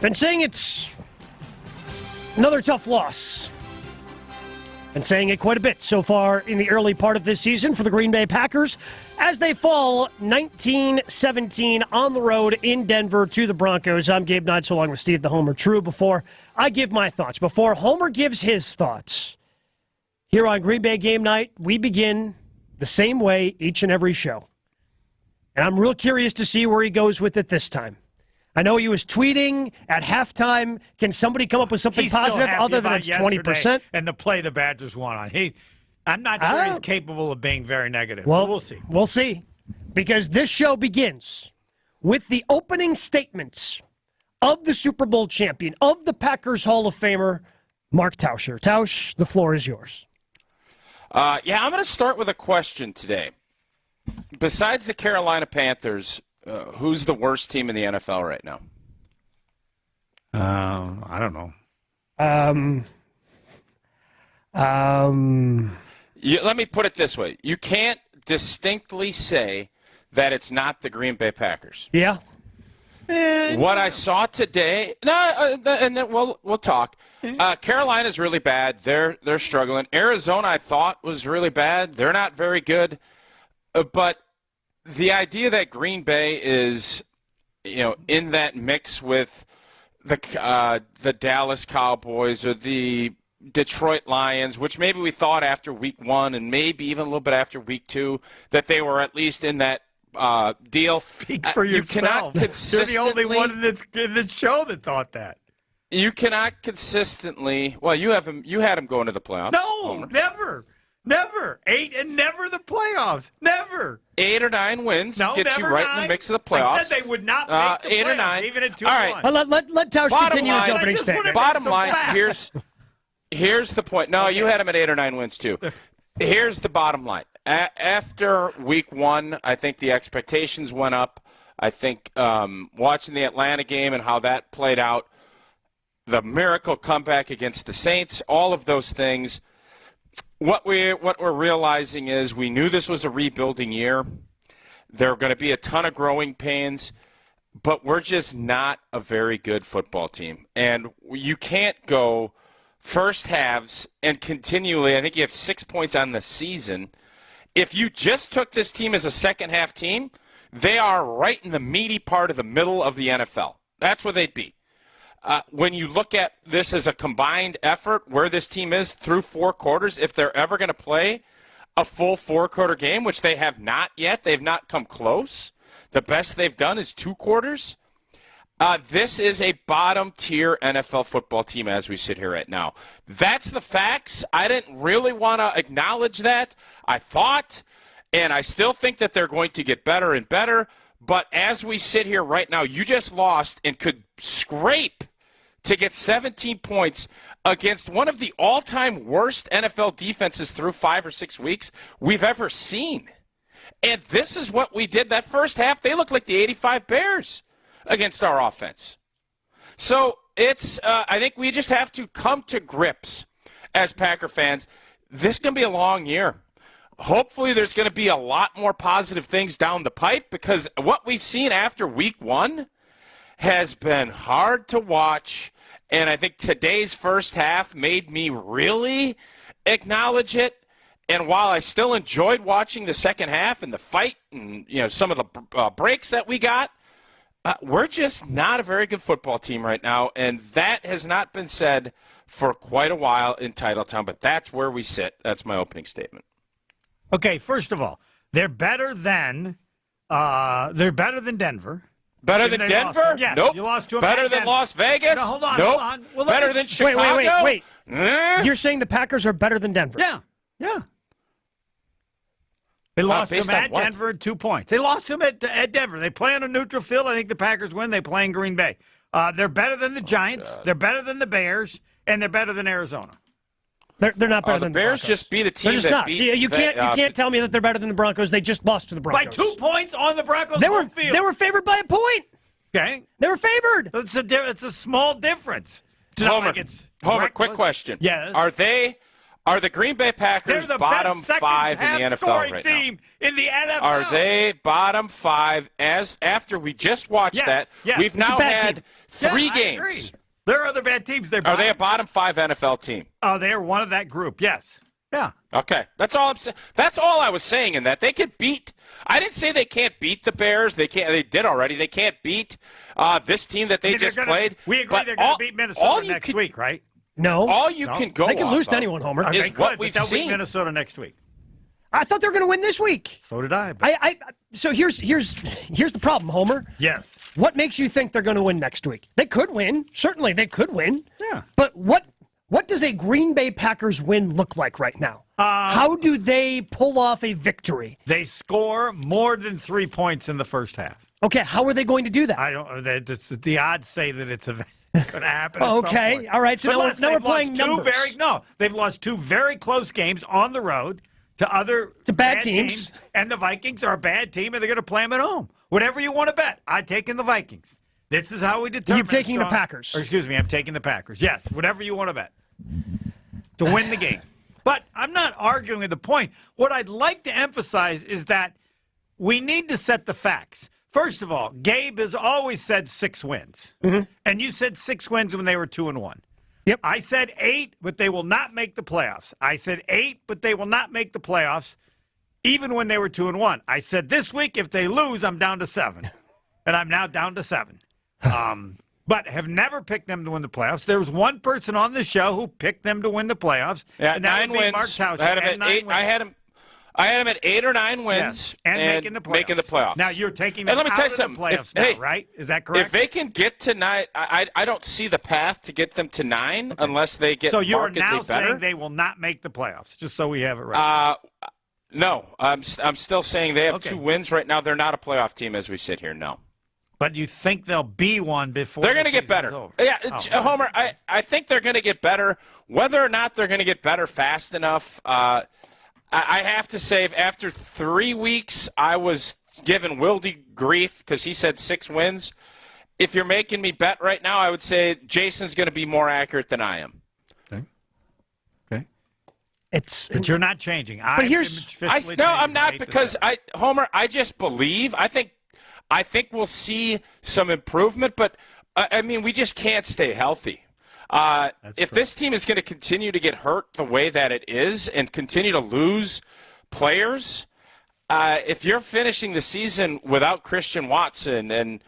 Been saying it's another tough loss. Been saying it quite a bit so far in the early part of this season for the Green Bay Packers as they fall 19-17 on the road in Denver to the Broncos. I'm Gabe Knights along with Steve the Homer True. Before I give my thoughts, before Homer gives his thoughts, here on Green Bay Game Night, we begin the same way each and every show. And I'm real curious to see where he goes with it this time. I know he was tweeting at halftime. Can somebody come up with something positive other than it's 20%? And the play the Badgers won on. I'm not sure he's capable of being very negative. Well, we'll see. We'll see. Because this show begins with the opening statements of the Super Bowl champion, of the Packers Hall of Famer, Mark Tauscher. Tausch, the floor is yours. I'm going to start with a question today. Besides the Carolina Panthers, who's the worst team in the NFL right now? I don't know. Let me put it this way. You can't distinctly say that it's not the Green Bay Packers. Yeah. What I saw today, and then we'll talk. Carolina's really bad. They're struggling. Arizona, I thought, was really bad. They're not very good. But the idea that Green Bay is, in that mix with the Dallas Cowboys or the Detroit Lions, which maybe we thought after week 1 and maybe even a little bit after week 2 that they were at least in that deal. Speak for yourself. You're the only one in this show that thought that. You cannot consistently. Well, you had them going to the playoffs. No, Homer. Never. 8 and never the playoffs. Never. 8 or 9 wins gets you right 9. In the mix of the playoffs. I said they would not make the 8 playoffs, or 9. even at 2-1. All right. Well, let Tausch continue his opening statement. Bottom line, here's the point. No, you had them at 8 or 9 wins too. Here's the bottom line. After week 1, I think the expectations went up. I think watching the Atlanta game and how that played out, the miracle comeback against the Saints, all of those things. What we're realizing is we knew this was a rebuilding year. There are going to be a ton of growing pains, but we're just not a very good football team. And you can't go first halves and continually, I think you have 6 points on the season. If you just took this team as a second-half team, they are right in the meaty part of the middle of the NFL. That's where they'd be. When you look at this as a combined effort, where this team is through 4 quarters, if they're ever going to play a full 4-quarter game, which they have not yet, they've not come close. The best they've done is 2 quarters. This is a bottom-tier NFL football team as we sit here right now. That's the facts. I didn't really want to acknowledge that. I thought, and I still think that they're going to get better and better. But as we sit here right now, you just lost and could scrape to get 17 points against one of the all-time worst NFL defenses through 5 or 6 weeks we've ever seen. And this is what we did that first half. They looked like the 85 Bears against our offense. So it's I think we just have to come to grips as Packer fans. This is going to be a long year. Hopefully there's going to be a lot more positive things down the pipe because what we've seen after week 1 has been hard to watch. And I think today's first half made me really acknowledge it. And while I still enjoyed watching the second half and the fight and some of the breaks that we got, we're just not a very good football team right now. And that has not been said for quite a while in Titletown. But that's where we sit. That's my opening statement. Okay, first of all, they're better than Denver. Better than Denver? Yes, Nope. You lost to them. Better than Las Vegas? No, hold on, nope. hold on. Well, better than Chicago? Wait. You're saying the Packers are better than Denver? Yeah. They lost them at Denver 2 points. They lost them at Denver. They play on a neutral field. I think the Packers win. They play in Green Bay. They're better than the Giants. They're better than the Bears. And they're better than Arizona. They're not better than the Bears. Broncos. Just be the team that not. Beat. You can't tell me that they're better than the Broncos. They just lost to the Broncos by 2 points on the Broncos. They were favored by a point. Okay, they were favored. It's a small difference. Homer, quick question. Yes. Are they Are the Green Bay Packers They're the bottom best 5 in the NFL scoring right team now? in the NFL. Are they bottom 5 as after we just watched that? Yes. We've It's now a bad had team. 3 I games. agree. There are other bad teams. Are they a bottom 5 NFL team? Oh, they are one of that group. Yes. Yeah. Okay, that's all I'm saying. That's all I was saying in that they could beat. I didn't say they can't beat the Bears. They can't. They did already. They can't beat this team that they just played. We agree But they're going to beat Minnesota next week, right? No. All you can go. They can lose off to of anyone, Homer. Is They could, what but we've they'll beat seen. Minnesota next week. I thought they were going to win this week. So did I. But So here's the problem, Homer. yes. What makes you think they're going to win next week? They could win. Certainly, they could win. Yeah. But what does a Green Bay Packers win look like right now? How do they pull off a victory? They score more than 3 points in the first half. Okay, how are they going to do that? I don't. The odds say that it's going to happen. At some Okay, point. all right. So But now we're they've playing lost numbers. they've lost 2 very close games on the road to bad teams. and the Vikings are a bad team, and they're going to play them at home. Whatever you want to bet, I'm taking the Vikings. This is how we determine. You're taking the Packers. Or excuse me, I'm taking the Packers. Yes, whatever you want to bet to win the game. But I'm not arguing with the point. What I'd like to emphasize is that we need to set the facts. First of all, Gabe has always said 6 wins, and you said 6 wins when they were 2-1. Yep. I said 8, but they will not make the playoffs. I said 8, but they will not make the playoffs, even when they were 2-1. I said this week, if they lose, I'm down to 7, and I'm now down to 7. But have never picked them to win the playoffs. There was one person on the show who picked them to win the playoffs, Yeah, and that 9 would be wins. Mark Tauscher. I had him and at 9 8. wins. I had him at 8 or 9 wins Yes, and making the playoffs. Now you're taking them And let me out tell you of something. the playoffs If- now, right? Is that correct? If they can get to 9, I don't see the path to get them to 9 unless they get so you are markedly now better. saying they will not make the playoffs, just so we have it right. No, I'm still saying they have Okay. 2 wins right now. They're not a playoff team as we sit here. No. But you think they'll be one before They're going to get better. Over. Yeah, Oh, Homer, I think they're going to get better. Whether or not they're going to get better fast enough, I have to say, after 3 weeks, I was giving Wildy grief because he said 6 wins. If you're making me bet right now, I would say Jason's going to be more accurate than I am. Okay. But you're not changing. But I'm not because Homer. I just believe. I think we'll see some improvement, but I mean, we just can't stay healthy. If this team is going to continue to get hurt the way that it is and continue to lose players, if you're finishing the season without Christian Watson and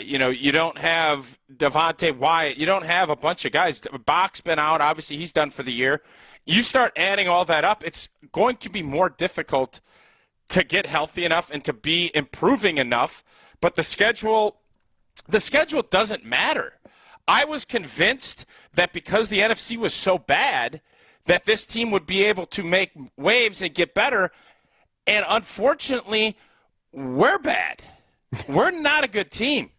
you don't have Devontae Wyatt, you don't have a bunch of guys. Bach's been out. Obviously, he's done for the year. You start adding all that up, it's going to be more difficult to get healthy enough and to be improving enough. But the schedule doesn't matter. I was convinced that because the NFC was so bad that this team would be able to make waves and get better. And unfortunately, we're bad. We're not a good team.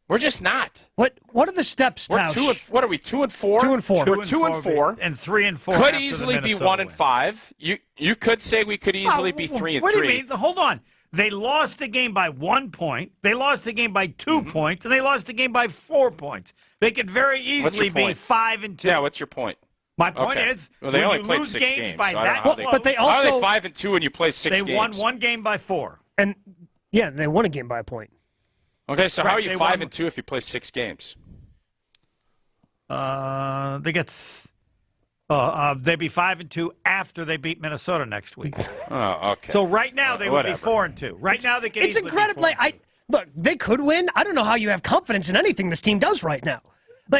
We're just not. What are the steps, We're Tausch? what are we, 2 and 4? 2 and 4. We're 2 and 4. And 3 and 4. Could after the easily be Minnesota 1 and win. 5. You could say we could easily be 3 and 3. What do you mean? Hold on. They lost a game by 1 point. They lost a game by 2 points, and they lost a game by 4 points. They could very easily be point? 5 and 2. Yeah, what's your point? My point Okay. is, Well, they when only you played lose 6 games by so I don't that know how close, but they how are they also 5 and 2 and you play 6 they games? won 1 game by 4. And yeah, they won a game by a point. Okay, so how are you They 5 won- and 2 if you play 6 games? They get. They'd be 5 and 2 after they beat Minnesota next week. Oh, okay. So right now they would be whatever. 4 and 2. Right now they could. It's easily be incredible. 4 and 2. Look, they could win. I don't know how you have confidence in anything this team does right now.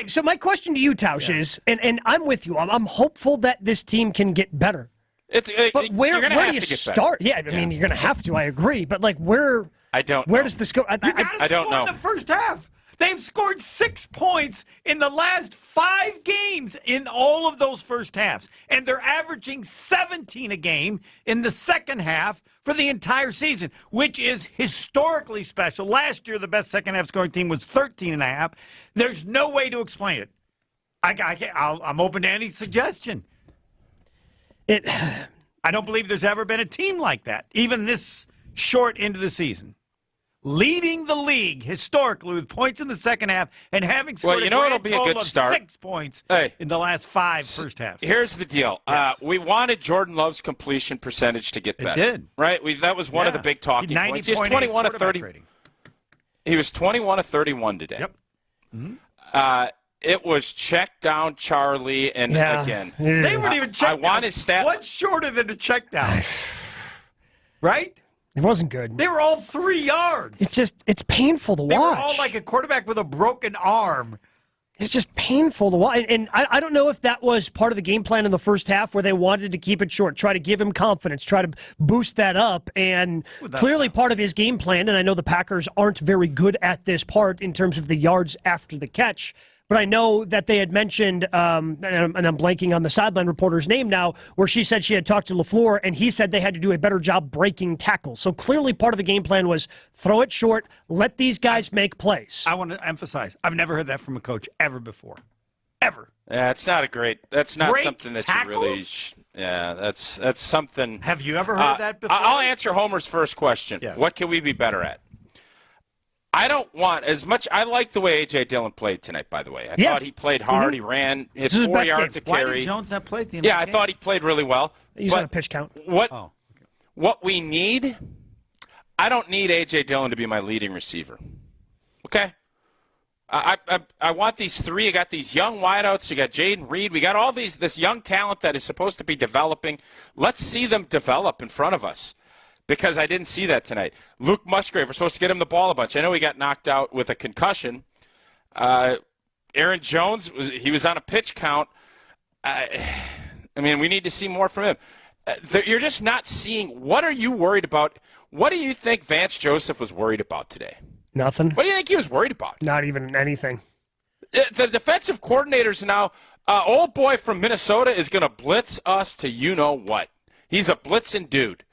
So my question to you, Tausch, is, and I'm with you. I'm hopeful that this team can get better. But where do you start? Yeah, I mean, you're going to have to. I agree. But where? I don't. Where know. does this go? You gotta I don't score know. in the first half. They've scored 6 points in the last 5 games in all of those first halves. And they're averaging 17 a game in the second half for the entire season, which is historically special. Last year, the best second half scoring team was 13 and a half. There's no way to explain it. I'm open to any suggestion. I don't believe there's ever been a team like that, even this short into the season. leading the league historically with points in the second half and having scored a grand total of 6 points in the last 5 first halves. Here's the deal. Yes. We wanted Jordan Love's completion percentage to get better. It did. Right? That was one of the big talking points. He was 21 of 30. Rating. He was 21 of 31 today. Yep. Mm-hmm. It was check down Charlie, and again. They weren't even check down. I want his stat. What's shorter than a check down? Right? It wasn't good. They were all 3 yards. It's painful to watch. They were all like a quarterback with a broken arm. It's just painful to watch. And I don't know if that was part of the game plan in the first half where they wanted to keep it short, try to give him confidence, try to boost that up. And clearly part of his game plan, and I know the Packers aren't very good at this part in terms of the yards after the catch, but I know that they had mentioned, and I'm blanking on the sideline reporter's name now, where she said she had talked to LaFleur, and he said they had to do a better job breaking tackles. So clearly part of the game plan was throw it short, let these guys make plays. I want to emphasize, I've never heard that from a coach ever before. Ever. Yeah, it's not that's not something that tackles? you really, that's something. Have you ever heard that before? I'll answer Homer's first question. Yeah. What can we be better at? I don't want as much. I like the way A.J. Dillon played tonight, by the way. I thought he played hard. He ran, hit 4 yards a carry. Why did Jones not play at the end of the game? I thought he played really well. He's on a pitch count. What we need, I don't need A.J. Dillon to be my leading receiver. Okay? I want these 3. I got these young wideouts. You got Jaden Reed. We got this young talent that is supposed to be developing. Let's see them develop in front of us. Because I didn't see that tonight. Luke Musgrave, we're supposed to get him the ball a bunch. I know he got knocked out with a concussion. Aaron Jones, he was on a pitch count. I mean, we need to see more from him. You're just not seeing. What are you worried about? What do you think Vance Joseph was worried about today? Nothing. What do you think he was worried about? Not even anything. The defensive coordinators now, old boy from Minnesota is going to blitz us to you-know-what. He's a blitzing dude.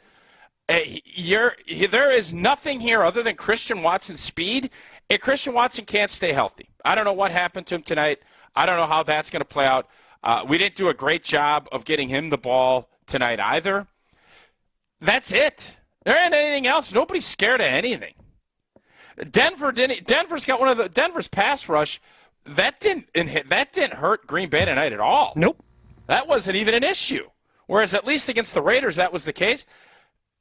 There is nothing here other than Christian Watson's speed, and Christian Watson can't stay healthy. I don't know what happened to him tonight. I don't know how that's going to play out. We didn't do a great job of getting him the ball tonight either. That's it. There ain't anything else. Nobody's scared of anything. Denver's got Denver's pass rush. That didn't hurt Green Bay tonight at all. Nope. That wasn't even an issue. Whereas at least against the Raiders, that was the case.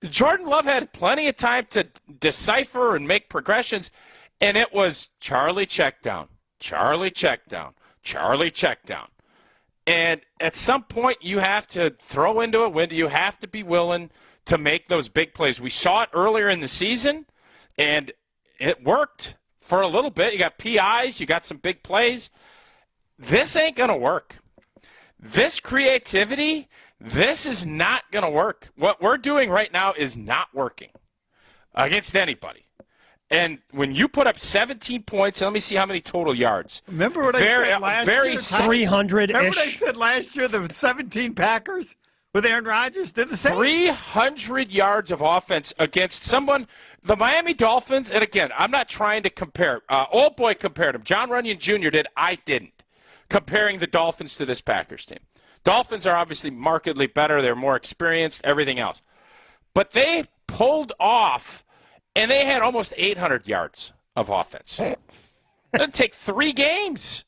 Jordan Love had plenty of time to decipher and make progressions, and it was Charlie check down, Charlie check down, Charlie check down. And at some point, you have to throw into a window. You have to be willing to make those big plays. We saw it earlier in the season, and it worked for a little bit. You got PIs. You got some big plays. This ain't going to work. This creativity, this is not going to work. What we're doing right now is not working against anybody. And when you put up 17 points, let me see how many total yards. Remember what I said last year? 300-ish. Remember what I said last year? The 17 Packers with Aaron Rodgers did the same. 300 yards of offense against someone, the Miami Dolphins. And again, I'm not trying to compare. Old boy compared them. John Runyon Jr. did. I didn't. Comparing the Dolphins to this Packers team. Dolphins are obviously markedly better. They're more experienced, everything else. But they pulled off, and they had almost 800 yards of offense. It'd take 3 games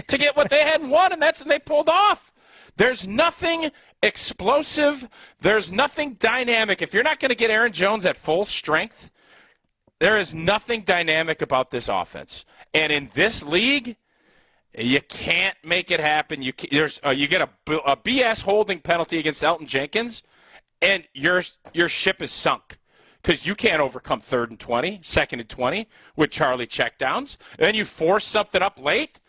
to get what they had won, and they pulled off. There's nothing explosive. There's nothing dynamic. If you're not going to get Aaron Jones at full strength, there is nothing dynamic about this offense. And in this league, you can't make it happen. You get a BS holding penalty against Elton Jenkins, and your ship is sunk because you can't overcome 3rd and 20, 2nd and 20 with Charlie checkdowns. And then you force something up late.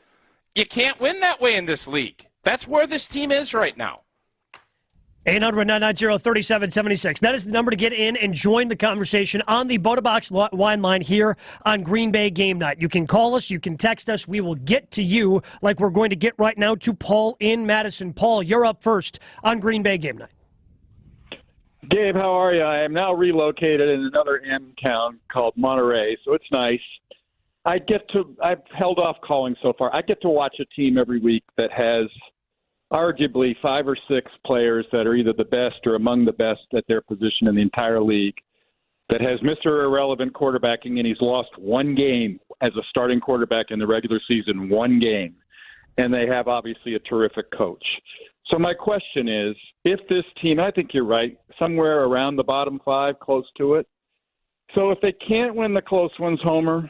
You can't win that way in this league. That's where this team is right now. 800-990-3776. That is the number to get in and join the conversation on the Botobox wine line here on Green Bay Game Night. You can call us. You can text us. We will get to you like we're going to get right now to Paul in Madison. Paul, you're up first on Green Bay Game Night. Gabe, how are you? I am now relocated in another M town called Monterey, so it's nice. I've held off calling so far. I get to watch a team every week that has arguably 5 or 6 players that are either the best or among the best at their position in the entire league. that has Mr. Irrelevant quarterbacking, and he's lost one game as a starting quarterback in the regular season, one game. And they have, obviously, a terrific coach. So my question is, if this team, I think you're right, somewhere around the bottom 5, close to it. So if they can't win the close ones, Homer,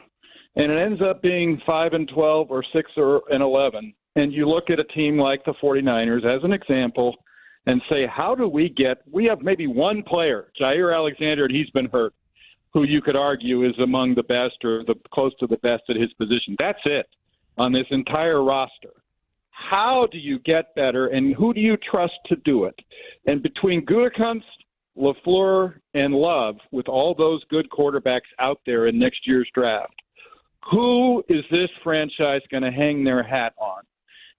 and it ends up being 5-12 or 6-11, and you look at a team like the 49ers as an example and say, how do we have maybe one player, Jair Alexander, and he's been hurt, who you could argue is among the best or close to the best at his position. That's it on this entire roster. How do you get better, and who do you trust to do it? And between Gutekunst, LaFleur, and Love, with all those good quarterbacks out there in next year's draft, who is this franchise going to hang their hat on?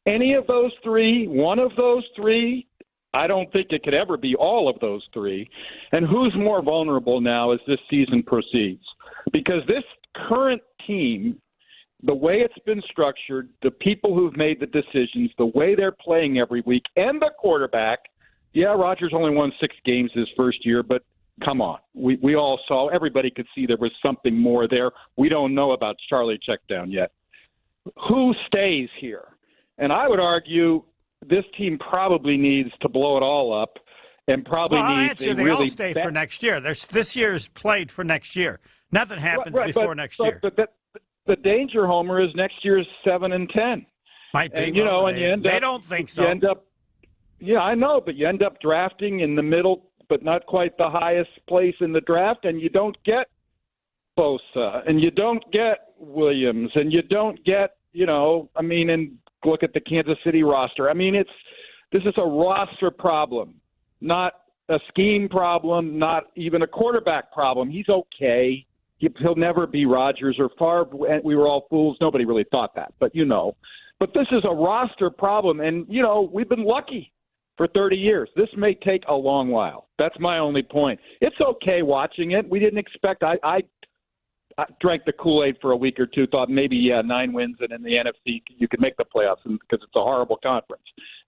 Any of those three, one of those three? I don't think it could ever be all of those three. And who's more vulnerable now as this season proceeds? Because this current team, the way it's been structured, the people who've made the decisions, the way they're playing every week, and the quarterback, yeah, Rodgers only won 6 games his first year, but come on. We all saw, everybody could see there was something more there. We don't know about Charlie Checkdown yet. Who stays here? And I would argue this team probably needs to blow it all up and probably needs a they really all stay for next year. This year's played for next year. Nothing happens before next year. But the danger, Homer, is next year's 7-10. Might be. And, and you end up, they don't think so. You end up, yeah, I know, but you end up drafting in the middle, but not quite the highest place in the draft, and you don't get Bosa, and you don't get Williams, and you don't get, and look at the Kansas City roster. This is a roster problem, not a scheme problem, not even a quarterback problem. He's okay. He'll never be Rodgers or Favre. We were all fools. Nobody really thought that, but But this is a roster problem, and, we've been lucky for 30 years. This may take a long while. That's my only point. It's okay watching it. We didn't expect – I drank the Kool-Aid for a week or two, thought maybe, 9 wins, and in the NFC you could make the playoffs because it's a horrible conference.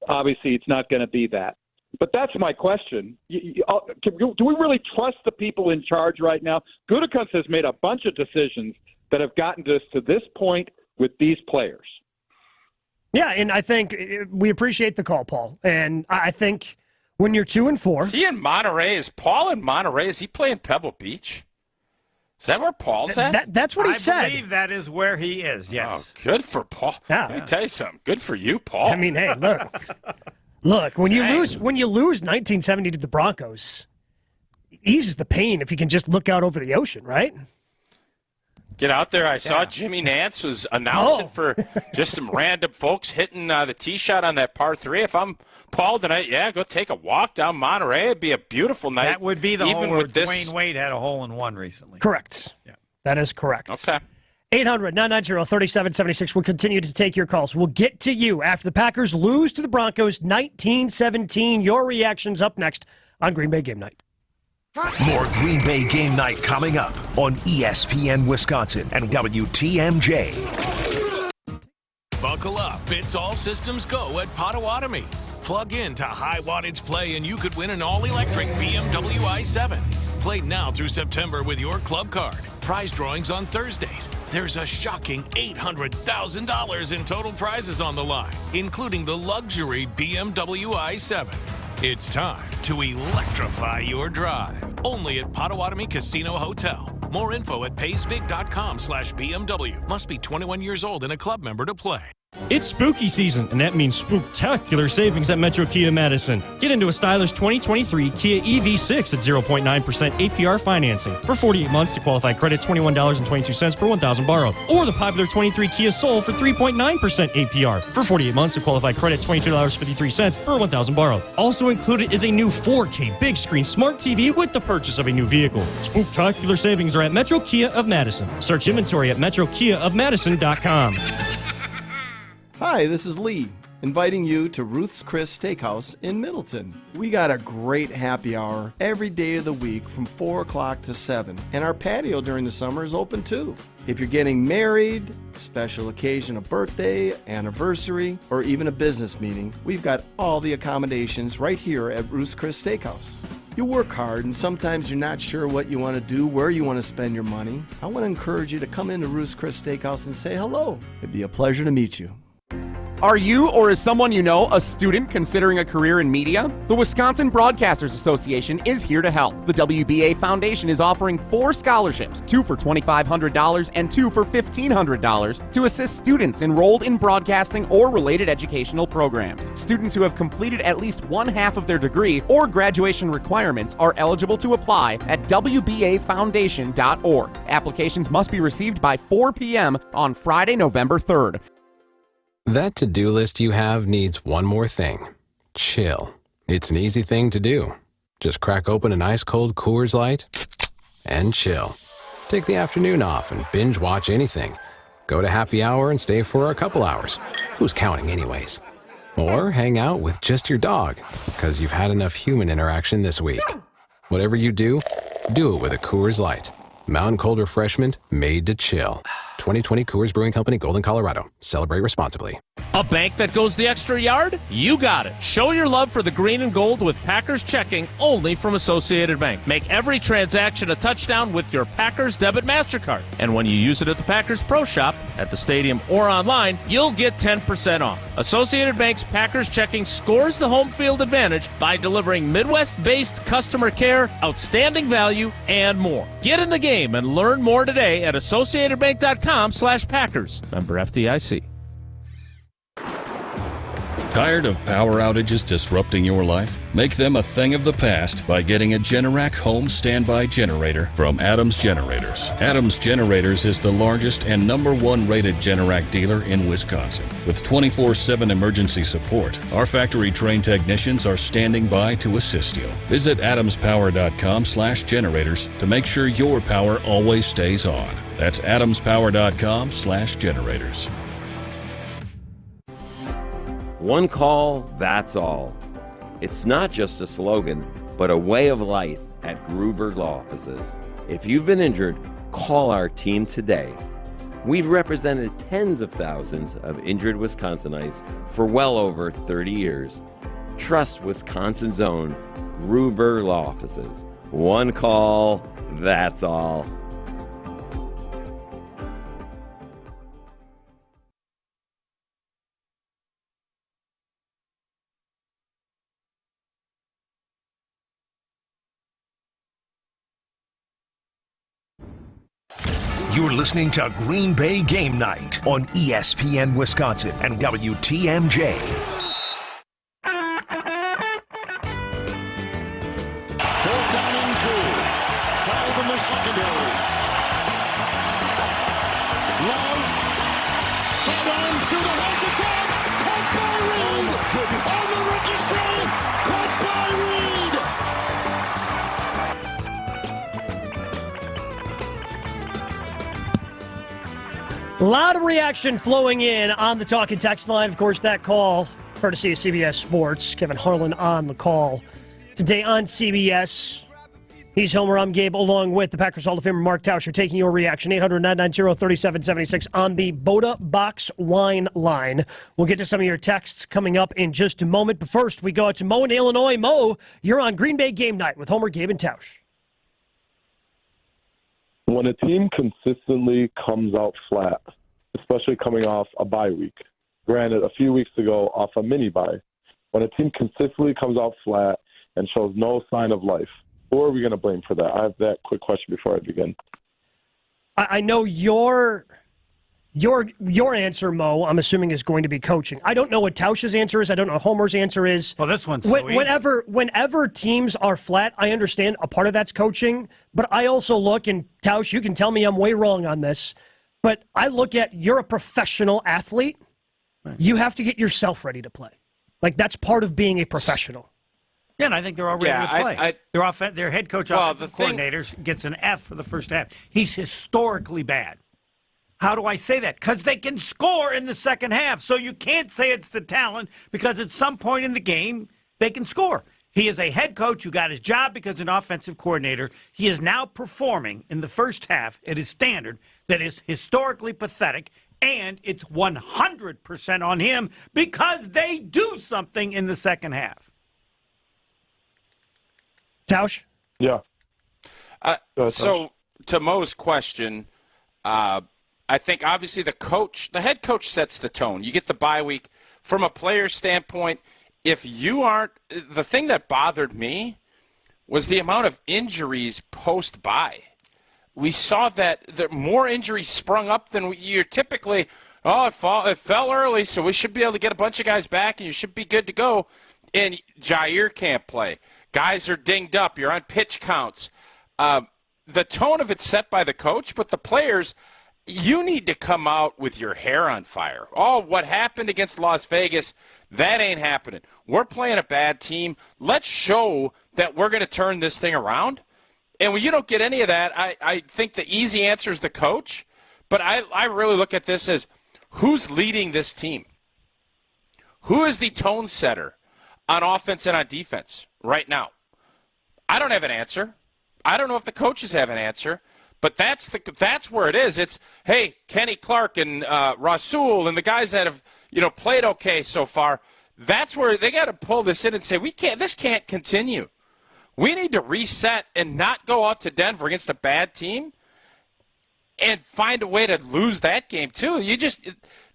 Obviously, it's not going to be that. But that's my question. Do we really trust the people in charge right now? Gutekunst has made a bunch of decisions that have gotten us to this point with these players. Yeah, and I think we appreciate the call, Paul. And I think when you're 2-4. Is he in Monterey? Is Paul in Monterey? Is he playing Pebble Beach? Is that where Paul's at? That's what he said. I believe that is where he is, yes. Oh, good for Paul. Yeah. Let me tell you something. Good for you, Paul. Hey, look, when you lose 1970 to the Broncos, it eases the pain if you can just look out over the ocean, right? Get out there. I saw Jimmy Nantz was announcing for just some random folks hitting the tee shot on that par 3. If I'm Paul tonight, go take a walk down Monterey. It'd be a beautiful night. That would be the even hole with where this... Dwayne Wade had a hole-in-one recently. Correct. Yeah. That is correct. Okay. 800-990-3776. We'll continue to take your calls. We'll get to you after the Packers lose to the Broncos 19-17. Your reactions up next on Green Bay Game Night. More Green Bay Game Night coming up on ESPN Wisconsin and WTMJ. Buckle up. It's all systems go at Potawatomi. Plug in to high wattage play and you could win an all-electric BMW i7. Play now through September with your club card. Prize drawings on Thursdays. There's a shocking $800,000 in total prizes on the line, including the luxury BMW i7. It's time to electrify your drive. Only at Potawatomi Casino Hotel. More info at paysbig.com/BMW. Must be 21 years old and a club member to play. It's spooky season, and that means spooktacular savings at Metro Kia Madison. Get into a stylish 2023 Kia EV6 at 0.9% APR financing for 48 months to qualify credit $21.22 per 1,000 borrowed. Or the popular 23 Kia Soul for 3.9% APR for 48 months to qualify credit $22.53 per 1,000 borrowed. Also included is a new 4K big screen smart TV with the purchase of a new vehicle. Spooktacular savings are at Metro Kia of Madison. Search inventory at metrokiaofmadison.com. Hi, this is Lee, inviting you to Ruth's Chris Steakhouse in Middleton. We got a great happy hour every day of the week from 4 o'clock to 7, and our patio during the summer is open too. If you're getting married, a special occasion, a birthday, anniversary, or even a business meeting, we've got all the accommodations right here at Ruth's Chris Steakhouse. You work hard, and sometimes you're not sure what you want to do, where you want to spend your money. I want to encourage you to come into Ruth's Chris Steakhouse and say hello. It'd be a pleasure to meet you. Are you or is someone you know a student considering a career in media? The Wisconsin Broadcasters Association is here to help. The WBA Foundation is offering 4 scholarships, 2 for $2,500 and 2 for $1,500 to assist students enrolled in broadcasting or related educational programs. Students who have completed at least one half of their degree or graduation requirements are eligible to apply at WBAFoundation.org. Applications must be received by 4 p.m. on Friday, November 3rd. That to-do list you have needs one more thing. Chill. It's an easy thing to do. Just crack open an ice-cold Coors Light and chill. Take the afternoon off and binge watch anything. Go to happy hour and stay for a couple hours. Who's counting anyways? Or hang out with just your dog, because you've had enough human interaction this week. Whatever you do it with a Coors Light. Mountain cold refreshment made to chill. 2020 Coors Brewing Company, Golden, Colorado. Celebrate responsibly. A bank that goes the extra yard? You got it. Show your love for the green and gold with Packers checking only from Associated Bank. Make every transaction a touchdown with your Packers debit MasterCard. And when you use it at the Packers Pro Shop, at the stadium, or online, you'll get 10% off. Associated Bank's Packers checking scores the home field advantage by delivering Midwest-based customer care, outstanding value, and more. Get in the game and learn more today at associatedbank.com/Packers. Member FDIC. Tired of power outages disrupting your life? Make them a thing of the past by getting a Generac home standby generator from Adams Generators. Adams Generators is the largest and #1 rated Generac dealer in Wisconsin. With 24/7 emergency support, our factory-trained technicians are standing by to assist you. Visit adamspower.com/generators to make sure your power always stays on. That's adamspower.com/generators. One call, that's all. It's not just a slogan, but a way of life at Gruber Law Offices. If you've been injured, call our team today. We've represented tens of thousands of injured Wisconsinites for well over 30 years. Trust Wisconsin's own Gruber Law Offices. One call, that's all. You're listening to Green Bay Game Night on ESPN Wisconsin and WTMJ. Fourth down and 2. Fouled in the secondary. Love. Sidearm through the hands attack. Caught by Reed. On the ricochet. Caught by Reed. A lot of reaction flowing in on the talk and text line. Of course, that call, courtesy of CBS Sports. Kevin Harlan on the call today on CBS. He's Homer. I'm Gabe, along with the Packers Hall of Famer Mark Tauscher, taking your reaction. 800-990-3776 on the Boda Box Wine line. We'll get to some of your texts coming up in just a moment. But first, we go out to Mo in Illinois. Mo, you're on Green Bay Game Night with Homer, Gabe, and Tausch. When a team consistently comes out flat, especially coming off a bye week, granted a few weeks ago off a mini bye, when a team consistently comes out flat and shows no sign of life, who are we going to blame for that? I have that quick question before I begin. I know your answer, Mo, I'm assuming, is going to be coaching. I don't know what Tausch's answer is. I don't know what Homer's answer is. Well, this one's so easy. Whenever teams are flat, I understand a part of that's coaching, but I also look, and Tausch, you can tell me I'm way wrong on this, but I look at, you're a professional athlete. Right. You have to get yourself ready to play. Like, that's part of being a professional. Yeah, and I think they're all ready to play. Their head coach, offensive coordinator, gets an F for the first half. He's historically bad. How do I say that? Because they can score in the second half. So you can't say it's the talent, because at some point in the game, they can score. He is a head coach who got his job because an offensive coordinator. He is now performing in the first half at his standard that is historically pathetic, and it's 100% on him because they do something in the second half. Tausch? Yeah. So to Mo's question, I think obviously the head coach sets the tone. You get the bye week. From a player standpoint, if you aren't – the thing that bothered me was the amount of injuries post-bye. We saw that more injuries sprung up than you're typically – it fell early, so we should be able to get a bunch of guys back, and you should be good to go. And Jair can't play. Guys are dinged up. You're on pitch counts. The tone of it's set by the coach, but the players – you need to come out with your hair on fire. Oh, what happened against Las Vegas, that ain't happening. We're playing a bad team. Let's show that we're going to turn this thing around. And when you don't get any of that, I think the easy answer is the coach. But I really look at this as who's leading this team? Who is the tone setter on offense and on defense right now? I don't have an answer. I don't know if the coaches have an answer. But that's where it is. It's, hey, Kenny Clark and Rasul and the guys that have played okay so far. That's where they got to pull this in and say this can't continue. We need to reset and not go out to Denver against a bad team and find a way to lose that game too.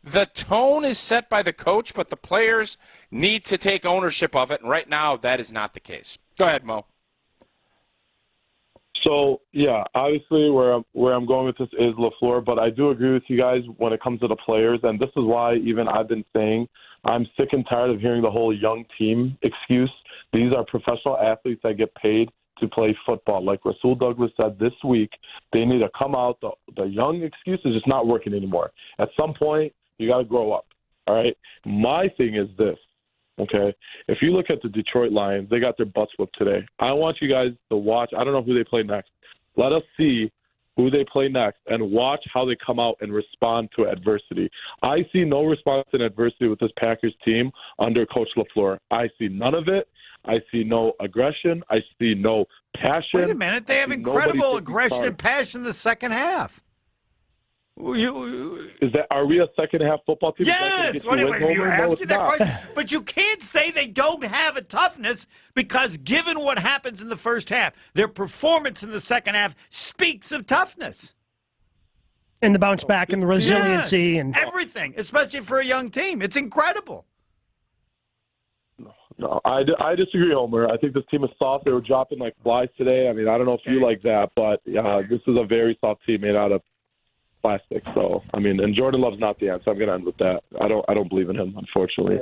The tone is set by the coach, but the players need to take ownership of it. And right now, that is not the case. Go ahead, Mo. So, yeah, obviously where I'm going with this is LaFleur, but I do agree with you guys when it comes to the players, and this is why even I've been saying I'm sick and tired of hearing the whole young team excuse. These are professional athletes that get paid to play football. Like Rasul Douglas said this week, they need to come out. The young excuse is just not working anymore. At some point, you got to grow up, all right? My thing is this. Okay, if you look at the Detroit Lions, they got their butts whipped today. I want you guys to watch. I don't know who they play next. Let us see who they play next and watch how they come out and respond to adversity. I see no response in adversity with this Packers team under Coach LaFleur. I see none of it. I see no aggression. I see no passion. Wait a minute. They have incredible aggression and passion in the second half. Are we a second-half football team? Yes. What are you asking that question? But you can't say they don't have a toughness because given what happens in the first half, their performance in the second half speaks of toughness. And the bounce back and the resiliency. And everything, especially for a young team. It's incredible. No, I disagree, Homer. I think this team is soft. They were dropping like flies today. I mean, I don't know if you like that, but this is a very soft team made out of plastic. So, I mean, and Jordan Love's not the answer. I'm going to end with that. I don't believe in him, unfortunately.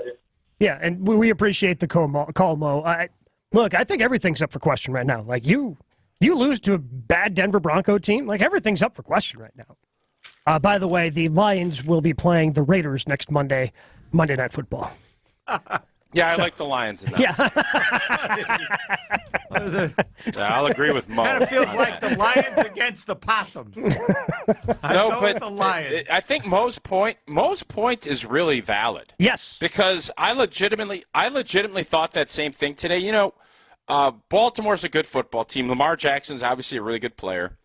Yeah, and we appreciate the call, Mo. Look, I think everything's up for question right now. Like, you lose to a bad Denver Bronco team, like, everything's up for question right now. By the way, the Lions will be playing the Raiders next Monday Night Football. Yeah, I like the Lions in that. Yeah. I'll agree with Mo. Kind of feels like the Lions against the Possums. But the Lions. I think Mo's point is really valid. Yes. Because I legitimately thought that same thing today. Baltimore's a good football team. Lamar Jackson's obviously a really good player.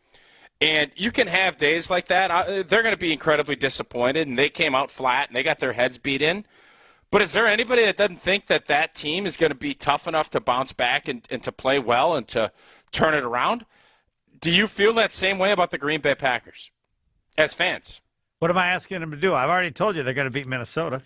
And you can have days like that. They're going to be incredibly disappointed, and they came out flat, and they got their heads beat in. But is there anybody that doesn't think that team is going to be tough enough to bounce back and to play well and to turn it around? Do you feel that same way about the Green Bay Packers as fans? What am I asking them to do? I've already told you they're going to beat Minnesota.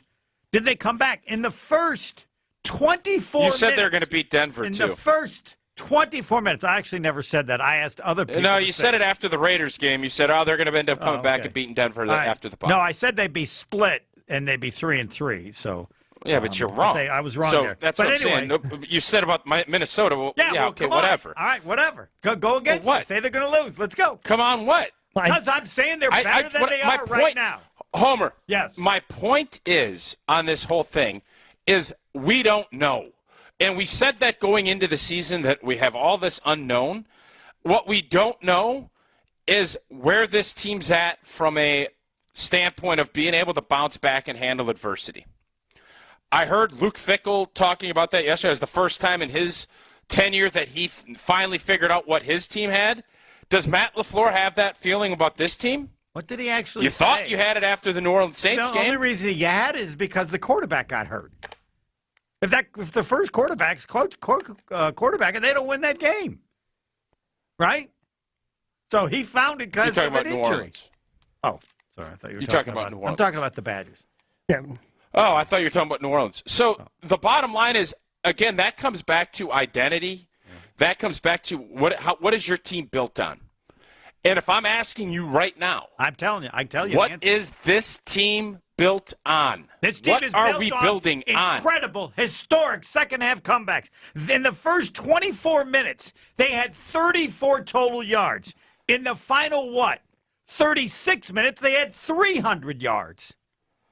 Did they come back in the first 24 minutes? You said they're going to beat Denver, in too. In the first 24 minutes. I actually never said that. I asked other people. No, you said it after the Raiders game. You said, they're going to end up coming back and beating Denver after the bye. No, I said they'd be split. And they'd be 3-3. So yeah, but you're wrong. I was wrong so there. That's but what anyway. I'm saying. You said about Minnesota. Well, okay, whatever. All right, whatever. Go against me. Say they're going to lose. Let's go. Come on, what? Because I'm saying they're better than they are right now. Homer. Yes. My point is on this whole thing is we don't know. And we said that going into the season that we have all this unknown. What we don't know is where this team's at from a standpoint of being able to bounce back and handle adversity. I heard Luke Fickell talking about that yesterday. It was the first time in his tenure that he finally figured out what his team had. Does Matt LaFleur have that feeling about this team? What did he actually say? You thought you had it after the New Orleans Saints game. The only reason you had it is because the quarterback got hurt. If the first quarterback's quarterback and they don't win that game, right? So he found it because of an injury. Oh, sorry, I thought you were talking about New Orleans. I'm talking about the Badgers. Yeah. Oh, I thought you were talking about New Orleans. So the bottom line is, again, that comes back to identity. That comes back to what is your team built on? And if I'm asking you right now, I tell you, what is this team built on? This team is building on? Incredible, historic second-half comebacks. In the first 24 minutes, they had 34 total yards. In the final, 36 minutes, they had 300 yards.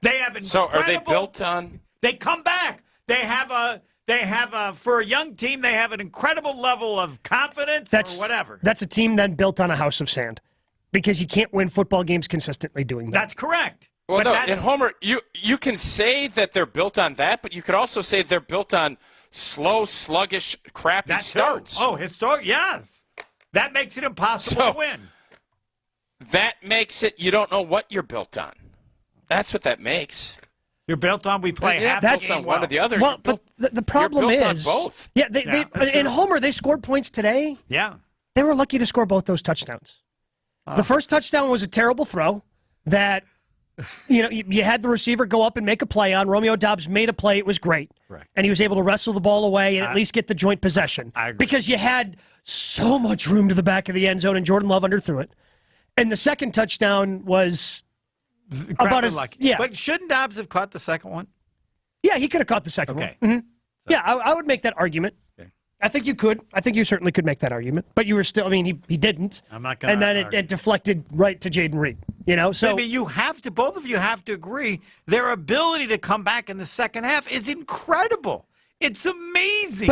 They have incredible. So are they built on? They come back. They have for a young team, they have an incredible level of confidence or whatever. That's a team then built on a house of sand because you can't win football games consistently doing that. That's correct. Well, no, and Homer, you can say that they're built on that, but you could also say they're built on slow, sluggish, crappy starts. Oh, historic, yes. That makes it impossible to win. That makes it you don't know what you're built on. That's what that makes. You're built on we play half that's on one or the other. Well, but the problem you're built is on both. Yeah, in Homer they scored points today. Yeah. They were lucky to score both those touchdowns. The first touchdown was a terrible throw that you had the receiver go up and make a play on. Romeo Doubs made a play. It was great. Correct. And he was able to wrestle the ball away and at least get the joint possession. I agree. Because you had so much room to the back of the end zone and Jordan Love underthrew it. And the second touchdown was about as lucky. Yeah. But shouldn't Dobbs have caught the second one? Yeah, he could have caught the second one. Mm-hmm. Yeah, I would make that argument. Okay. I think you could. I think you certainly could make that argument. But you were still, I mean, he didn't. I'm not going to. And then it deflected right to Jaden Reed. So. I mean, both of you have to agree, their ability to come back in the second half is incredible. It's amazing.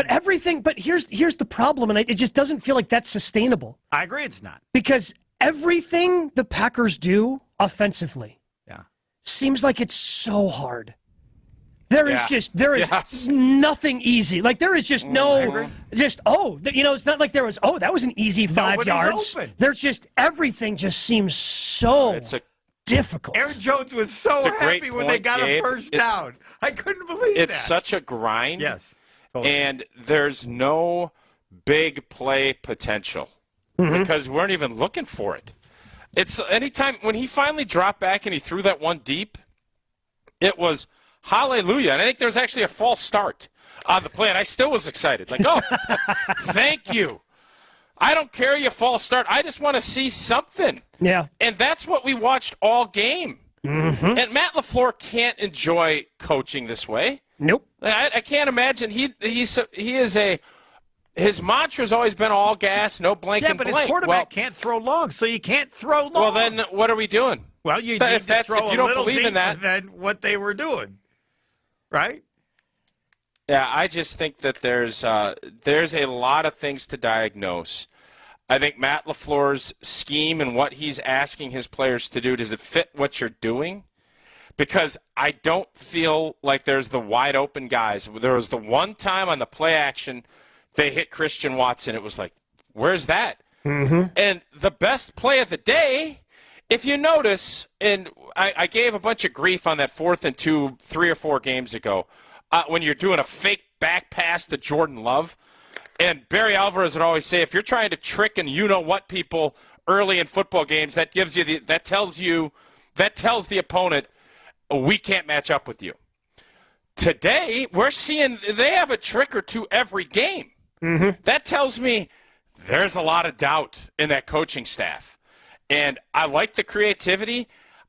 But here's the problem, and it just doesn't feel like that's sustainable. I agree it's not. Because everything the Packers do offensively seems like it's so hard. There is nothing easy. Like there is just it's not like there was, that was an easy 5 yards. Open. There's just, everything just seems so difficult. Aaron Jones was so happy when they got a first down. I couldn't believe that. It's such a grind. Yes. Totally. And there's no big play potential because we weren't even looking for it. It's anytime when he finally dropped back and he threw that one deep, it was hallelujah. And I think there was actually a false start on the play, and I still was excited. Like, oh, thank you. I don't care you false start. I just want to see something. Yeah. And that's what we watched all game. Mm-hmm. And Matt LaFleur can't enjoy coaching this way. Nope. I can't imagine. His mantra's always been all gas, no blank and blank. Yeah, but his quarterback can't throw long, so you can't throw long. Well, then what are we doing? Well, you need to throw if you a don't little believe in deeper that, than what they were doing, right? Yeah, I just think that there's a lot of things to diagnose. I think Matt LaFleur's scheme and what he's asking his players to do, does it fit what you're doing? Because I don't feel like there's the wide open guys. There was the one time on the play action they hit Christian Watson. It was like, where's that? Mm-hmm. And the best play of the day, if you notice, and I gave a bunch of grief on that 4th and 2 3 or 4 games ago, when you're doing a fake back pass to Jordan Love. And Barry Alvarez would always say, if you're trying to trick and you-know-what people early in football games, that tells the opponent, we can't match up with you. Today, we're seeing they have a trick or two every game. Mm-hmm. That tells me there's a lot of doubt in that coaching staff. And I like the creativity.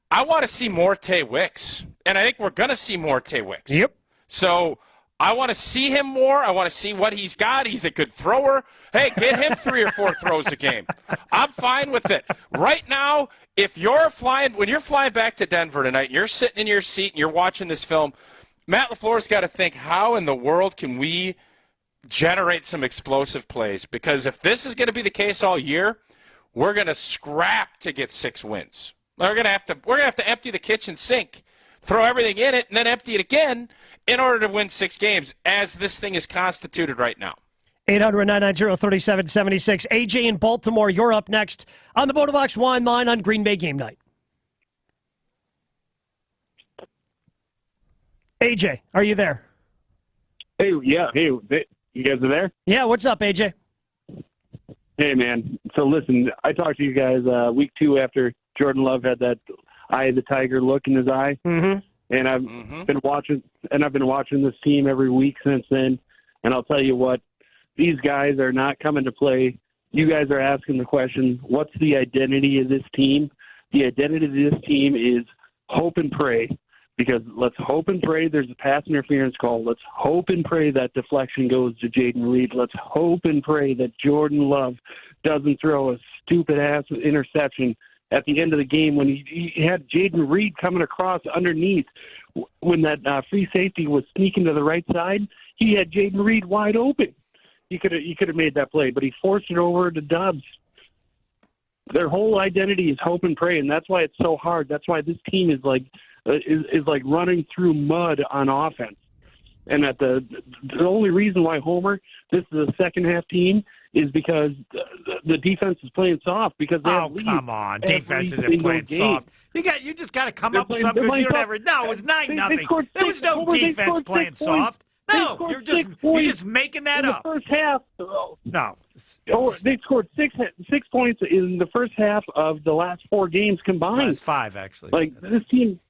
I want to see more Tay Wicks. And I think we're going to see more Tay Wicks. Yep. So I want to see him more. I want to see what he's got. He's a good thrower. Hey, get him 3 or 4 throws a game. I'm fine with it. Right now, when you're flying back to Denver tonight, and you're sitting in your seat and you're watching this film, Matt LaFleur's got to think, how in the world can we generate some explosive plays? Because if this is going to be the case all year, we're going to scrap to get 6 wins. We're going to have to empty the kitchen sink, throw everything in it, and then empty it again in order to win 6 games, as this thing is constituted right now. 800-990-3776. AJ in Baltimore, you're up next on the Botobox Wine Line on Green Bay Game Night. AJ, are you there? Hey, you guys are there? Yeah, what's up, AJ? Hey, man. So listen, I talked to you guys week 2 after Jordan Love had that eye of the tiger look in his eye, and I've been watching this team every week since then. And I'll tell you what, these guys are not coming to play. You guys are asking the question, what's the identity of this team? The identity of this team is hope and pray. Because let's hope and pray there's a pass interference call. Let's hope and pray that deflection goes to Jaden Reed. Let's hope and pray that Jordan Love doesn't throw a stupid-ass interception at the end of the game when he had Jaden Reed coming across underneath. When that free safety was sneaking to the right side, he had Jaden Reed wide open. He could have made that play, but he forced it over to Doubs. Their whole identity is hope and pray, and that's why it's so hard. That's why this team is like running through mud on offense. And that the only reason why, Homer, this is a second-half team is because the defense is playing soft because they have leads. Come on. Defense isn't playing soft. You just got to come up with something because you don't ever – no, it was 9-0. There was no defense playing soft. No, you're just making that up. In the first half. No. They scored six points in the first half of the last 4 games combined. Last 5, actually. Like, this team –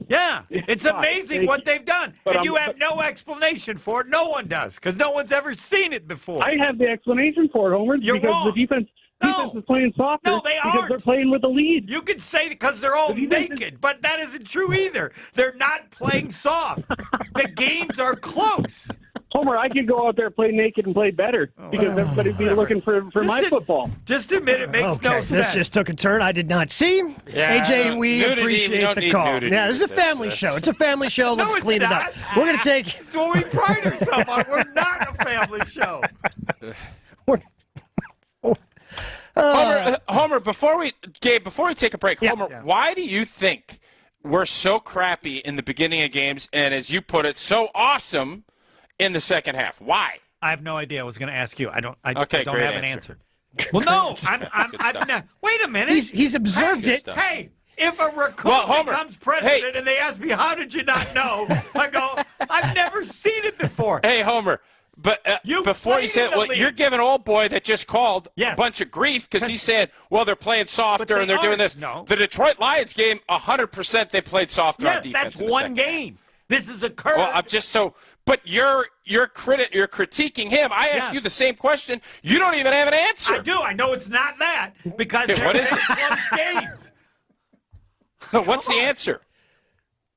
yeah, it's amazing what they've done. And you have no explanation for it. No one does because no one's ever seen it before. I have the explanation for it, Homer. You're because wrong. The defense is playing softer because they're playing with the lead. You could say because they're all naked, but that isn't true either. They're not playing soft. The games are close. Homer, I could go out there, play naked, and play better because everybody'd be looking for my football. Just admit it makes no sense. This just took a turn I did not see. Yeah, AJ, we appreciate the call. Nudity Yeah, this is a family show. It's a family show. Let's clean it up. We're going to take... It's what we pride ourselves on. We're not a family show. Homer, before we take a break, Homer, why do you think we're so crappy in the beginning of games and, as you put it, so awesome in the second half? Why? I have no idea. I was going to ask you. I don't have an answer. Well, no. Wait a minute. He's observed it. Hey, if a raccoon becomes president and they ask me, how did you not know? I go, I've never seen it before. Hey, Homer. But before you said, you're giving old boy that just called a bunch of grief because he said, well, they're playing softer and they're doing this. No. The Detroit Lions game, 100% they played softer on defense. Yes, that's one game. This is a curve. Well, I'm just so. But you're critiquing him. I ask you the same question. You don't even have an answer. I do. I know it's not that because they're close games. No, what's the answer?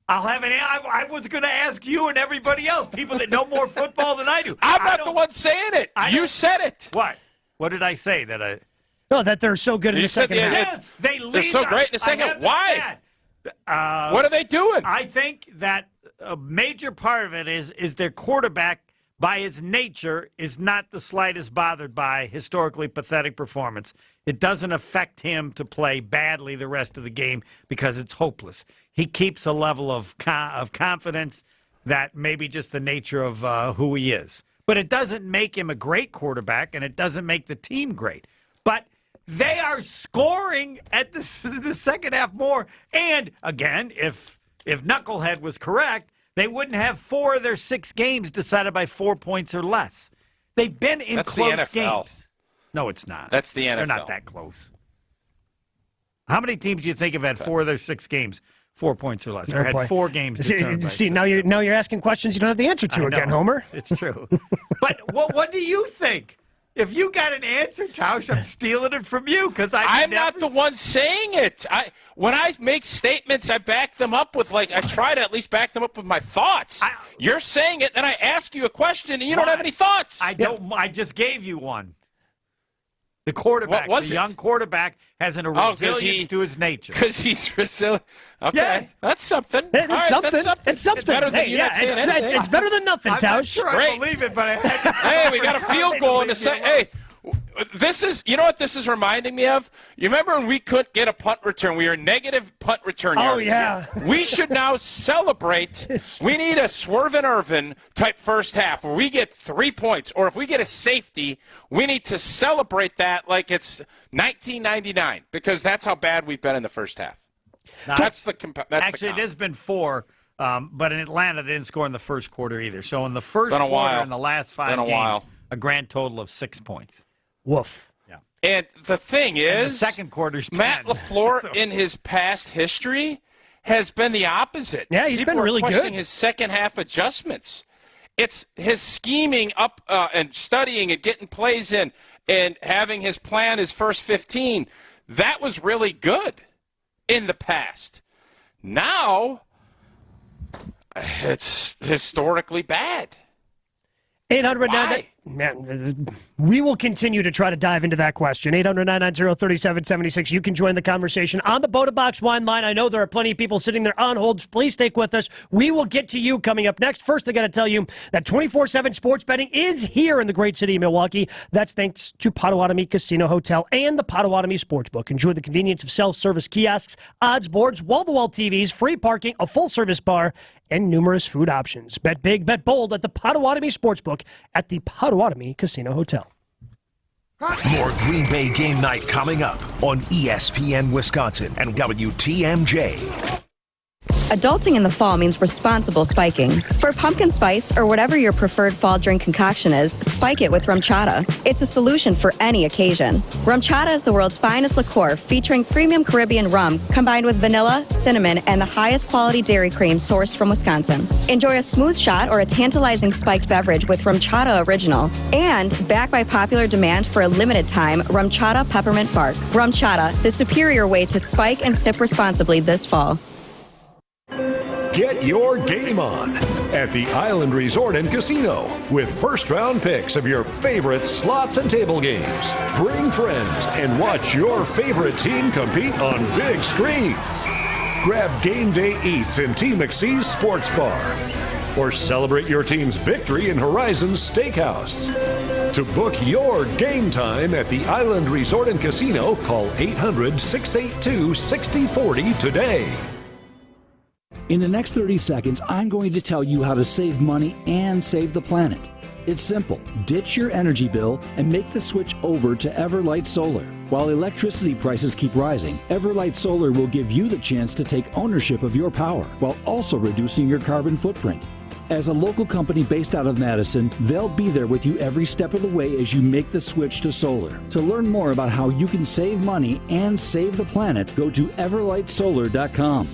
I'll have an. I was going to ask you and everybody else, people that know more football than I do. I'm not the one saying it. You said it. What? What did I say? No, that they're so good in the second half. Yes, they're so great in the second. Why? What are they doing? I think that a major part of it is their quarterback, by his nature, is not the slightest bothered by historically pathetic performance. It doesn't affect him to play badly the rest of the game because it's hopeless. He keeps a level of confidence that may be just the nature of who he is. But it doesn't make him a great quarterback, and it doesn't make the team great. But they are scoring at the second half more. And, again, if Knucklehead was correct, they wouldn't have 4 of their 6 games decided by 4 points or less. They've been in close games. No, it's not. That's the NFL. They're not that close. How many teams do you think have had 4 of their 6 games 4 points or less? Or had 4 games determined by 6? Now you're asking questions you don't have the answer to again, Homer. It's true. But what do you think? If you got an answer, Tausch, I'm stealing it from you because I'm not the one saying it. When I make statements, I back them up with I try to at least back them up with my thoughts. You're saying it, then I ask you a question, and you don't have any thoughts. I don't. I just gave you one. The quarterback, young quarterback, has a resilience to his nature. Because he's resilient. Okay, yes. That's something. It's something. It's better than it's better than nothing, Tausch. I'm not sure I believe it, but I had Hey, we got a field goal in the second. Hey, this is, you know what this is reminding me of? You remember when we couldn't get a punt return? We were negative punt return yards. Oh, yeah. We should now celebrate. We need a Swervin' Irvin type first half where we get 3 points. Or if we get a safety, we need to celebrate that like it's 1999 because that's how bad we've been in the first half. Actually, it has been 4 But in Atlanta, they didn't score in the first quarter either. So in the first Been a quarter, while. in the last 5 Been a games, while. a grand total of 6 points. Woof. Yeah. And the thing And is, the second quarter's 10. Matt LaFleur in his past history has been the opposite. Yeah, he's People been are really questioning good. his second half adjustments. It's his scheming up and studying and getting plays in and having his plan his first 15. That was really good in the past. Now, it's historically bad. 800 Why? Man, we will continue to try to dive into that question. 800-990-3776. You can join the conversation on the Boda Box Wine line. I know there are plenty of people sitting there on hold. Please stick with us. We will get to you coming up next. First, I got to tell you that 24/7 sports betting is here in the great city of Milwaukee. That's thanks to Potawatomi Casino Hotel and the Potawatomi Sportsbook. Enjoy the convenience of self-service kiosks, odds boards, wall-to-wall TVs, free parking, a full-service bar, and numerous food options. Bet big, bet bold at the Potawatomi Sportsbook at the Potawatomi Casino Hotel. More Green Bay game night coming up on ESPN Wisconsin and WTMJ. Adulting in the fall means responsible spiking. For pumpkin spice or whatever your preferred fall drink concoction is, spike it with rum chata. It's a solution for any occasion. Rum chata is the world's finest liqueur featuring premium Caribbean rum combined with vanilla, cinnamon, and the highest quality dairy cream sourced from Wisconsin. Enjoy a smooth shot or a tantalizing spiked beverage with Rum Chata Original. And, backed by popular demand for a limited time, Rum Chata Peppermint Bark. Rum Chata, the superior way to spike and sip responsibly this fall. Get your game on at the Island Resort and Casino with first-round picks of your favorite slots and table games. Bring friends and watch your favorite team compete on big screens. Grab game day eats in T. McSee's Sports Bar or celebrate your team's victory in Horizon's Steakhouse. To book your game time at the Island Resort and Casino, call 800-682-6040 today. In the next 30 seconds, I'm going to tell you how to save money and save the planet. It's simple. Ditch your energy bill and make the switch over to Everlight Solar. While electricity prices keep rising, Everlight Solar will give you the chance to take ownership of your power while also reducing your carbon footprint. As a local company based out of Madison, they'll be there with you every step of the way as you make the switch to solar. To learn more about how you can save money and save the planet, go to everlightsolar.com.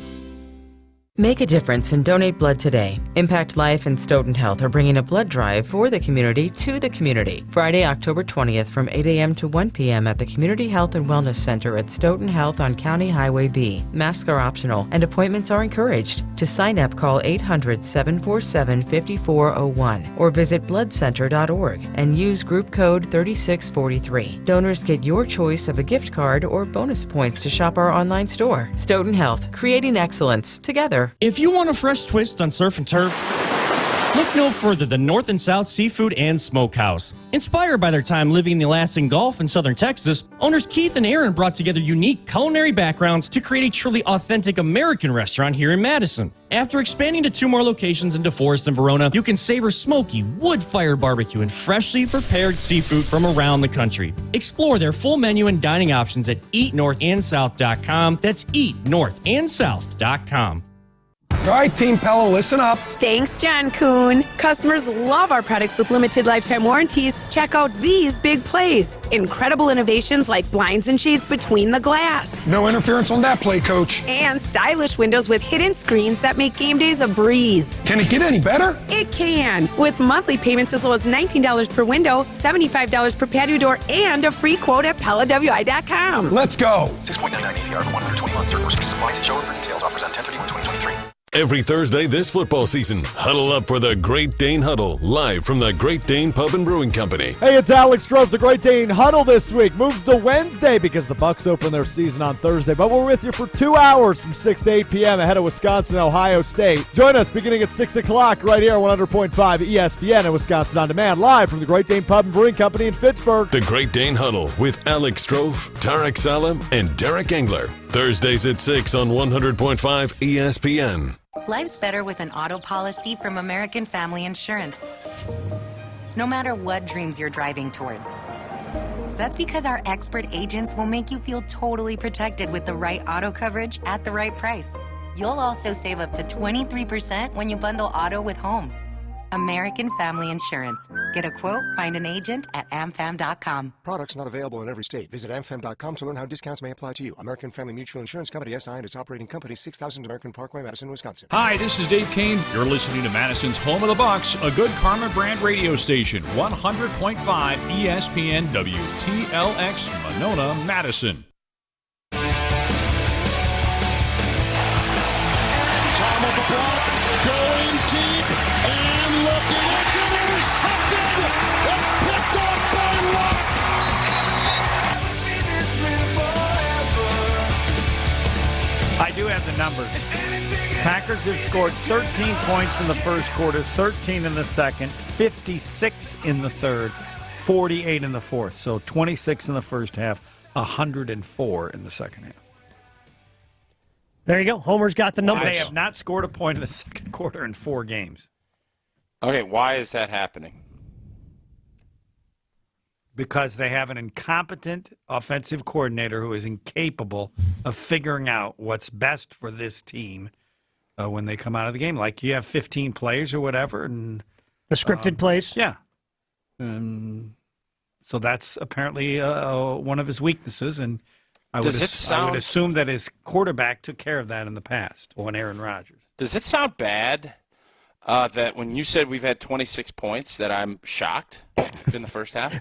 Make a difference and donate blood today. Impact Life and Stoughton Health are bringing a blood drive for the community to the community. Friday, October 20th from 8 a.m. to 1 p.m. at the Community Health and Wellness Center at Stoughton Health on County Highway B. Masks are optional and appointments are encouraged. To sign up, call 800-747-5401 or visit bloodcenter.org and use group code 3643. Donors get your choice of a gift card or bonus points to shop our online store. Stoughton Health, creating excellence together. If you want a fresh twist on surf and turf, look no further than North and South Seafood and Smokehouse. Inspired by their time living in the Alaskan Gulf in southern Texas, owners Keith and Aaron brought together unique culinary backgrounds to create a truly authentic American restaurant here in Madison. After expanding to 2 more locations in DeForest and Verona, you can savor smoky, wood-fired barbecue and freshly prepared seafood from around the country. Explore their full menu and dining options at eatnorthandsouth.com. That's eatnorthandsouth.com. All right, Team Pella, listen up. Thanks, John Kuhn. Customers love our products with limited lifetime warranties. Check out these big plays. Incredible innovations like blinds and shades between the glass. No interference on that play, Coach. And stylish windows with hidden screens that make game days a breeze. Can it get any better? It can. With monthly payments as low as $19 per window, $75 per patio door, and a free quote at PellaWI.com. Let's go. 6.99 APR for 120 months. Certain restrictions apply. See show for details. Offers on 10/31/2023. Every Thursday this football season, huddle up for the Great Dane Huddle, live from the Great Dane Pub and Brewing Company. Hey, it's Alex Strofe. The Great Dane Huddle this week moves to Wednesday because the Bucks open their season on Thursday. But we're with you for 2 hours from 6 to 8 p.m. ahead of Wisconsin, Ohio State. Join us beginning at 6 o'clock right here on 100.5 ESPN and Wisconsin On Demand, live from the Great Dane Pub and Brewing Company in Fitchburg. The Great Dane Huddle with Alex Strofe, Tarek Salam, and Derek Engler. Thursdays at 6 on 100.5 ESPN. Life's better with an auto policy from American Family Insurance. No matter what dreams you're driving towards. That's because our expert agents will make you feel totally protected with the right auto coverage at the right price. You'll also save up to 23% when you bundle auto with home. American Family Insurance. Get a quote, find an agent at amfam.com. Products not available in every state. Visit amfam.com to learn how discounts may apply to you. American Family Mutual Insurance Company, SI, and its operating company, 6000 American Parkway, Madison, Wisconsin. Hi, this is Dave Kane. You're listening to Madison's Home of the Bucks, a good Karma brand radio station, 100.5 ESPN WTLX, Monona, Madison. Tom of the block, going deep, and looking, it's intercepted! It's picked off by Luck! I do have the numbers. Packers have scored 13 points in the first quarter, 13 in the second, 56 in the third, 48 in the fourth. So 26 in the first half, 104 in the second half. There you go. Homer's got the numbers. They have not scored a point in the second quarter in 4 games. Okay, why is that happening? Because they have an incompetent offensive coordinator who is incapable of figuring out what's best for this team when they come out of the game. Like, you have 15 plays or whatever. And the scripted plays? Yeah. So that's apparently one of his weaknesses, and I would assume that his quarterback took care of that in the past when Aaron Rodgers. Does it sound bad that when you said we've had 26 points that I'm shocked in the first half?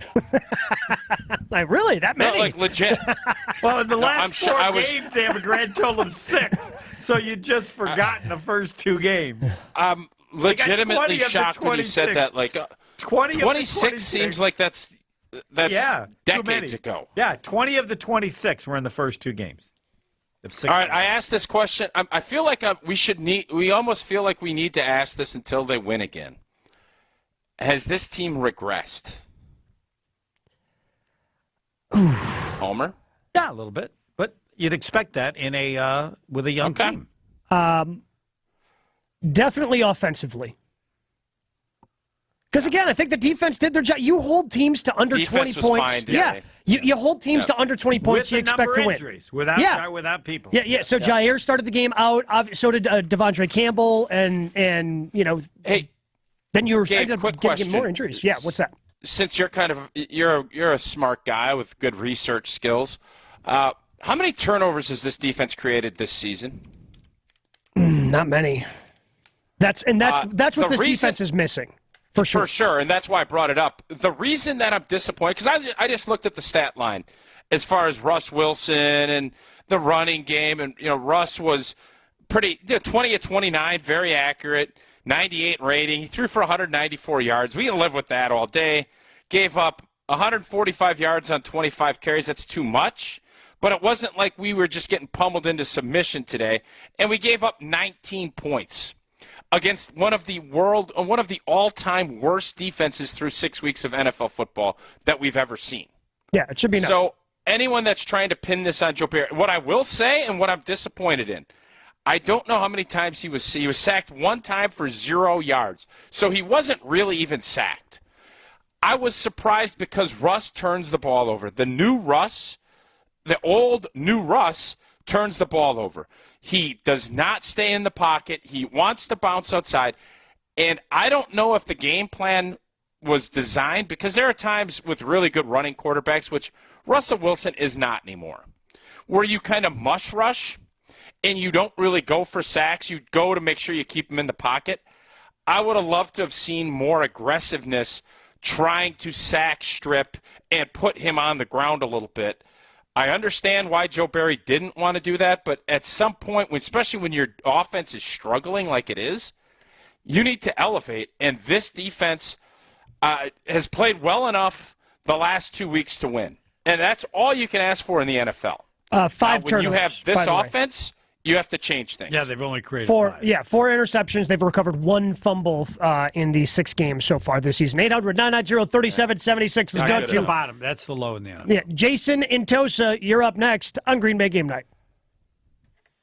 Like, really? That many? No, like, legit. Well, in the last 4 games, they have a grand total of 6. So you just forgotten the first 2 games. I'm legitimately shocked when you said that. Like, 26 seems like that's decades ago. Yeah, 20 of the 26 were in the first 2 games. All right, I asked this question. I feel like we almost feel like we need to ask this until they win again. Has this team regressed? Homer? Yeah, a little bit. But you'd expect that in with a young team. Definitely offensively. Because, again, I think the defense did their job. You hold teams to under 20 points. Fine, yeah. You hold teams to under 20 points, you expect to win. Injuries, without people. Yeah. So Jair started the game out. So did Devondre Campbell, and hey, then you were Gabe, quick getting question. more injuries. Yeah, what's that? Since you're you're a smart guy with good research skills, how many turnovers has this defense created this season? Not many. That's what this defense is missing. For sure, and that's why I brought it up. The reason that I'm disappointed, because I just looked at the stat line as far as Russ Wilson and the running game, and Russ was pretty 20 of 29, very accurate, 98 rating. He threw for 194 yards. We can live with that all day. Gave up 145 yards on 25 carries. That's too much. But it wasn't like we were just getting pummeled into submission today, and we gave up 19 points against one of the all-time worst defenses through 6 weeks of NFL football that we've ever seen. Yeah, it should be enough. So anyone that's trying to pin this on Joe Barry, what I will say and what I'm disappointed in, I don't know how many times he was sacked 1 time for 0 yards. So he wasn't really even sacked. I was surprised because Russ turns the ball over. The old new Russ turns the ball over. He does not stay in the pocket. He wants to bounce outside. And I don't know if the game plan was designed, because there are times with really good running quarterbacks, which Russell Wilson is not anymore, where you kind of mush rush and you don't really go for sacks. You go to make sure you keep him in the pocket. I would have loved to have seen more aggressiveness trying to sack, strip, and put him on the ground a little bit. I understand why Joe Barry didn't want to do that, but at some point, especially when your offense is struggling like it is, you need to elevate, and this defense has played well enough the last 2 weeks to win. And that's all you can ask for in the NFL. 5 turnovers. When you have this offense, you have to change things. Yeah, they've only created 4 5. 4 interceptions. They've recovered 1 fumble in the 6 games so far this season. 800-990-3776 is That's good. the bottom. That's the low in the NFL. Yeah, Jason in Tosa, you're up next on Green Bay Game Night.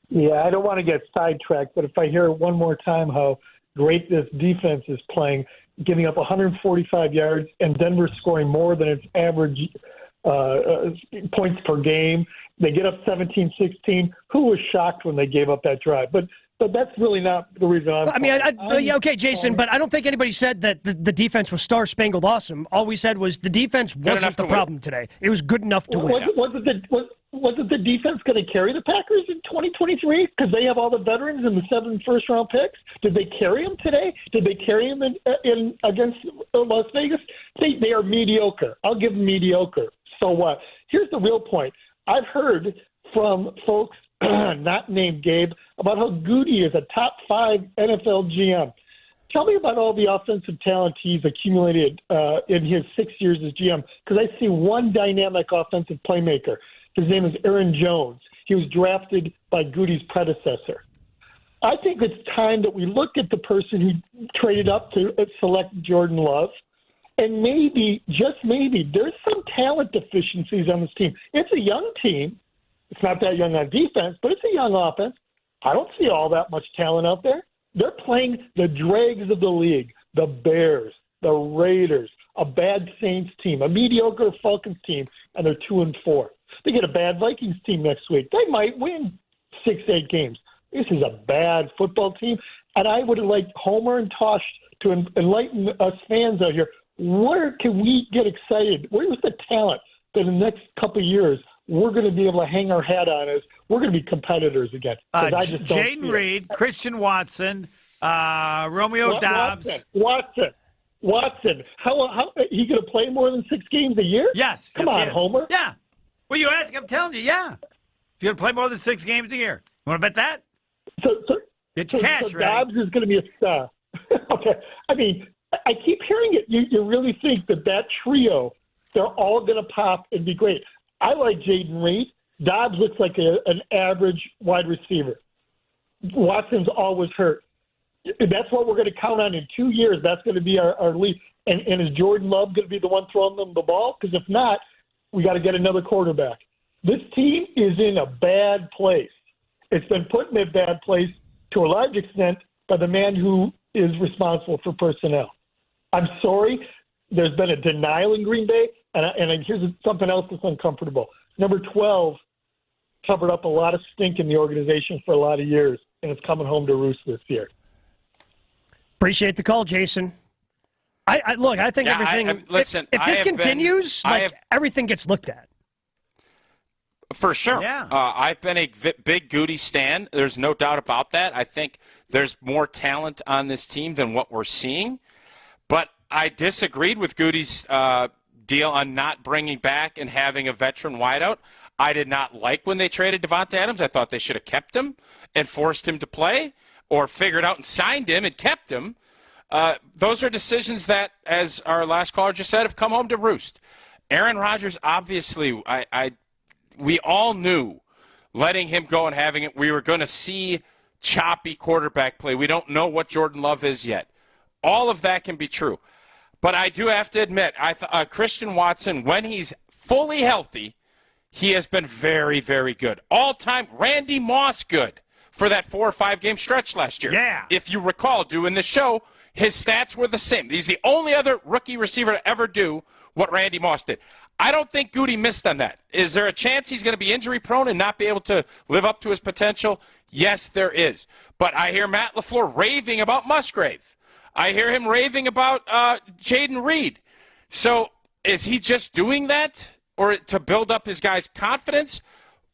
Yeah, I don't want to get sidetracked, but if I hear one more time how great this defense is playing, giving up 145 yards, and Denver scoring more than its average points per game. They get up 17-16. Who was shocked when they gave up that drive? But But that's really not the reason I'm okay, Jason, but I don't think anybody said that the defense was star-spangled awesome. All we said was the defense wasn't the problem today. It was good enough to win. Wasn't the defense going to carry the Packers in 2023 because they have all the veterans and the 7 first-round picks? Did they carry them today? Did they carry them in against Las Vegas? They are mediocre. I'll give them mediocre. So what? Here's the real point. I've heard from folks not named Gabe about how Goody is a top 5 NFL GM. Tell me about all the offensive talent he's accumulated in his 6 years as GM, because I see one dynamic offensive playmaker. His name is Aaron Jones. He was drafted by Goody's predecessor. I think it's time that we look at the person who traded up to select Jordan Love, and maybe, just maybe, there's some talent deficiencies on this team. It's a young team. It's not that young on defense, but it's a young offense. I don't see all that much talent out there. They're playing the dregs of the league, the Bears, the Raiders, a bad Saints team, a mediocre Falcons team, and they're 2-4. They get a bad Vikings team next week. They might win 6-8 games. This is a bad football team, and I would like Homer and Tosh to enlighten us fans out here. Where can we get excited? Where's the talent that in the next couple of years we're going to be able to hang our hat on as we're going to be competitors again? Jaden Reed, Christian Watson, Romeo Dobbs. Watson. How he going to play more than 6 games a year? Yes. Come on, Homer. Yeah. Well, you ask, I'm telling you, yeah. He's going to play more than 6 games a year. You want to bet that? Get your cash ready. Dobbs is going to be a star. Okay. I mean, I keep hearing it. You really think that trio, they're all going to pop and be great. I like Jaden Reed. Dobbs looks like an average wide receiver. Watson's always hurt. That's what we're going to count on in 2 years. That's going to be our lead. And is Jordan Love going to be the one throwing them the ball? Because if not, we got to get another quarterback. This team is in a bad place. It's been put in a bad place to a large extent by the man who is responsible for personnel. I'm sorry. There's been a denial in Green Bay, and here's something else that's uncomfortable. Number 12 covered up a lot of stink in the organization for a lot of years, and it's coming home to roost this year. Appreciate the call, Jason. I think everything. Listen, if this continues, everything gets looked at. For sure. Yeah. I've been a big Goody stan. There's no doubt about that. I think there's more talent on this team than what we're seeing. But I disagreed with Goody's deal on not bringing back and having a veteran wideout. I did not like when they traded Devonta Adams. I thought they should have kept him and forced him to play, or figured out and signed him and kept him. Those are decisions that, as our last caller just said, have come home to roost. Aaron Rodgers, obviously, we all knew letting him go and having it, we were going to see choppy quarterback play. We don't know what Jordan Love is yet. All of that can be true. But I do have to admit, Christian Watson, when he's fully healthy, he has been very, very good. All-time Randy Moss good for that 4 or 5 game stretch last year. Yeah. If you recall, doing the show, his stats were the same. He's the only other rookie receiver to ever do what Randy Moss did. I don't think Goody missed on that. Is there a chance he's going to be injury-prone and not be able to live up to his potential? Yes, there is. But I hear Matt LaFleur raving about Musgrave. I hear him raving about Jaden Reed. So is he just doing that or to build up his guys' confidence,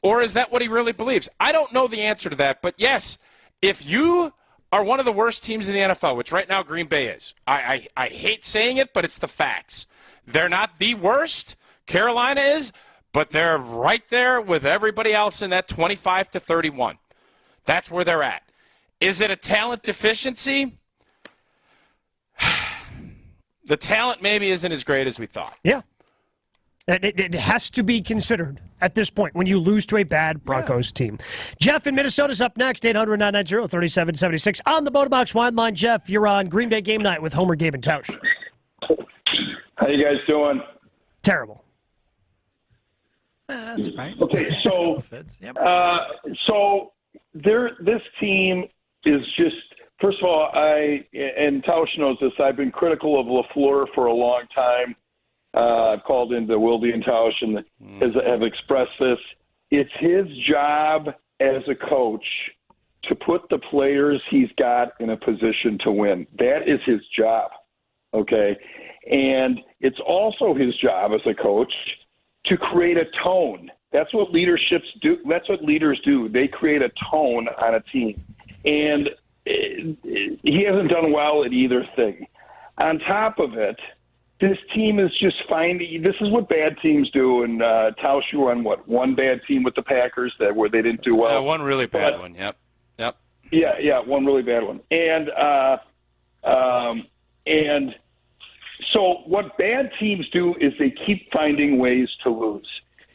or is that what he really believes? I don't know the answer to that. But, yes, if you are one of the worst teams in the NFL, which right now Green Bay is, I hate saying it, but it's the facts. They're not the worst. Carolina is, but they're right there with everybody else in that 25-31. That's where they're at. Is it a talent deficiency? The talent maybe isn't as great as we thought. Yeah. It has to be considered at this point when you lose to a bad Broncos team. Jeff in Minnesota's up next, 800-990-3776. On the Botobox Wine Line, Jeff, you're on Green Bay Game Night with Homer, Gabe, and Tausch. How you guys doing? Terrible. That's right. Okay, so this team is just, first of all, and Tausch knows this, I've been critical of LaFleur for a long time. I've called into Wilde and Tausch and have expressed this. It's his job as a coach to put the players he's got in a position to win. That is his job, okay? And it's also his job as a coach to create a tone. That's what leaderships do. That's what leaders do. They create a tone on a team. And he hasn't done well at either thing. On top of it, this team is just finding – this is what bad teams do. And Tausch, you were on, one bad team with the Packers where they didn't do well? One really bad one, yep. Yeah, one really bad one. And so what bad teams do is they keep finding ways to lose.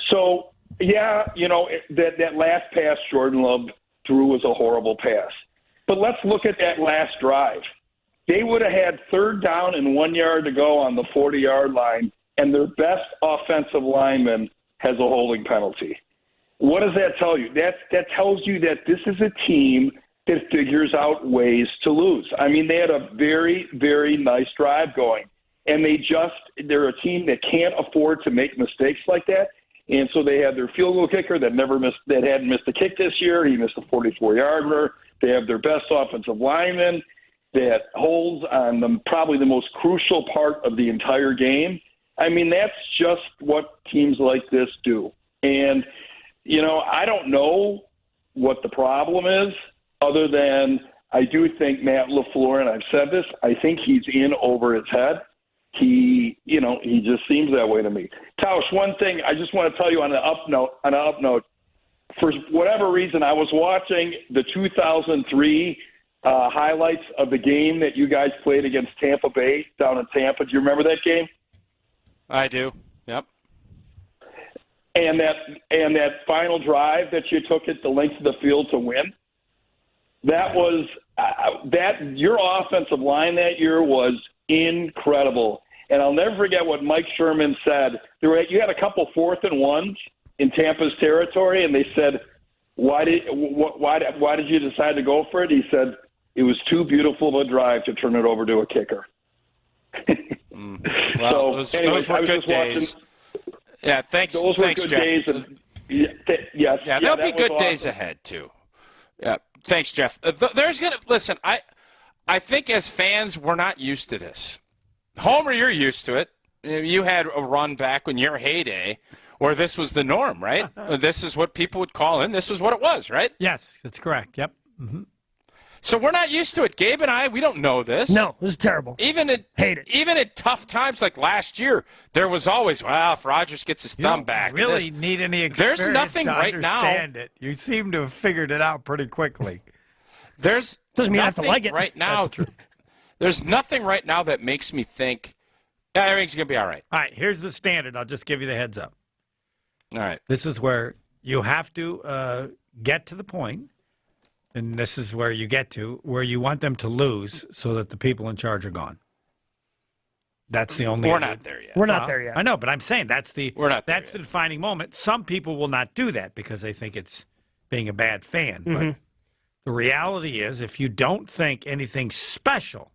So, yeah, that last pass Jordan Love threw was a horrible pass. But let's look at that last drive. They would have had 3rd down and 1 yard to go on the 40-yard line, and their best offensive lineman has a holding penalty. What does that tell you? That tells you that this is a team that figures out ways to lose. I mean, they had a very, very nice drive going, and they're a team that can't afford to make mistakes like that. And so they had their field goal kicker that hadn't missed a kick this year. He missed a 44-yarder. They have their best offensive lineman that holds on probably the most crucial part of the entire game. I mean, that's just what teams like this do. And, I don't know what the problem is other than I do think Matt LaFleur, and I've said this, I think he's in over his head. He just seems that way to me. Tausch, one thing I just want to tell you on an up note, for whatever reason, I was watching the 2003 highlights of the game that you guys played against Tampa Bay down in Tampa. Do you remember that game? I do. Yep. And that final drive that you took it the length of the field to win. That was your offensive line that year was incredible. And I'll never forget what Mike Sherman said. You had a couple 4th and 1s in Tampa's territory, and they said, why did you decide to go for it? He said, it was too beautiful of a drive to turn it over to a kicker. Well, those were good days. Yeah, thanks, those were good Jeff. Days. Yes. Yeah, there'll be good days ahead, too. Yeah, thanks, Jeff. Listen, I think as fans, we're not used to this. Homer, you're used to it. You had a run back in your heyday where this was the norm, right? This is what people would call in. This is what it was, right? Yes, that's correct. Yep. Mm-hmm. So we're not used to it. Gabe and I, we don't know this. No, this is terrible. Even at tough times like last year, there was always, if Rodgers gets his thumb back. You really need any experience There's nothing to right understand now. it. You seem to have figured it out pretty quickly. Doesn't mean I have to like it. Right now. That's true. There's nothing right now that makes me think everything's going to be all right. All right, here's the standard. I'll just give you the heads up. All right. This is where you have to get to the point, and this is where you get to, where you want them to lose so that the people in charge are gone. That's the only. We're not there yet. We're not there yet. I know, but I'm saying that's the the defining moment. Some people will not do that because they think it's being a bad fan. Mm-hmm. But the reality is, if you don't think anything special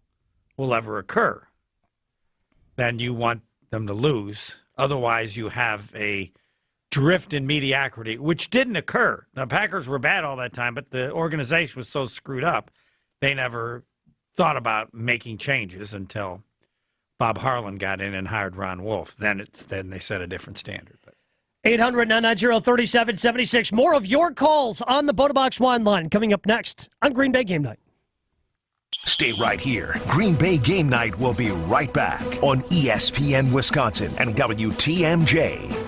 will ever occur, then you want them to lose. Otherwise, you have a drift in mediocrity, which didn't occur. The Packers were bad all that time, but the organization was so screwed up, they never thought about making changes until Bob Harlan got in and hired Ron Wolf. Then they set a different standard. 800-990-3776. More of your calls on the Botobox Wine Line coming up next on Green Bay Game Night. Stay right here. Green Bay Game Night will be right back on ESPN Wisconsin and WTMJ.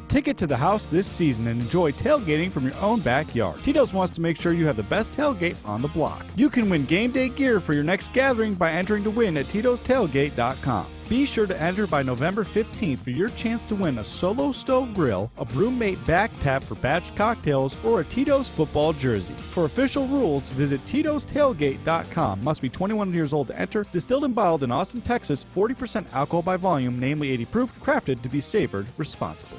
Take it to the house this season and enjoy tailgating from your own backyard. Tito's wants to make sure you have the best tailgate on the block. You can win game day gear for your next gathering by entering to win at Tito'sTailgate.com. Be sure to enter by November 15th for your chance to win a Solo Stove Grill, a Brewmate back tap for batch cocktails, or a Tito's football jersey. For official rules, visit Tito'sTailgate.com. Must be 21 years old to enter. Distilled and bottled in Austin, Texas. 40% alcohol by volume, namely 80 proof. Crafted to be savored responsibly.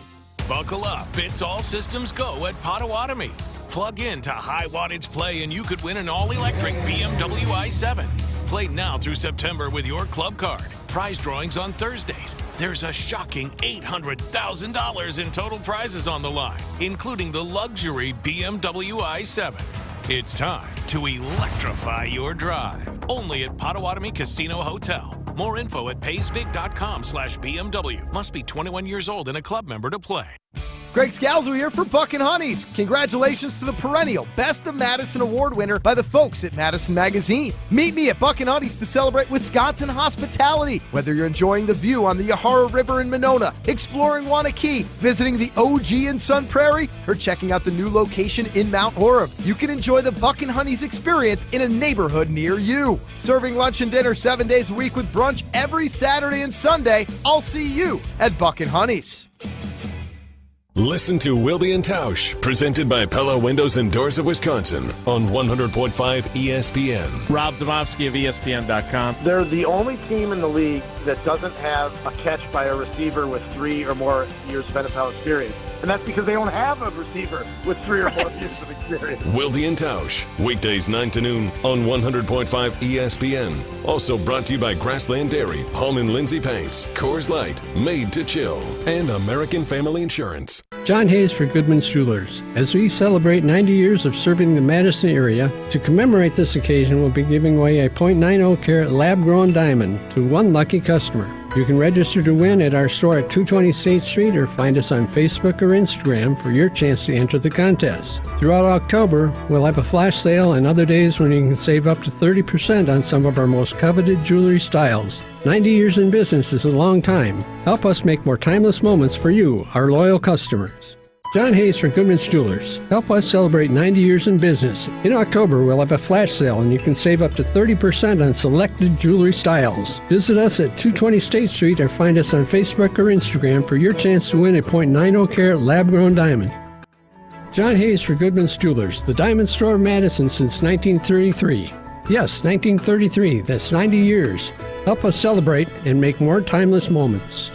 Buckle up. It's all systems go at Potawatomi. Plug in to High Wattage Play and you could win an all-electric BMW i7. Play now through September with your club card. prize drawings on Thursdays. There's a shocking $800,000 in total prizes on the line, including the luxury BMW i7. It's time to electrify your drive. Only at Potawatomi Casino Hotel. More info at paysbig.com/BMW. Must be 21 years old and a club member to play. Greg Scalzo here for Buck and Honeys. Congratulations to the perennial Best of Madison Award winner by the folks at Madison Magazine. Meet me at Buck and Honeys to celebrate Wisconsin hospitality. Whether you're enjoying the view on the Yahara River in Monona, exploring Wanakee, visiting the OG in Sun Prairie, or checking out the new location in Mount Horeb, you can enjoy the Buck and Honeys experience in a neighborhood near you. Serving lunch and dinner 7 days a week with brunch every Saturday and Sunday. I'll see you at Buck and Honeys. Listen to Wilde and Tausch, presented by Pella Windows and Doors of Wisconsin on 100.5 ESPN. Rob Domofsky of ESPN.com. They're the only team in the league that doesn't have a catch by a receiver with 3 or more years of NFL experience. And that's because they don't have a receiver with 3 or more years of experience. Wilde and Tausch, weekdays 9 to noon on 100.5 ESPN. Also brought to you by Grassland Dairy, Hallman Lindsay Paints, Coors Light, Made to Chill, and American Family Insurance. John Hayes for Goodman's Jewelers. As we celebrate 90 years of serving the Madison area, to commemorate this occasion, we'll be giving away a .90 carat lab-grown diamond to one lucky customer. You can register to win at our store at 220 State Street or find us on Facebook or Instagram for your chance to enter the contest. Throughout October, we'll have a flash sale and other days when you can save up to 30% on some of our most coveted jewelry styles. 90 years in business is a long time. Help us make more timeless moments for you, our loyal customers. John Hayes for Goodman's Jewelers. Help us celebrate 90 years in business. In October, we'll have a flash sale and you can save up to 30% on selected jewelry styles. Visit us at 220 State Street or find us on Facebook or Instagram for your chance to win a .90 carat lab-grown diamond. John Hayes for Goodman's Jewelers, the diamond store of Madison since 1933. Yes, 1933. That's 90 years. Help us celebrate and make more timeless moments.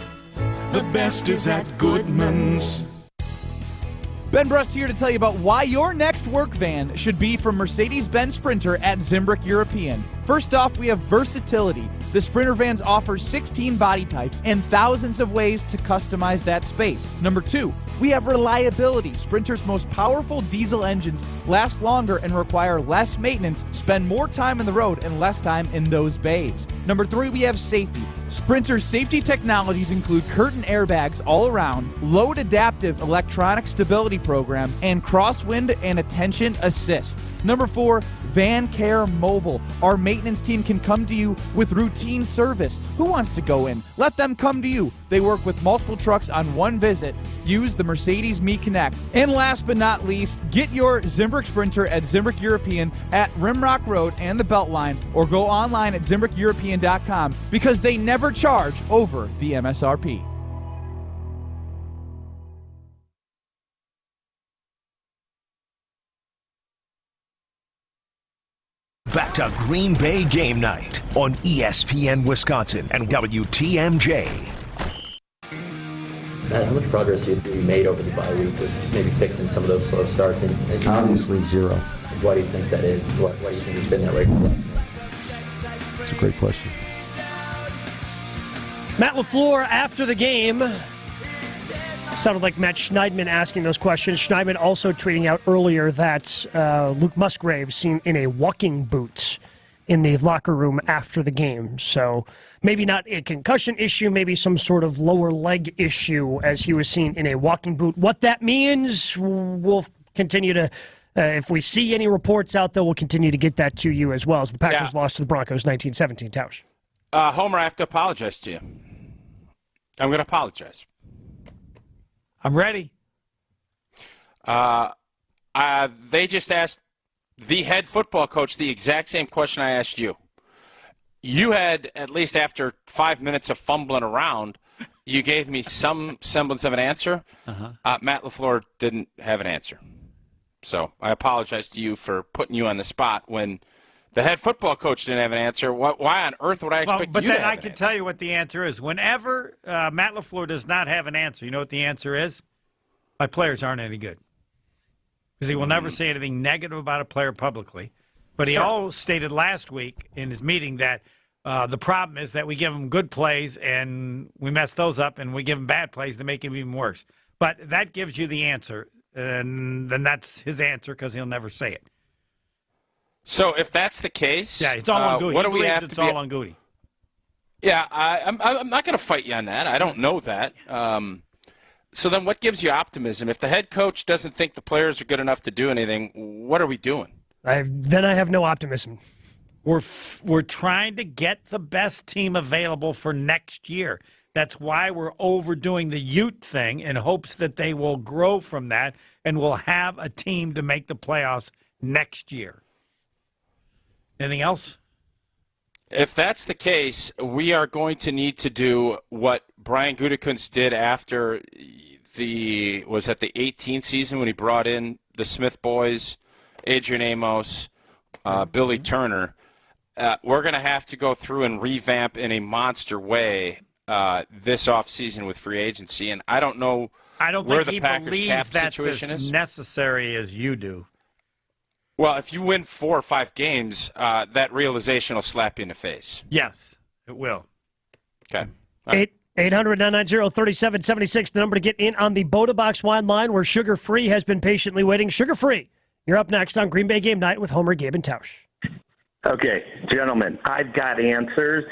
The best is at Goodman's. Ben Brust here to tell you about why your next work van should be from Mercedes-Benz Sprinter at Zimbrick European. First off, we have versatility. The Sprinter vans offer 16 body types and thousands of ways to customize that space. Number 2, we have reliability. Sprinter's most powerful diesel engines last longer and require less maintenance, spend more time on the road and less time in those bays. Number 3, we have safety. Sprinter's safety technologies include curtain airbags all around, load adaptive electronic stability program, and crosswind and attention assist. Number 4, Van Care Mobile. Our maintenance team can come to you with routine service. Who wants to go in? Let them come to you. They work with multiple trucks on one visit. Use the Mercedes Me Connect. And last but not least, get your Zimbrick Sprinter at Zimbrick European at Rimrock Road and the Beltline, or go online at ZimbrickEuropean.com because they never charge over the MSRP. Back to Green Bay Game Night on ESPN Wisconsin and WTMJ. Matt, how much progress do you think you made over the bye week with maybe fixing some of those slow starts? And obviously zero. Why do you think that is? Why do you think it's been that way? That's a great question. Matt LaFleur after the game. Sounded like Matt Schneidman asking those questions. Schneidman also tweeting out earlier that Luke Musgrave seen in a walking boot in the locker room after the game. So maybe not a concussion issue, maybe some sort of lower leg issue as he was seen in a walking boot. What that means, we'll continue to, if we see any reports out there, we'll continue to get that to you as well, as the Packers lost to the Broncos 19-17. Tausch. Homer, I have to apologize to you. I'm going to apologize. I'm ready. They just asked the head football coach the exact same question I asked you. You had, at least after 5 minutes of fumbling around, you gave me some semblance of an answer. Matt LaFleur didn't have an answer. So I apologize to you for putting you on the spot when the head football coach didn't have an answer. Why on earth would I expect you to have an answer? But then I can tell you what the answer is. Whenever Matt LaFleur does not have an answer, you know what the answer is? My players aren't any good. Because he will never say anything negative about a player publicly. But he also stated last week in his meeting that The problem is that we give them good plays and we mess those up, and we give them bad plays that make them even worse. But that gives you the answer, and then that's his answer because he'll never say it. So if that's the case, Yeah, it's all on Goody. What He do we believes have it's to be? all on Goody. Yeah, I'm not going to fight you on that. I don't know that. So then what gives you optimism? If the head coach doesn't think the players are good enough to do anything, what are we doing? Then I have no optimism. We're trying to get the best team available for next year. That's why we're overdoing the Ute thing in hopes that they will grow from that and we'll have a team to make the playoffs next year. Anything else? If that's the case, we are going to need to do what Brian Gutekunst did after the 18th season when he brought in the Smith boys, Adrian Amos, Billy Turner. We're going to have to go through and revamp in a monster way this offseason with free agency, and I don't know where the Packers cap situation is. Necessary as you do. Well, if you win 4 or 5 games, that realization will slap you in the face. Yes, it will. Okay. 800-990-3776, the number to get in on the Boda Box wine line where Sugar Free has been patiently waiting. Sugar Free, you're up next on Green Bay Game Night with Homer, Gabe, and Tausch. Okay, gentlemen, I've got answers.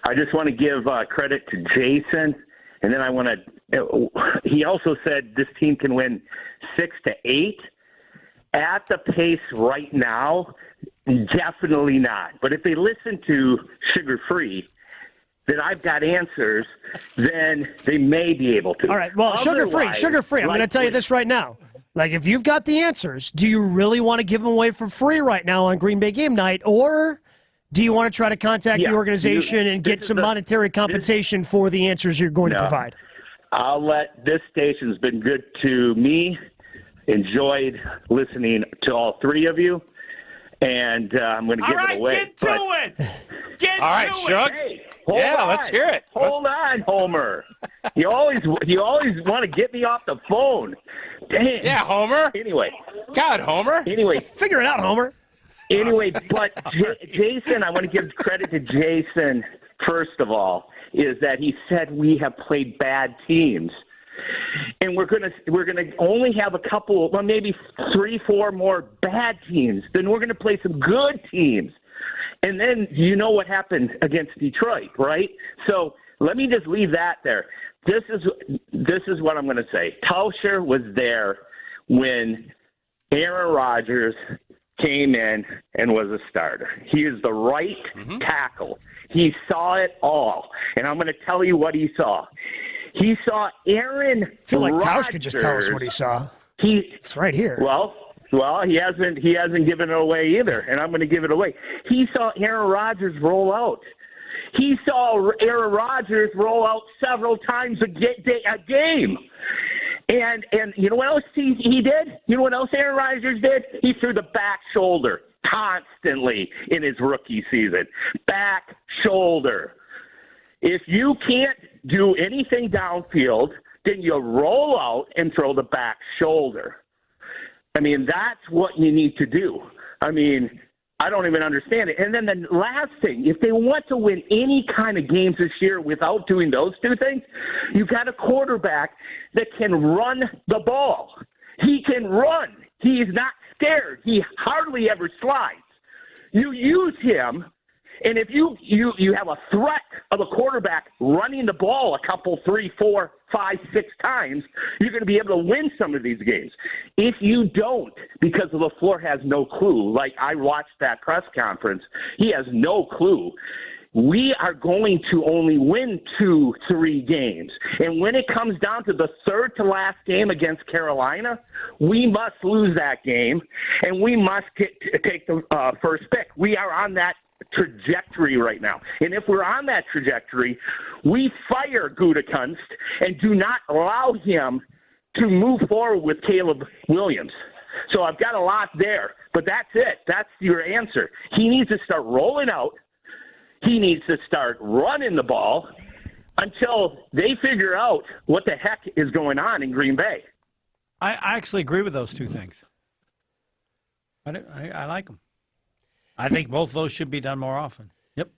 I just want to give credit to Jason, and then I want to he also said this team can win 6 to 8. At the pace right now, definitely not. But if they listen to Sugar Free, that I've got answers, then they may be able to. All right, well, Sugar Free, I'm going to tell you this right now. Like, if you've got the answers, do you really want to give them away for free right now on Green Bay Game Night, or do you want to try to contact the organization and get some monetary compensation for the answers you're going to provide? This station's been good to me. Enjoyed listening to all 3 of you, and I'm going to give it away. Get to it. Get all right, to Shug. Hey, let's hear it. Hold on, Homer. You always want to get me off the phone. Dang. Yeah, Homer. Anyway. God, Homer. Anyway. Figure it out, Homer. Anyway, but Jason, I want to give credit to Jason, first of all, is that he said we have played bad teams. And we're gonna only have a couple, well, maybe 3-4 more bad teams. Then we're gonna play some good teams, and then you know what happened against Detroit, right? So let me just leave that there. This is what I'm gonna say. Tauscher was there when Aaron Rodgers came in and was a starter. He is the right tackle. He saw it all, and I'm gonna tell you what he saw. He saw Aaron Rodgers. I feel like Tausch could just tell us what he saw. It's right here. Well, he hasn't given it away either, and I'm going to give it away. He saw Aaron Rodgers roll out. He saw Aaron Rodgers roll out several times a game. And you know what else he did? You know what else Aaron Rodgers did? He threw the back shoulder constantly in his rookie season. Back shoulder. If you can't do anything downfield, then you roll out and throw the back shoulder. I mean, that's what you need to do. I mean, I don't even understand it. And then the last thing, if they want to win any kind of games this year without doing those 2 things, you've got a quarterback that can run the ball. He can run. He's not scared. He hardly ever slides. You use him. And if you have a threat of a quarterback running the ball a couple, 3, 4, 5, 6 times, you're going to be able to win some of these games. If you don't, because LaFleur has no clue, like I watched that press conference, he has no clue. We are going to only win 2, 3 games. And when it comes down to the third to last game against Carolina, we must lose that game, and we must take the first pick. We are on that trajectory right now. And if we're on that trajectory, we fire Gutekunst and do not allow him to move forward with Caleb Williams. So I've got a lot there, but that's it. That's your answer. He needs to start rolling out. He needs to start running the ball until they figure out what the heck is going on in Green Bay. I actually agree with those 2 things. I like them. I think both of those should be done more often. Yep.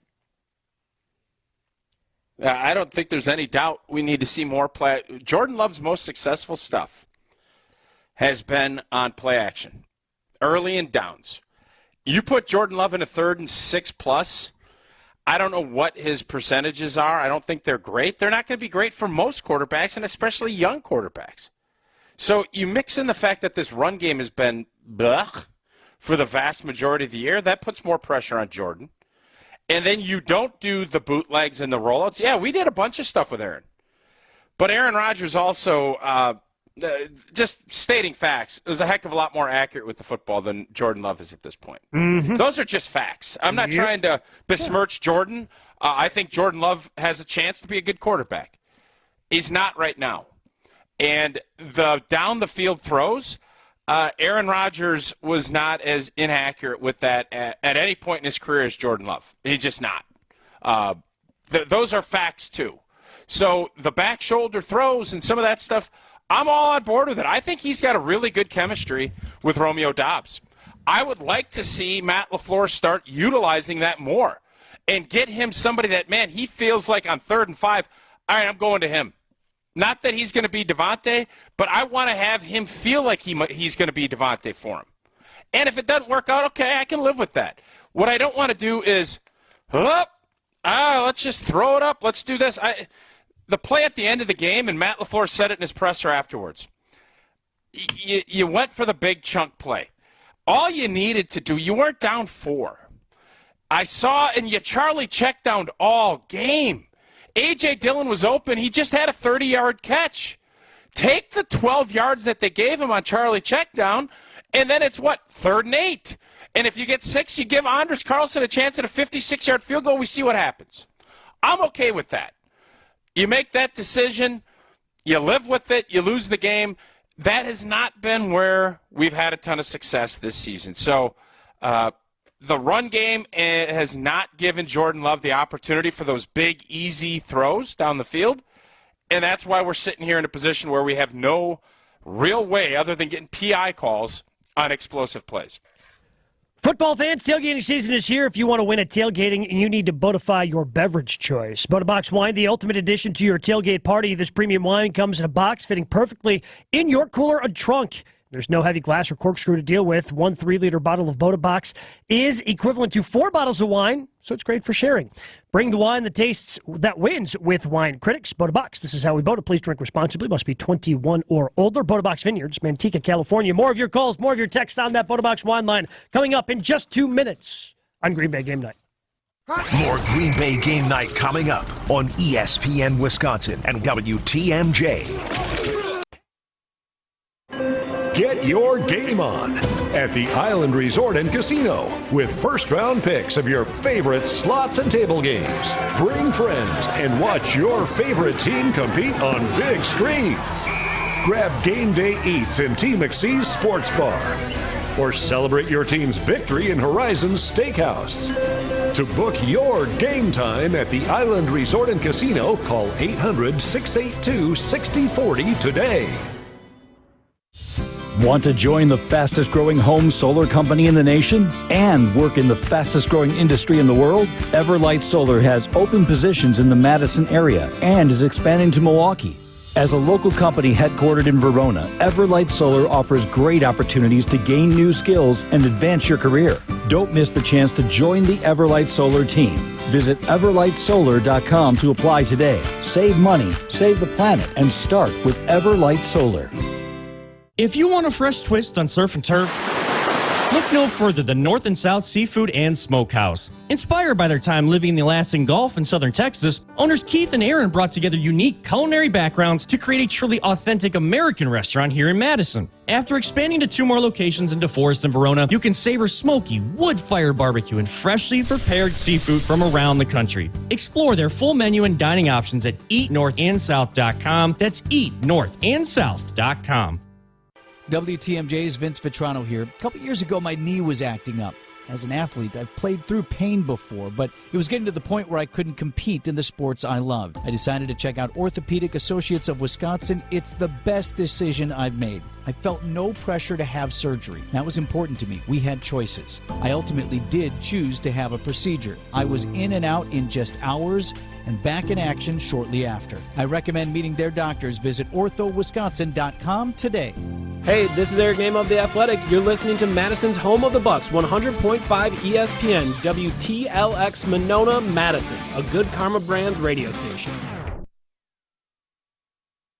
I don't think there's any doubt we need to see more play. Jordan Love's most successful stuff has been on play action, early and downs. You put Jordan Love in a 3rd and 6+, I don't know what his percentages are. I don't think they're great. They're not going to be great for most quarterbacks, and especially young quarterbacks. So you mix in the fact that this run game has been for the vast majority of the year, that puts more pressure on Jordan. And then you don't do the bootlegs and the rollouts. Yeah, we did a bunch of stuff with Aaron. But Aaron Rodgers also, just stating facts, was a heck of a lot more accurate with the football than Jordan Love is at this point. Mm-hmm. Those are just facts. I'm not trying to besmirch Jordan. I think Jordan Love has a chance to be a good quarterback. He's not right now. And the down-the-field throws, Aaron Rodgers was not as inaccurate with that at any point in his career as Jordan Love. He's just not. Those are facts, too. So the back shoulder throws and some of that stuff, I'm all on board with it. I think he's got a really good chemistry with Romeo Doubs. I would like to see Matt LaFleur start utilizing that more and get him somebody that, man, he feels like on 3rd and 5, all right, I'm going to him. Not that he's going to be Devontae, but I want to have him feel like he's going to be Devontae for him. And if it doesn't work out, okay, I can live with that. What I don't want to do is, let's just throw it up. Let's do this. The play at the end of the game, and Matt LaFleur said it in his presser afterwards, you went for the big chunk play. All you needed to do, you weren't down 4. I saw, and you Charlie checked down all game. A.J. Dillon was open. He just had a 30-yard catch. Take the 12 yards that they gave him on Charlie checkdown, and then it's, 3rd and 8. And if you get 6, you give Anders Carlson a chance at a 56-yard field goal. We see what happens. I'm okay with that. You make that decision. You live with it. You lose the game. That has not been where we've had a ton of success this season. So the run game has not given Jordan Love the opportunity for those big, easy throws down the field. And that's why we're sitting here in a position where we have no real way other than getting PI calls on explosive plays. Football fans, tailgating season is here. If you want to win at tailgating, you need to Bodify your beverage choice. Box Wine, the ultimate addition to your tailgate party. This premium wine comes in a box fitting perfectly in your cooler and trunk. There's no heavy glass or corkscrew to deal with. 1 3-liter bottle of Box is equivalent to 4 bottles of wine, so it's great for sharing. Bring the wine that wins with wine critics. Box. This is how we Boda. Please drink responsibly. Must be 21 or older. Box Vineyards, Manteca, California. More of your calls, more of your texts on that Box wine line coming up in just 2 minutes on Green Bay Game Night. More Green Bay Game Night coming up on ESPN Wisconsin and WTMJ. Get your game on at the Island Resort and Casino with first-round picks of your favorite slots and table games. Bring friends and watch your favorite team compete on big screens. Grab game day eats in T. McSee's Sports Bar. Or celebrate your team's victory in Horizon's Steakhouse. To book your game time at the Island Resort and Casino, call 800-682-6040 today. Want to join the fastest growing home solar company in the nation and work in the fastest growing industry in the world? Everlight Solar has open positions in the Madison area and is expanding to Milwaukee. As a local company headquartered in Verona, Everlight Solar offers great opportunities to gain new skills and advance your career. Don't miss the chance to join the Everlight Solar team. Visit everlightsolar.com to apply today. Save money, save the planet, and start with Everlight Solar. If you want a fresh twist on surf and turf, look no further than North and South Seafood and Smokehouse. Inspired by their time living in the Alaskan Gulf in southern Texas, owners Keith and Aaron brought together unique culinary backgrounds to create a truly authentic American restaurant here in Madison. After expanding to 2 more locations in DeForest and Verona, you can savor smoky, wood-fired barbecue and freshly prepared seafood from around the country. Explore their full menu and dining options at eatnorthandsouth.com. That's eatnorthandsouth.com. WTMJ's Vince Vitrano here. A couple years ago, my knee was acting up. As an athlete, I've played through pain before, but it was getting to the point where I couldn't compete in the sports I loved. I decided to check out Orthopedic Associates of Wisconsin. It's the best decision I've made. I felt no pressure to have surgery. That was important to me. We had choices. I ultimately did choose to have a procedure. I was in and out in just hours and back in action shortly after. I recommend meeting their doctors. Visit orthowisconsin.com today. Hey, this is Eric Name of The Athletic. You're listening to Madison's home of the Bucks, 100.5 ESPN, WTLX Monona, Madison, a Good Karma Brands radio station.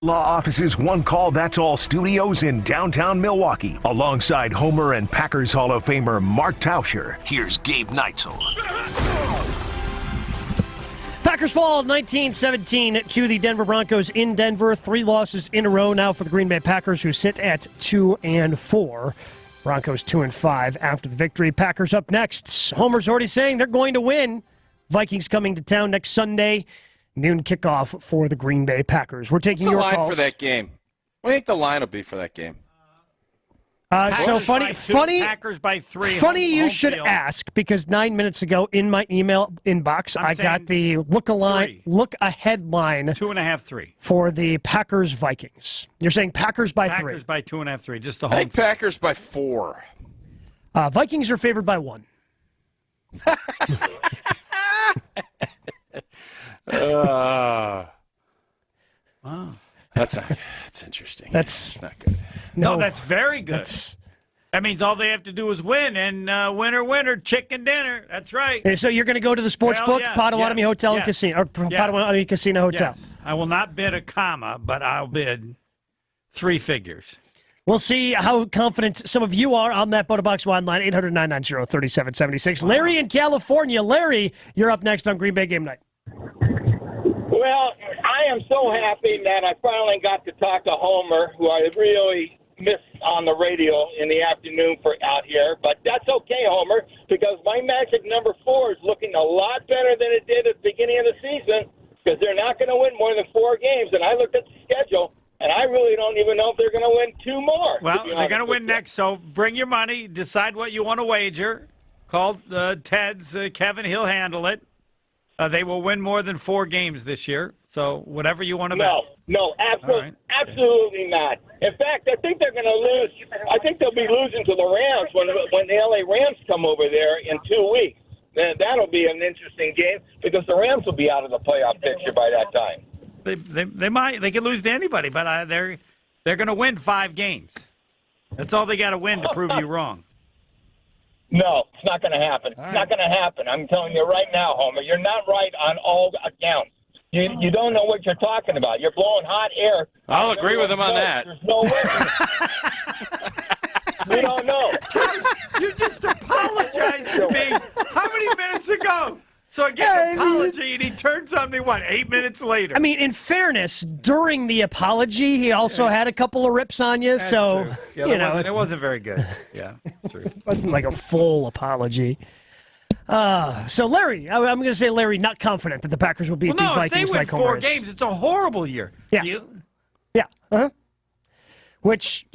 Law Office's One Call That's All studios in downtown Milwaukee. Alongside Homer and Packers Hall of Famer Mark Tauscher, here's Gabe Neitzel. Packers fall 19-17 to the Denver Broncos in Denver. 3 losses in a row now for the Green Bay Packers, who sit at 2-4. Broncos 2-5 after the victory. Packers up next. Homer's already saying they're going to win. Vikings coming to town next Sunday. Noon kickoff for the Green Bay Packers. We're taking your calls. What's the line for that game? What do you think the line will be for that game? So funny. Packers by 3. Funny you should ask, because 9 minutes ago in my email inbox, I got the look ahead line 2.5, 3 for the Packers Vikings. You're saying Packers by 3. Packers by 2.5, 3. Just the I home. think Packers by 4. Vikings are favored by 1. Wow. That's interesting. That's not good. No, that's very good. That means all they have to do is win, and winner, chicken dinner. That's right. And so you're going to go to the sports book, Potawatomi Hotel and Casino, or Potawatomi Casino Hotel. Yes. I will not bid a comma, but I'll bid 3 figures. We'll see how confident some of you are on that Botobox Wine line, 800-990-3776. Larry in California. Larry, you're up next on Green Bay Game Night. Well, I am so happy that I finally got to talk to Homer, who I really missed on the radio in the afternoon for out here. But that's okay, Homer, because my magic number 4 is looking a lot better than it did at the beginning of the season, because they're not going to win more than 4 games. And I looked at the schedule, and I really don't even know if they're going to win 2 more. Well, they're going to win next, so bring your money. Decide what you want to wager. Call Ted's Kevin. He'll handle it. They will win more than 4 games this year, so whatever you want to bet. No, absolutely not. In fact, I think they're going to lose. I think they'll be losing to the Rams when the LA Rams come over there in 2 weeks. That'll be an interesting game because the Rams will be out of the playoff picture by that time. They could lose to anybody, but they're going to win 5 games. That's all they got to win to prove you wrong. No, it's not going to happen. It's not going to happen. I'm telling you right now, Homer. You're not right on all accounts. You don't know what you're talking about. You're blowing hot air. I'll agree with him on that. There's no way. We don't know. You just apologized to me how many minutes ago? So I get an apology, and he turns on me, 8 minutes later? I mean, in fairness, during the apology, he also had a couple of rips on you. That's so, true. Yeah, it wasn't very good. Yeah, it's true. It wasn't like a full apology. So, Larry, I'm going to say, Larry, not confident that the Packers will beat the Vikings if they win like Homer 4 is. games, it's a horrible year. Yeah. Yeah. Uh-huh. Which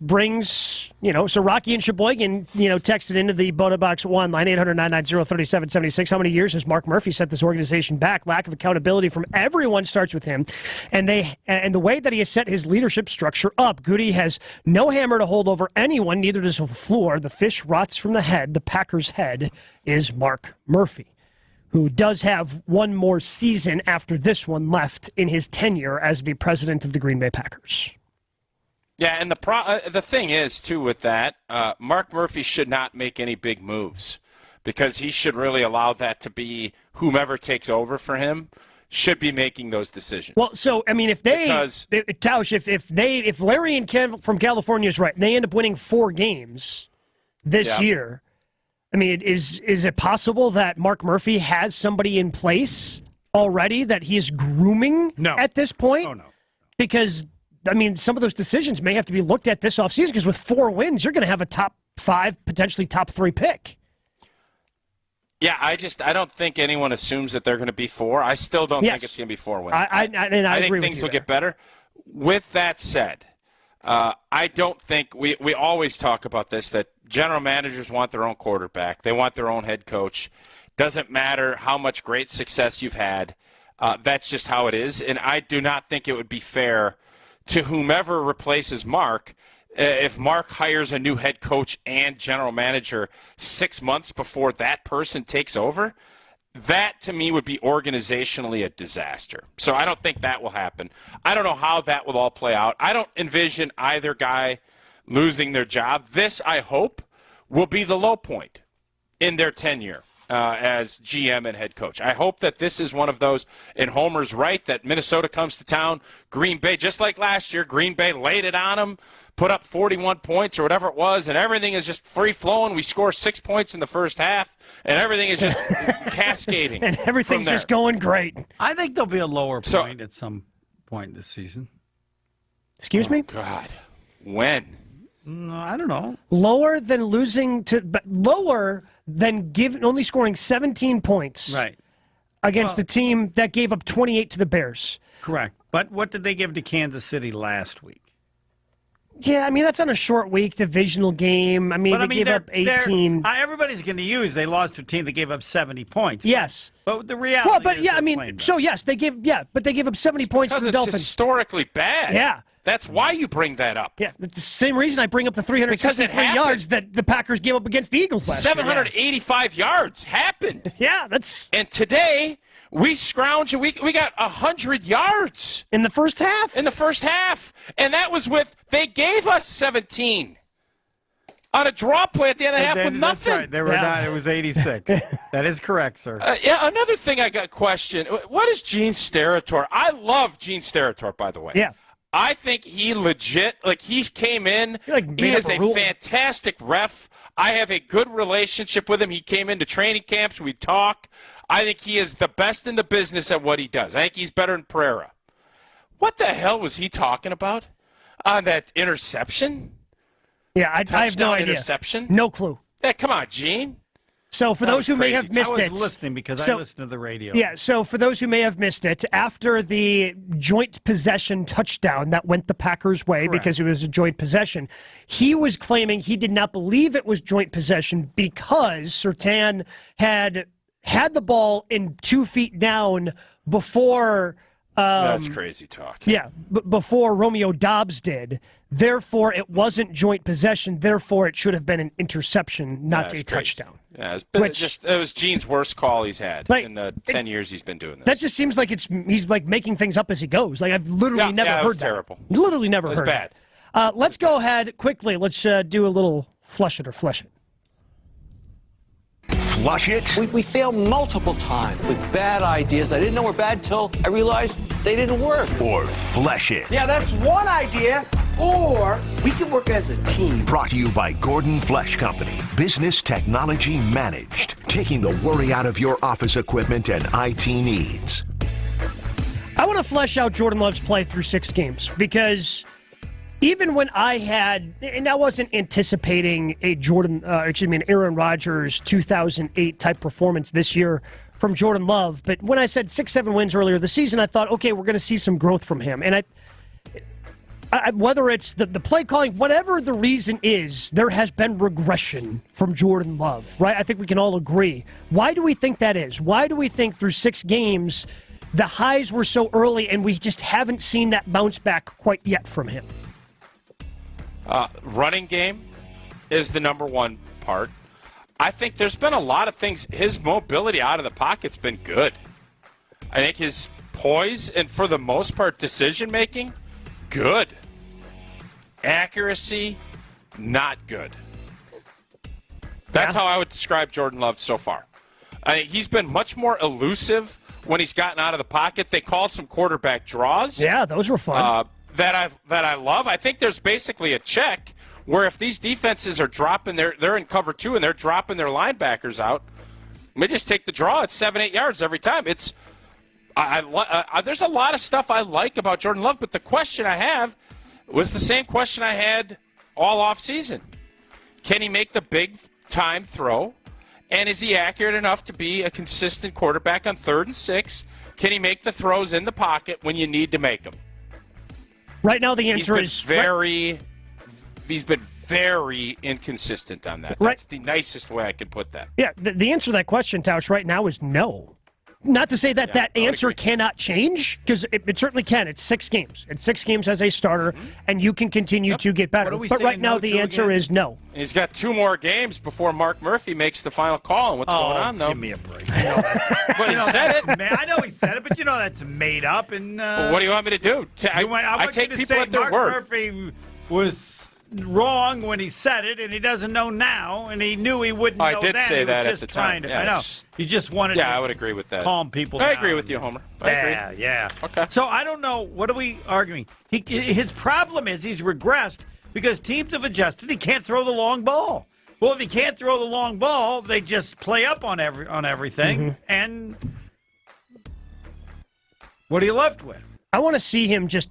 brings, so Rocky and Sheboygan, texted into the Botobox One line, 800-990-3776. How many years has Mark Murphy set this organization back? Lack of accountability from everyone starts with him. And the way that he has set his leadership structure up, Goody has no hammer to hold over anyone, neither does LaFleur. The fish rots from the head. The Packers' head is Mark Murphy, who does have one more season after this one left in his tenure as the president of the Green Bay Packers. Yeah, and the thing is, too, with that, Mark Murphy should not make any big moves because he should really allow that to be whomever takes over for him should be making those decisions. Well, so, I mean, if Larry and Ken from California is right, and they end up winning 4 games this year, I mean, is it possible that Mark Murphy has somebody in place already that he is grooming at this point? Oh, no. Because I mean, some of those decisions may have to be looked at this offseason because with 4 wins, you're going to have a top 5, potentially top 3 pick. Yeah, I don't think anyone assumes that they're going to be 4. I still don't think it's going to be 4 wins. I think agree things with will you get better. With that said, I don't think we always talk about this, that general managers want their own quarterback. They want their own head coach. Doesn't matter how much great success you've had. That's just how it is. And I do not think it would be fair to whomever replaces Mark if Mark hires a new head coach and general manager 6 months before that person takes over. That, to me, would be organizationally a disaster. So I don't think that will happen. I don't know how that will all play out. I don't envision either guy losing their job. This, I hope, will be the low point in their tenure as GM and head coach. I hope that this is one of those, and Homer's right, that Minnesota comes to town. Green Bay, just like last year, Green Bay laid it on them, put up 41 points or whatever it was, and everything is just free-flowing. We score 6 points in the first half, and everything is just cascading. And everything's just going great. I think there'll be a lower point at some point this season. Excuse me? God. When? No, I don't know. Lower than only scoring 17 points. Right. Against the team that gave up 28 to the Bears. Correct. But what did they give to Kansas City last week? Yeah, I mean, that's on a short week, divisional game. I mean, they gave up 18. Everybody's going to use they lost to a team that gave up 70 points. Yes. But the reality they gave up 70 points to the Dolphins. It's historically bad. Yeah. That's why you bring that up. Yeah, it's the same reason I bring up the 363 yards that the Packers gave up against the Eagles last year. 785 yards happened. Yeah, that's... And today, we scrounge, we got 100 yards. In the first half? In the first half. And that was they gave us 17 on a draw play at the end of the half with nothing. That's right. They were not, it was 86. That is correct, sir. Another thing I got questioned. What is Gene Steratore? I love Gene Steratore, by the way. Yeah. I think he legit, he came in, he is a fantastic ref. I have a good relationship with him. He came into training camps. We talk. I think he is the best in the business at what he does. I think he's better than Pereira. What the hell was he talking about on that interception? Yeah, I have no idea. Interception? No clue. Yeah, come on, Gene. So for those who may have missed it. I was listening because I listened to the radio. Yeah, so for those who may have missed it, after the joint possession touchdown that went the Packers' way because it was a joint possession, he was claiming he did not believe it was joint possession because Surtain had the ball in 2 feet down before... That's crazy talk. Yeah, before Romeo Doubs did. Therefore, it wasn't joint possession. Therefore, it should have been an interception, not a touchdown. Yeah, it was Gene's worst call he's had in the 10 years he's been doing this. That just seems like he's making things up as he goes. I've literally never heard that. Terrible. Literally never heard bad. that. Let's go ahead quickly. Let's do a little flush it or flesh it. Flush it? We failed multiple times with bad ideas. I didn't know were bad till I realized they didn't work. Or flesh it? Yeah, that's one idea. Or we can work as a team. Brought to you by Gordon Flesh Company. Business technology managed. Taking the worry out of your office equipment and IT needs. I want to flesh out Jordan Love's play through 6 games because even when I wasn't anticipating an Aaron Rodgers 2008 type performance this year from Jordan Love, but when I said 6-7 wins earlier this season, I thought, okay, we're going to see some growth from him. And whether it's the play calling, whatever the reason is, there has been regression from Jordan Love, right? I think we can all agree. Why do we think that is? Why do we think through 6 games the highs were so early and we just haven't seen that bounce back quite yet from him? Running game is the number one part. I think there's been a lot of things. His mobility out of the pocket's been good. I think his poise and, for the most part, decision-making, good. Accuracy, not good. That's how I would describe Jordan Love so far. I think he's been much more elusive when he's gotten out of the pocket. They called some quarterback draws. Yeah, those were fun. That I love. I think there's basically a check where if these defenses are dropping they're in cover 2 and they're dropping their linebackers out, we just take the draw. It's 7-8 yards every time. There's a lot of stuff I like about Jordan Love, but the question I have was the same question I had all off season. Can he make the big time throw? And is he accurate enough to be a consistent quarterback on 3rd and 6? Can he make the throws in the pocket when you need to make them? Right now, the answer is he's been very inconsistent on that. Right. That's the nicest way I can put that. Yeah, the answer to that question, Tausch, right now is no. Not to say that that answer cannot change, because it certainly can. It's 6 games. It's 6 games as a starter, and you can continue to get better. But right now, the answer is no. He's got 2 more games before Mark Murphy makes the final call. And what's going on, though? Give me a break. But he said it. I know he said it, but that's made up. And well, what do you want me to do? I take people at their Mark word. Murphy was wrong when he said it, and he doesn't know now, and he knew he wouldn't know I did then. say he that was just at the time. I know. He just wanted to I would agree with that. calm people down. I agree with you, Homer. I agree. Yeah. Okay. So I don't know. What are we arguing? His problem is he's regressed because teams have adjusted. He can't throw the long ball. Well, if he can't throw the long ball, they just play up on everything. And what are you left with? I want to see him just...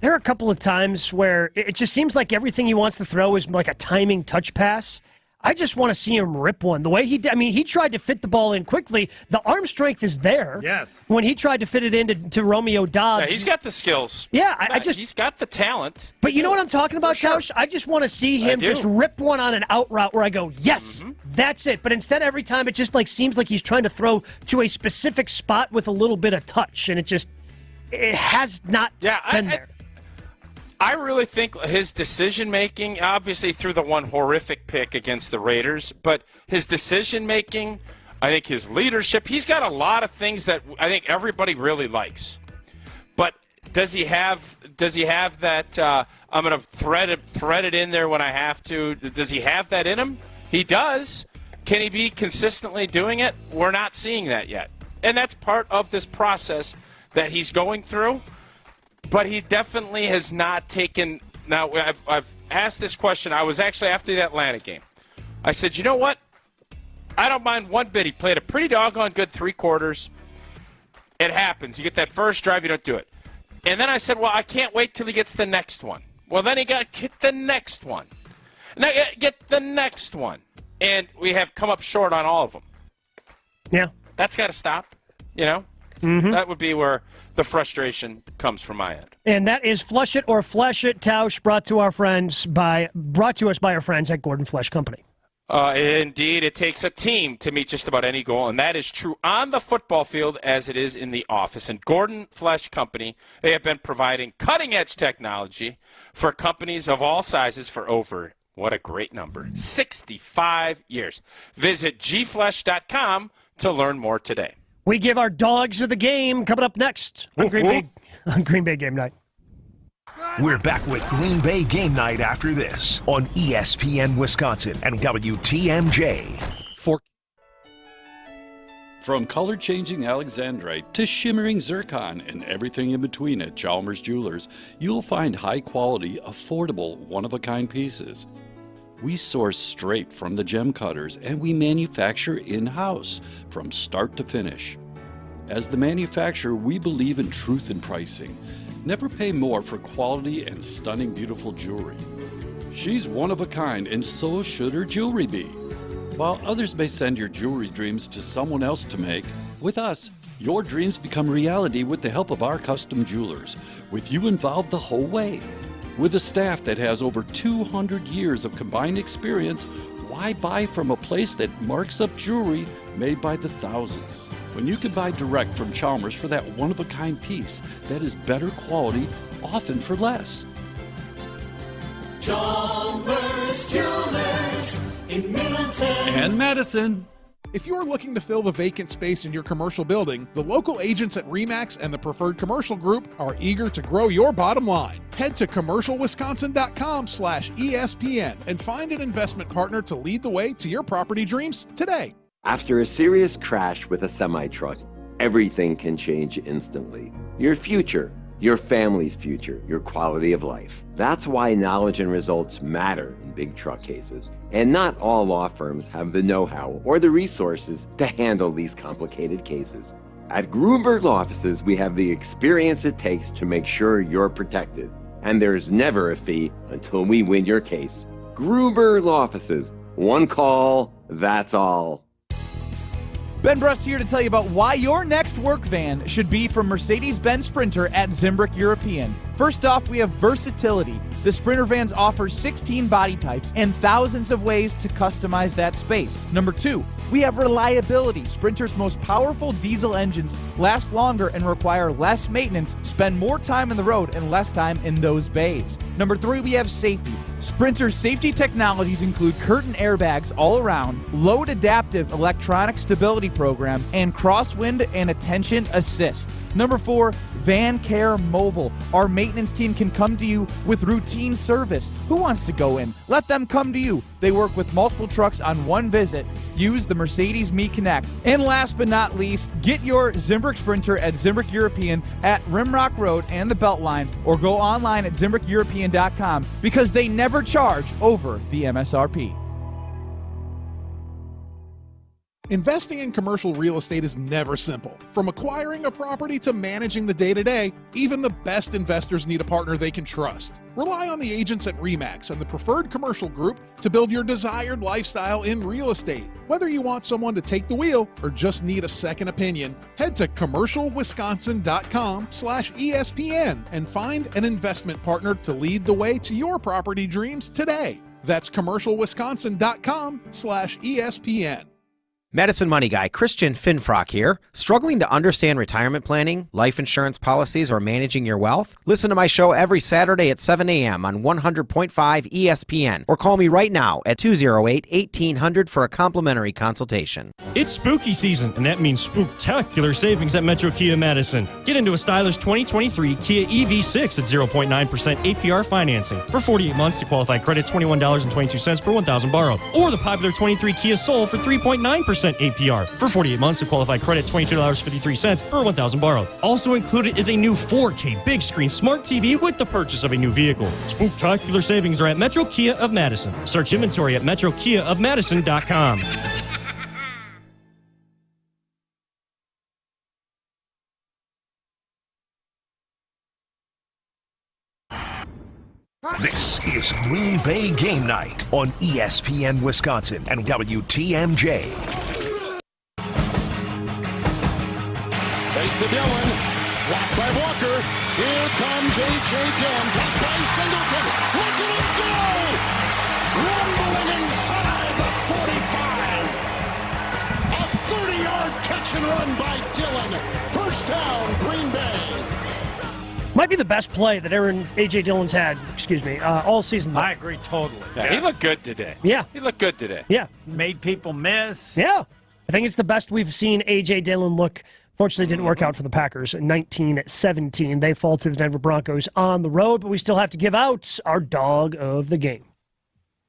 There are a couple of times where it just seems like everything he wants to throw is like a timing touch pass. I just want to see him rip one. The way he tried to fit the ball in quickly. The arm strength is there. Yes. When he tried to fit it into Romeo Dobbs. Yeah, he's got the skills. Yeah, he's got the talent. But you know what I'm talking about, Tausch? I just want to see him just rip one on an out route where I go, yes, that's it. But instead, every time it just seems like he's trying to throw to a specific spot with a little bit of touch, and it has not been there. I really think his decision-making, obviously through the one horrific pick against the Raiders, but his decision-making, I think his leadership, he's got a lot of things that I think everybody really likes. But does he have that, I'm going to thread it in there when I have to? Does he have that in him? He does. Can he be consistently doing it? We're not seeing that yet. And that's part of this process that he's going through. But he definitely has not taken. Now, I've asked this question. I was actually after the Atlanta game. I said, you know what? I don't mind one bit. He played a pretty doggone good 3 quarters. It happens. You get that first drive, you don't do it. And then I said, well, I can't wait till he gets the next one. Well, then he got get the next one. Now get the next one. And we have come up short on all of them. Yeah. That's got to stop, That would be where the frustration comes from my end. And that is Flush It or Flesh It, Tausch, brought to us by our friends at Gordon Flesh Company. Indeed, it takes a team to meet just about any goal, and that is true on the football field as it is in the office. And Gordon Flesh Company, they have been providing cutting-edge technology for companies of all sizes for over, what a great number, 65 years. Visit gflesh.com to learn more today. We give our dogs of the game coming up next on Green Bay Game Night. We're back with Green Bay Game Night after this on ESPN Wisconsin and WTMJ. From color-changing alexandrite to shimmering zircon and everything in between at Chalmers Jewelers, you'll find high-quality, affordable, one-of-a-kind pieces. We source straight from the gem cutters, and we manufacture in-house from start to finish. As the manufacturer, we believe in truth in pricing. Never pay more for quality and stunning, beautiful jewelry. She's one of a kind, and so should her jewelry be. While others may send your jewelry dreams to someone else to make, with us, your dreams become reality with the help of our custom jewelers, with you involved the whole way. With a staff that has over 200 years of combined experience, why buy from a place that marks up jewelry made by the thousands? When you can buy direct from Chalmers for that one-of-a-kind piece that is better quality, often for less. Chalmers Jewelers in Middleton and Madison. If you're looking to fill the vacant space in your commercial building, the local agents at RE/MAX and the Preferred Commercial Group are eager to grow your bottom line. Head to commercialwisconsin.com/ESPN and find an investment partner to lead the way to your property dreams today. After a serious crash with a semi-truck, everything can change instantly. Your future, your family's future, your quality of life. That's why knowledge and results matter in big truck cases. And not all law firms have the know-how or the resources to handle these complicated cases. At Gruberg Law Offices, we have the experience it takes to make sure you're protected. And there's never a fee until we win your case. Gruberg Law Offices. One call, that's all. Ben Brust here to tell you about why your next work van should be from Mercedes-Benz Sprinter at Zimbrick European. First off, we have versatility. The Sprinter vans offer 16 body types and thousands of ways to customize that space. Number 2, we have reliability. Sprinter's most powerful diesel engines last longer and require less maintenance, spend more time on the road and less time in those bays. Number 3, we have safety. Sprinter's safety technologies include curtain airbags all around, load adaptive electronic stability program, and crosswind and attention assist. Number 4, Van Care Mobile. Our maintenance team can come to you with routine service. Who wants to go in? Let them come to you. They work with multiple trucks on one visit. Use the Mercedes Me Connect. And last but not least, get your Zimbrick Sprinter at Zimbrick European at Rimrock Road and the Beltline, or go online at ZimbrickEuropean.com because they never charge over the MSRP. Investing in commercial real estate is never simple. From acquiring a property to managing the day-to-day, even the best investors need a partner they can trust. Rely on the agents at RE/MAX and the Preferred Commercial Group to build your desired lifestyle in real estate. Whether you want someone to take the wheel or just need a second opinion, head to commercialwisconsin.com/ESPN and find an investment partner to lead the way to your property dreams today. That's commercialwisconsin.com/ESPN. Medicine Money Guy Christian Finfrock here. Struggling to understand retirement planning, life insurance policies, or managing your wealth? Listen to my show every Saturday at 7 a.m. on 100.5 ESPN, or call me right now at 208-1800 for a complimentary consultation. It's spooky season, and that means spooktacular savings at Metro Kia Madison. Get into a stylish 2023 Kia EV6 at 0.9% APR financing for 48 months to qualify credit, $21.22 per 1,000 borrowed. Or the popular 23 Kia Soul for 3.9% APR for 48 months to qualify credit, $22.53 per 1,000 borrowed. Also included is a new 4K big screen smart TV with the purchase of a new vehicle. Spooktacular savings are at Metro Kia of Madison. Search inventory at metrokiaofmadison.com. This is Green Bay Game Night on ESPN Wisconsin and WTMJ. Fake to Dillon. Blocked by Walker. Here comes A.J. Dillon. Blocked by Singleton. Look at him go! Rumbling inside the 45. A 30-yard catch and run by Dillon. First down, Green Bay. Might be the best play that A.J. Dillon's had, all season long. I agree totally. Yeah, yes. He looked good today. Yeah. He looked good today. Yeah. Made people miss. Yeah. I think it's the best we've seen A.J. Dillon look. Fortunately, it didn't work out for the Packers in 19-17. They fall to the Denver Broncos on the road, but we still have to give out our dog of the game.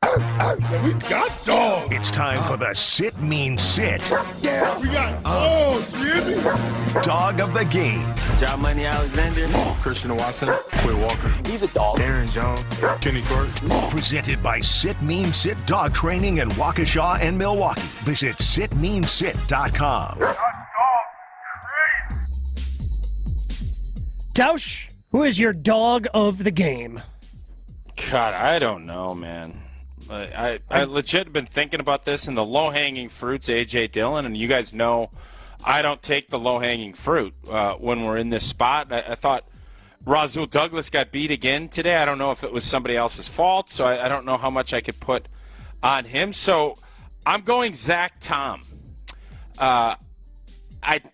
We got dog. It's time for the Sit Mean Sit. Yeah, we got dogs, Jimmy. Dog of the game. John Money Alexander. Christian Watson. Quay Walker. He's a dog. Aaron Jones. Kenny Clark. Presented by Sit Mean Sit Dog Training in Waukesha and Milwaukee. Visit sitmeansit.com. Tausch, who is your dog of the game? God, I don't know, man. I legit have been thinking about this, and the low-hanging fruit's A.J. Dillon, and you guys know I don't take the low-hanging fruit when we're in this spot. I thought Rasul Douglas got beat again today. I don't know if it was somebody else's fault, so I don't know how much I could put on him. So I'm going Zach Tom.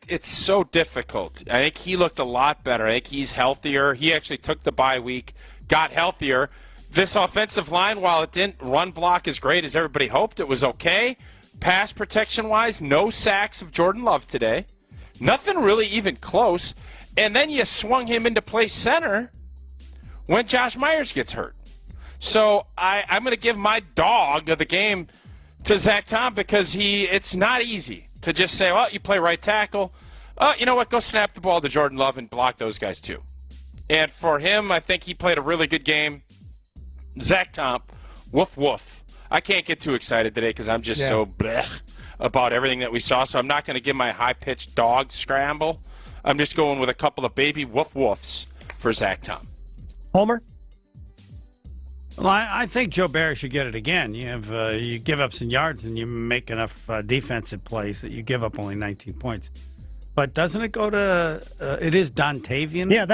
It's so difficult. I think he looked a lot better. I think he's healthier. He actually took the bye week, got healthier. This offensive line, while it didn't run block as great as everybody hoped, it was okay. Pass protection-wise, no sacks of Jordan Love today. Nothing really even close. And then you swung him into play center when Josh Myers gets hurt. So I'm going to give my dog of the game to Zach Tom because it's not easy to just say, well, you play right tackle. You know what, go snap the ball to Jordan Love and block those guys too. And for him, I think he played a really good game. Zach Tom, woof, woof. I can't get too excited today because I'm just so blech about everything that we saw. So I'm not going to give my high-pitched dog scramble. I'm just going with a couple of baby woof woofs for Zach Tom. Homer? Well, I think Joe Barry should get it again. You give up some yards and you make enough defensive plays that you give up only 19 points. But doesn't it go to? It is Dontavian. Yeah,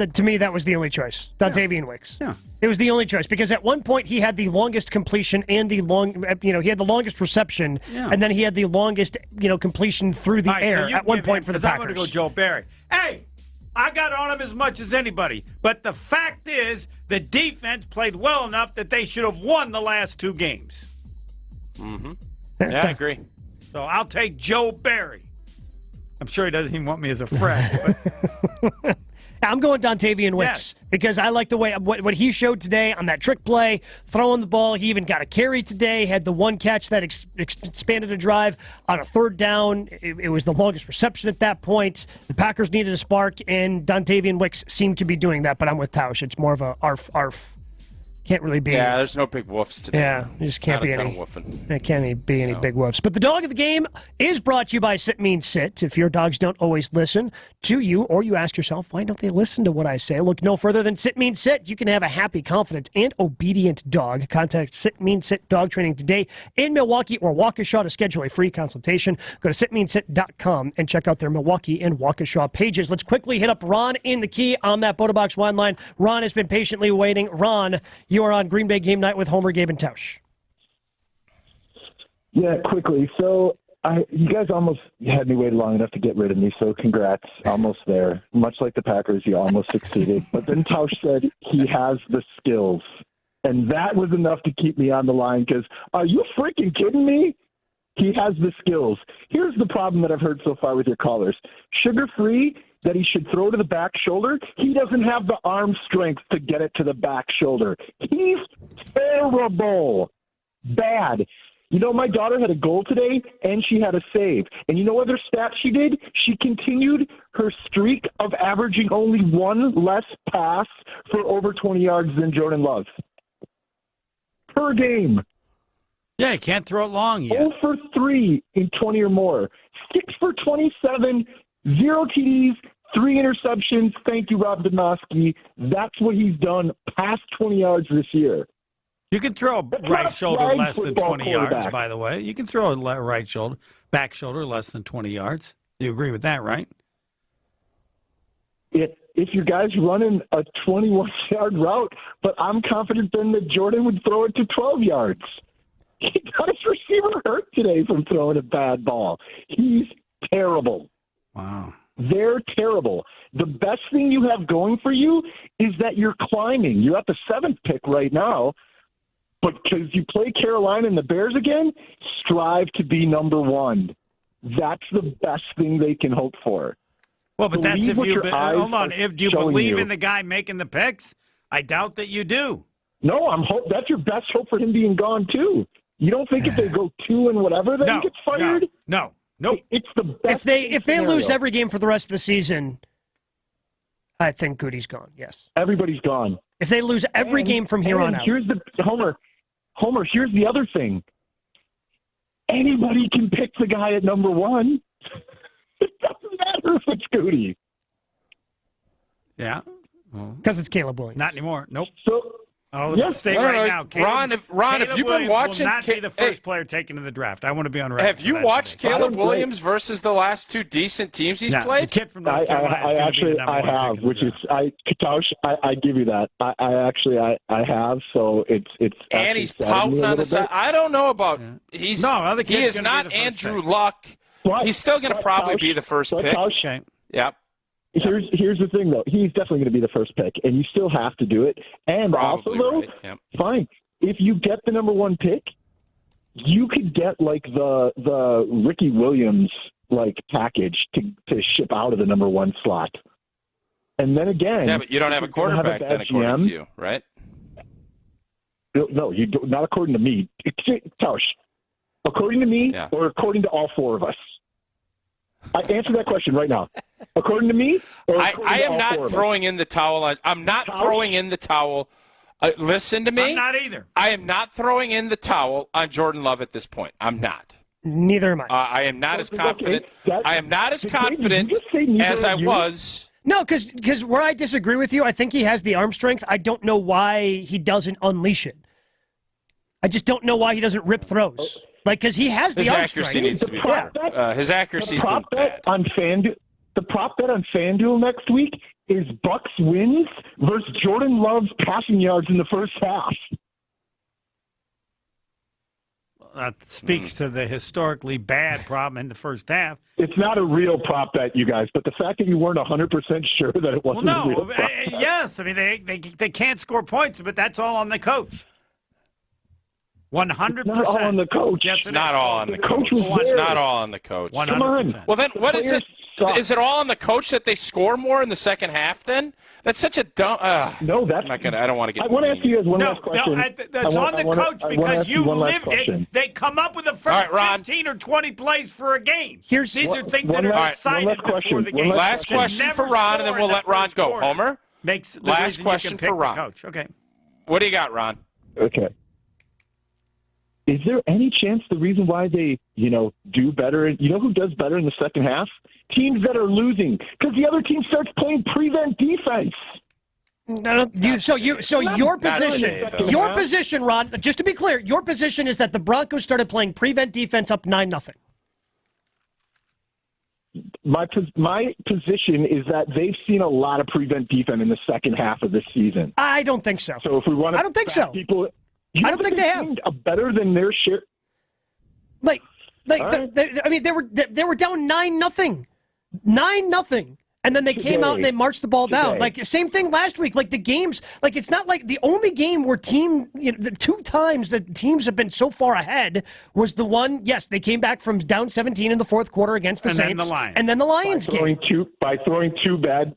to me that was the only choice. Dontavian Wicks. Yeah, it was the only choice because at one point he had the longest completion and he had the longest reception, and then he had the longest completion through the air at one point for the Packers. I'm going to go Joe Barry. Hey, I got on him as much as anybody, but the fact is the defense played well enough that they should have won the last 2 games. Mm-hmm. Yeah, I agree. So I'll take Joe Barry. I'm sure he doesn't even want me as a friend. But. I'm going Dontavian Wicks because I like the way what he showed today on that trick play, throwing the ball. He even got a carry today, had the one catch that expanded a drive on a 3rd down. It was the longest reception at that point. The Packers needed a spark, and Dontavian Wicks seemed to be doing that, but I'm with Tausch. It's more of a arf. Can't really be. Yeah, there's no big woofs today. Yeah, there just can't be any. There can't be any big woofs. But the dog of the game is brought to you by Sit Means Sit. If your dogs don't always listen to you, or you ask yourself, why don't they listen to what I say? Look no further than Sit Means Sit. You can have a happy, confident, and obedient dog. Contact Sit Means Sit Dog Training today in Milwaukee or Waukesha to schedule a free consultation. Go to sitmeansit.com and check out their Milwaukee and Waukesha pages. Let's quickly hit up Ron in the key on that Boda Box wine line. Ron has been patiently waiting. Ron, you are on Green Bay Game Night with Homer, Gabe, and Tausch. Yeah, quickly. So you guys almost had me wait long enough to get rid of me, so congrats. Almost there. Much like the Packers, you almost succeeded. But then Tausch said he has the skills. And that was enough to keep me on the line because are you freaking kidding me? He has the skills. Here's the problem that I've heard so far with your callers. Sugar-free, that he should throw to the back shoulder. He doesn't have the arm strength to get it to the back shoulder. He's terrible. Bad. You know, my daughter had a goal today, and she had a save. And you know what other stat she did? She continued her streak of averaging only 1 less pass for over 20 yards than Jordan Love. Per game. Yeah, he can't throw it long yet. 0 for 3 in 20 or more. 6 for 27, 0 TDs, 3 interceptions. Thank you, Rob Denosky. That's what he's done past 20 yards this year. You can throw a right shoulder less than 20 yards, by the way. You can throw a right shoulder, back shoulder less than 20 yards. You agree with that, right? If your guy's running a 21-yard route, but I'm confident then that Jordan would throw it to 12 yards. He got his receiver hurt today from throwing a bad ball. He's terrible. Wow. They're terrible. The best thing you have going for you is that you're climbing. You're at the 7th pick right now, but because you play Carolina and the Bears again, strive to be number 1. That's the best thing they can hope for. Well, but that's if you hold on. If you believe in the guy making the picks, I doubt that you do. No, that's your best hope for him being gone too. You don't think if they go 2 and whatever, then he gets fired? No. Nope. It's the best. If they lose every game for the rest of the season, I think Goody's gone. Yes, everybody's gone. If they lose every game from here on out, here's the Homer. Here's the other thing. Anybody can pick the guy at number 1. It doesn't matter if it's Goody. Yeah, because it's Caleb Williams. Not anymore. Nope. So. Let's stay right now. Caleb, Ron, if you've been watching, will not be the first player taken in the draft. I want to be on record. Have you watched Caleb Williams versus the last 2 decent teams he's played? The kid from North Carolina is going to be the number 1 have, pick which is Tausch, I give you that. I have. So it's and he's pouting on the side. I don't know about. He is not Andrew Luck. He's still going to probably be the first pick. Okay. Yep. Here's the thing, though. He's definitely going to be the first pick, and you still have to do it. And probably also, though, fine. If you get the number 1 pick, you could get like the Ricky Williams package to ship out of the number 1 slot. And then again, yeah, but you don't have a quarterback then, according to you, right? No, you do, not according to me, Tausch. According to me, or according to all 4 of us. I answer that question right now. According to me, I am not throwing in the towel. I'm not throwing in the towel. Listen to me. I'm not either. I am not throwing in the towel on Jordan Love at this point. I'm not. Neither am I. I am not as confident. I am not as confident as I was No, because where I disagree with you, I think he has the arm strength. I don't know why he doesn't unleash it. I just don't know why he doesn't rip throws. Like, because he has the arm strength. His accuracy needs to be better. His accuracy is bad. The prop bet on FanDuel next week is Bucks wins versus Jordan Love's passing yards in the first half. That speaks to the historically bad problem in the first half. It's not a real prop bet, you guys, but the fact that you weren't 100% sure that it wasn't a real prop bet. Yes. I mean, they can't score points, but that's all on the coach. 100%. It's not all on the coach. Yes, It's not all on the coach. was It's there. not all on the coach. 100%. Well, then what is it? Suck. Is it all on the coach that they score more in the second half then? That's such a dumb. No, that's. I'm not gonna. I don't want to get. I want to ask you guys one last question. That's on the coach because you lived it. They come up with the first 15 or 20 plays for a game. These are things that are decided before the game. Last question for Ron, and then we'll let Ron go. Homer? Makes the last reason question you can pick for Ron. The coach. Okay. What do you got, Ron? Okay. Is there any chance the reason why they, do better? Who does better in the second half? Teams that are losing, because the other team starts playing prevent defense. Your position, Ron. Just to be clear, your position is that the Broncos started playing prevent defense up 9-0. My position is that they've seen a lot of prevent defense in the second half of this season. I don't think so. So if we want to, I don't think so. People, I don't think they have better than their share. They were down 9-0, 9-0, and then they came out and they marched the ball down. Like same thing last week. Like the games, like it's not like the only game where the 2 times that teams have been so far ahead was the one. Yes, they came back from down 17 in the fourth quarter against the Saints, and then the Lions game by throwing two bad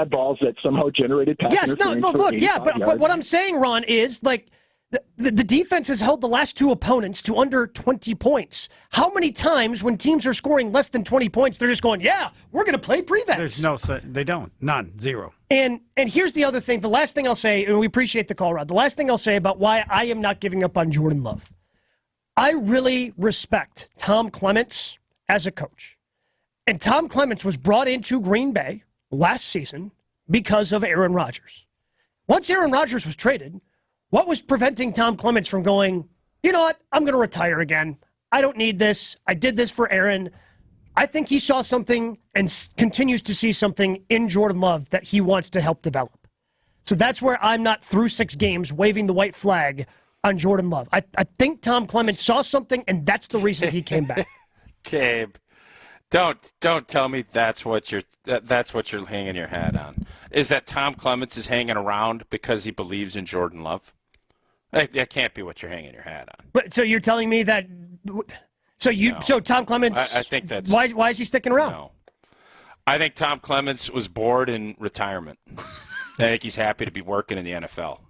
balls that somehow generated pass interference. But what I'm saying, Ron, is like. The defense has held the last 2 opponents to under 20 points. How many times when teams are scoring less than 20 points, they're just going, yeah, we're going to play prevent? They don't. None. Zero. And here's the other thing. The last thing I'll say, and we appreciate the call, Rod. The last thing I'll say about why I am not giving up on Jordan Love. I really respect Tom Clements as a coach. And Tom Clements was brought into Green Bay last season because of Aaron Rodgers. Once Aaron Rodgers was traded, what was preventing Tom Clements from going, you know what, I'm going to retire again. I don't need this. I did this for Aaron. I think he saw something and continues to see something in Jordan Love that he wants to help develop. So that's where I'm not through 6 games waving the white flag on Jordan Love. I think Tom Clements saw something, and that's the reason he came back. Gabe, don't tell me that's what you're hanging your hat on. Is that Tom Clements is hanging around because he believes in Jordan Love? That can't be what you're hanging your hat on. But so you're telling me that? So Tom Clements? I think that's why is he sticking around? No, I think Tom Clements was bored in retirement. I think he's happy to be working in the NFL.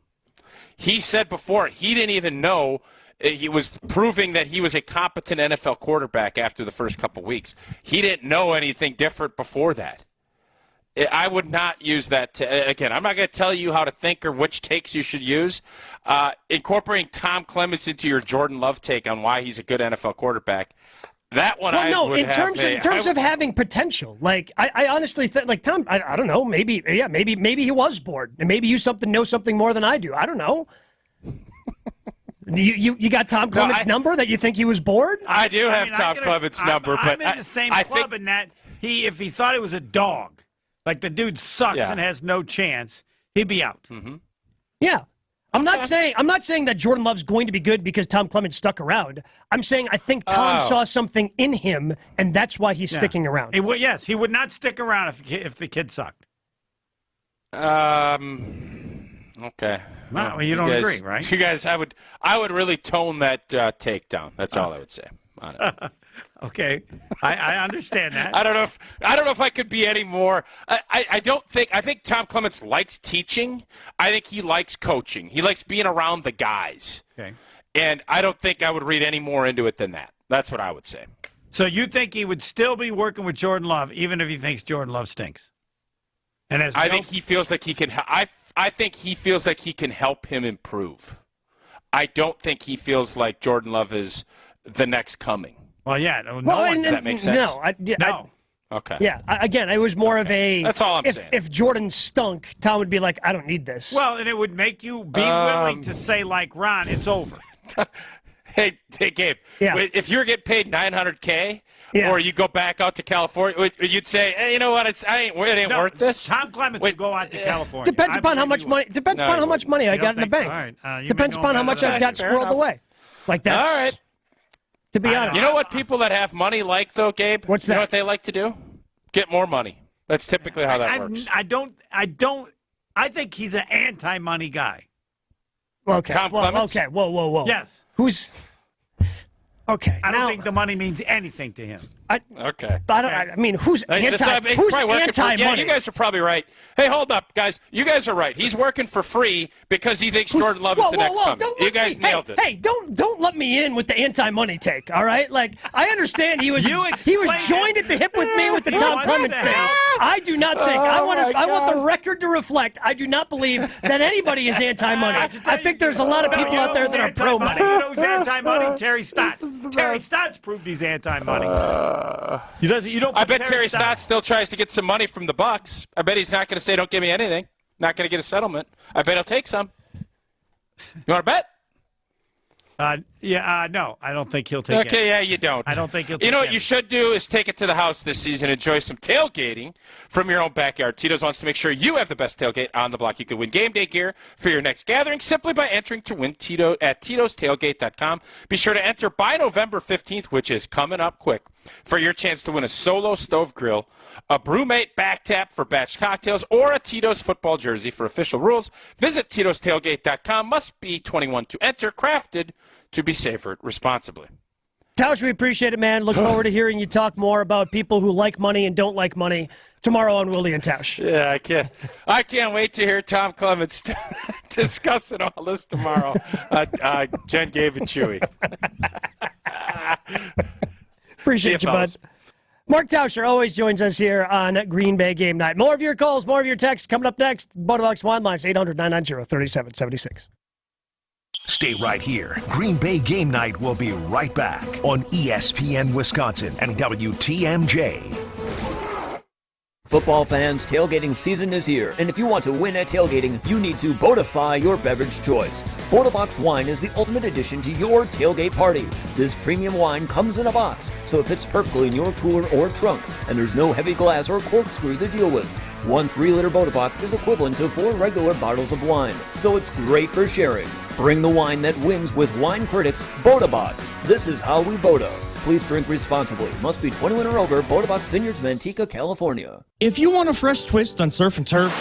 He said before he didn't even know he was proving that he was a competent NFL quarterback after the first couple weeks. He didn't know anything different before that. I would not use that. Again, I'm not going to tell you how to think or which takes you should use. Incorporating Tom Clements into your Jordan Love take on why he's a good NFL quarterback, that one in terms of having potential. Like I honestly think, like Tom, I don't know. Maybe he was bored, and maybe you know something more than I do. I don't know. You got Tom Clements' number that you think he was bored? I do have Tom Clements' number, but I'm in the same club in that if he thought it was a dog. Like the dude sucks and has no chance, he'd be out. Mm-hmm. Yeah. I'm not saying that Jordan Love's going to be good because Tom Clements stuck around. I'm saying I think Tom saw something in him, and that's why he's sticking around. He would not stick around if the kid sucked. Okay. Well, you don't agree, right? You guys, I would really tone that take down. That's all I would say on it. Okay, I understand that. I don't know if I could be any more. I think Tom Clements likes teaching. I think he likes coaching. He likes being around the guys. Okay. And I don't think I would read any more into it than that. That's what I would say. So you think he would still be working with Jordan Love even if he thinks Jordan Love stinks? And I think he feels like he can. I think he feels like he can help him improve. I don't think he feels like Jordan Love is the next coming. Well, yeah. Does that make sense? No. Okay. Yeah, again, it was more of a... That's all I'm saying. If Jordan stunk, Tom would be like, I don't need this. Well, and it would make you be willing to say, like Ron, it's over. Hey, Gabe, if you were getting paid $900K or you go back out to California, you'd say, hey, you know what, it ain't worth this? Tom Clements would go out to California. Depends upon how much money. Depends upon how much money I got in the bank. All right. Depends upon how much I've got squirreled away. Like that's all right. To be honest, you know what people that have money like though, Gabe? What's that? You know what they like to do? Get more money. That's typically how that works. I think he's an anti-money guy. Okay. Tom Clements? Okay. Whoa. Yes. Who's? Okay. I don't think the money means anything to him. Okay. But I mean, who's anti-money? Yeah, you guys are probably right. Hey, hold up, guys. You guys are right. He's working for free because he thinks Jordan Love is the next coming. You guys nailed it. Hey, don't let me in with the anti-money take. All right, like I understand he was joined at the hip with me with the Tom Clements thing. I do not think I want the record to reflect. I do not believe that anybody is anti-money. I think there's a lot of people out there that are pro-money. You know who's anti-money? Terry Stotts. Terry Stotts proved he's anti-money. I bet Terry Stotts still tries to get some money from the Bucks. I bet he's not going to say, don't give me anything. Not going to get a settlement. I bet he'll take some. You want to bet? No, I don't think he'll take it. Okay, yeah, you don't. I don't think he'll take it. You know what you should do is take it to the house this season. Enjoy some tailgating from your own backyard. Tito's wants to make sure you have the best tailgate on the block. You can win game day gear for your next gathering simply by entering to win Tito at titostailgate.com. Be sure to enter by November 15th, which is coming up quick, for your chance to win a Solo stove grill, a Brewmate back tap for batch cocktails, or a Tito's football jersey. For official rules, visit titostailgate.com. Must be 21 to enter. Crafted to be savored responsibly. Tausch, we appreciate it, man. Look forward to hearing you talk more about people who like money and don't like money tomorrow on Willie and Tausch. Yeah, I can't wait to hear Tom Clements discussing all this tomorrow. Jen, Gabe, and Chewy. Appreciate you, bud. Mark Tauscher always joins us here on Green Bay Game Night. More of your calls, more of your texts coming up next. Botobox Wine Lines, 800-990-3776. Stay right here. Green Bay Game Night will be right back on ESPN Wisconsin and WTMJ. Football fans, tailgating season is here, and if you want to win at tailgating, you need to Botify your beverage choice. Botobox wine is the ultimate addition to your tailgate party. This premium wine comes in a box, so it fits perfectly in your cooler or trunk, and there's no heavy glass or corkscrew to deal with. One 3-liter Botobox is equivalent to 4 regular bottles of wine, so it's great for sharing. Bring the wine that wins with wine critics, Botobox. This is how we Bota. Please drink responsibly. Must be 21 or over. Botobox Vineyards, Manteca, California. If you want a fresh twist on surf and turf,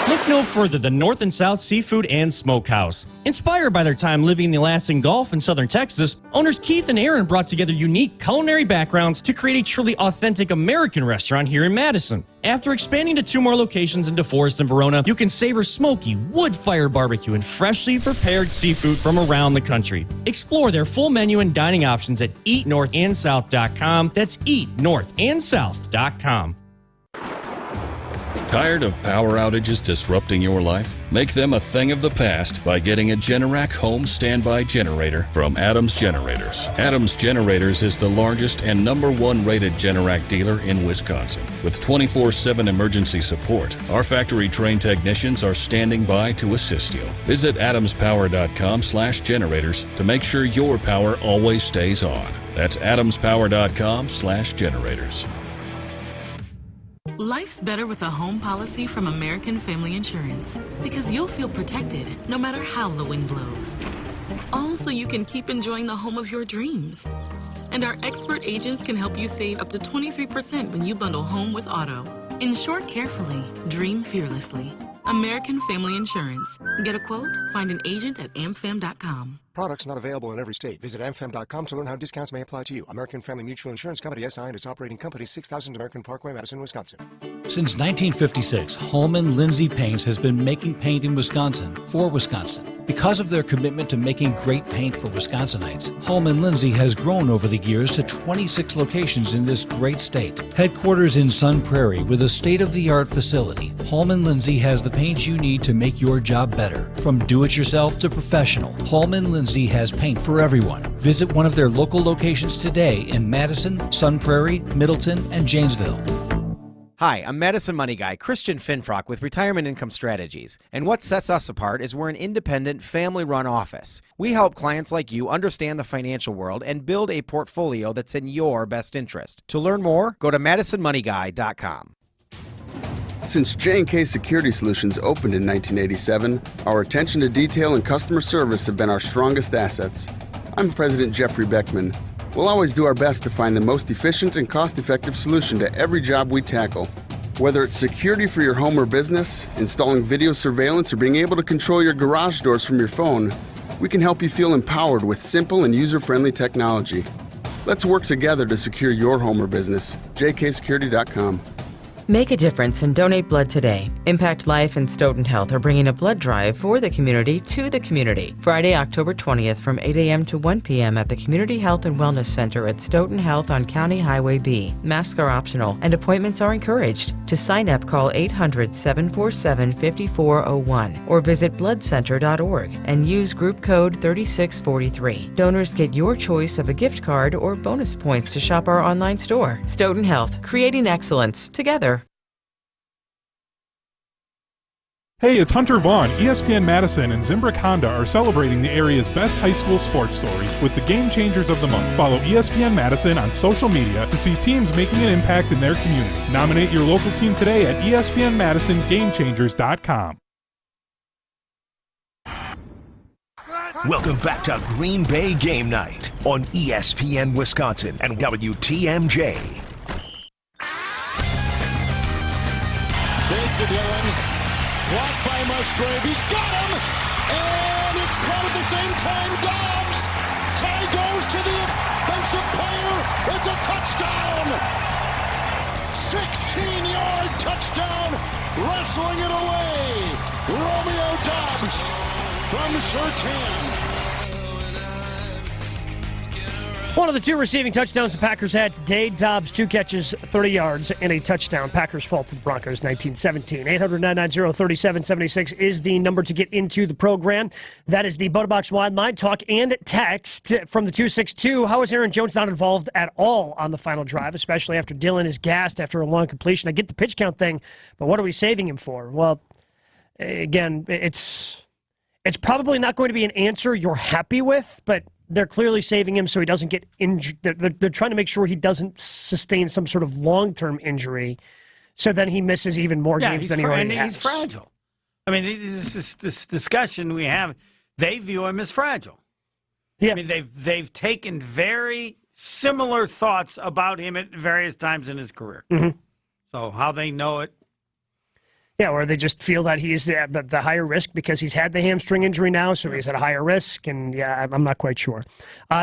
look no further than North and South Seafood and Smokehouse. Inspired by their time living in the Alaskan Gulf in southern Texas, owners Keith and Aaron brought together unique culinary backgrounds to create a truly authentic American restaurant here in Madison. After expanding to 2 more locations in DeForest and Verona, you can savor smoky, wood-fired barbecue and freshly prepared seafood from around the country. Explore their full menu and dining options at eatnorthandsouth.com. That's eatnorthandsouth.com. Tired of power outages disrupting your life? Make them a thing of the past by getting a Generac home standby generator from Adams Generators. Adams Generators is the largest and #1 rated Generac dealer in Wisconsin. With 24/7 emergency support, our factory-trained technicians are standing by to assist you. Visit adamspower.com/generators to make sure your power always stays on. That's adamspower.com/generators. Life's better with a home policy from American Family Insurance because you'll feel protected no matter how the wind blows. All so you can keep enjoying the home of your dreams. And our expert agents can help you save up to 23% when you bundle home with auto. Insure carefully, dream fearlessly. American Family Insurance. Get a quote? Find an agent at amfam.com. Products not available in every state. Visit amfam.com to learn how discounts may apply to you. American Family Mutual Insurance Company, SI and its operating company, 6000 American Parkway, Madison, Wisconsin. Since 1956, Holman Lindsay Paints has been making paint in Wisconsin for Wisconsin. Because of their commitment to making great paint for Wisconsinites, Holman Lindsay has grown over the years to 26 locations in this great state. Headquarters in Sun Prairie with a state-of-the-art facility, Holman Lindsay has the paint you need to make your job better. From do-it-yourself to professional, Holman Lindsay has paint for everyone. Visit one of their local locations today in Madison, Sun Prairie, Middleton, and Janesville. Hi, I'm Madison Money Guy, Christian Finfrock with Retirement Income Strategies. And what sets us apart is we're an independent, family-run office. We help clients like you understand the financial world and build a portfolio that's in your best interest. To learn more, go to MadisonMoneyGuy.com. Since J&K Security Solutions opened in 1987, our attention to detail and customer service have been our strongest assets. I'm President Jeffrey Beckman. We'll always do our best to find the most efficient and cost-effective solution to every job we tackle. Whether it's security for your home or business, installing video surveillance, or being able to control your garage doors from your phone, we can help you feel empowered with simple and user-friendly technology. Let's work together to secure your home or business. jksecurity.com. Make a difference and donate blood today. Impact Life and Stoughton Health are bringing a blood drive for the community to the community. Friday, October 20th from 8 a.m. to 1 p.m. at the Community Health and Wellness Center at Stoughton Health on County Highway B. Masks are optional and appointments are encouraged. To sign up, call 800-747-5401 or visit bloodcenter.org and use group code 3643. Donors get your choice of a gift card or bonus points to shop our online store. Stoughton Health, creating excellence together. Hey, it's Hunter Vaughn. ESPN Madison and Zimbrick Honda are celebrating the area's best high school sports stories with the Game Changers of the Month. Follow ESPN Madison on social media to see teams making an impact in their community. Nominate your local team today at ESPNMadisonGameChangers.com. Welcome back to Green Bay Game Night on ESPN Wisconsin and WTMJ. Fake to Dillon. Blocked by Musgrave. He's got him! And it's caught at the same time. Dobbs! Tie goes to the offensive player. It's a touchdown! 16-yard touchdown. Wrestling it away. Romeo Dobbs from Sertan. One of the two receiving touchdowns the Packers had today. Dobbs, 2 catches, 30 yards, and a touchdown. Packers fall to the Broncos 19-17. 800-990-3776 is the number to get into the program. That is the Box Wide Line. Talk and text from the 262. How is Aaron Jones not involved at all on the final drive, especially after Dillon is gassed after a long completion? I get the pitch count thing, but what are we saving him for? Well, again, it's probably not going to be an answer you're happy with, but they're clearly saving him so he doesn't get injured. They're trying to make sure he doesn't sustain some sort of long-term injury, so then he misses even more games than he already has. He's fragile. I mean, this discussion we have, they view him as fragile. Yeah. I mean, they've taken very similar thoughts about him at various times in his career. Mm-hmm. So how they know it. Yeah, or they just feel that he's at the higher risk because he's had the hamstring injury now, so he's at a higher risk, and yeah, I'm not quite sure.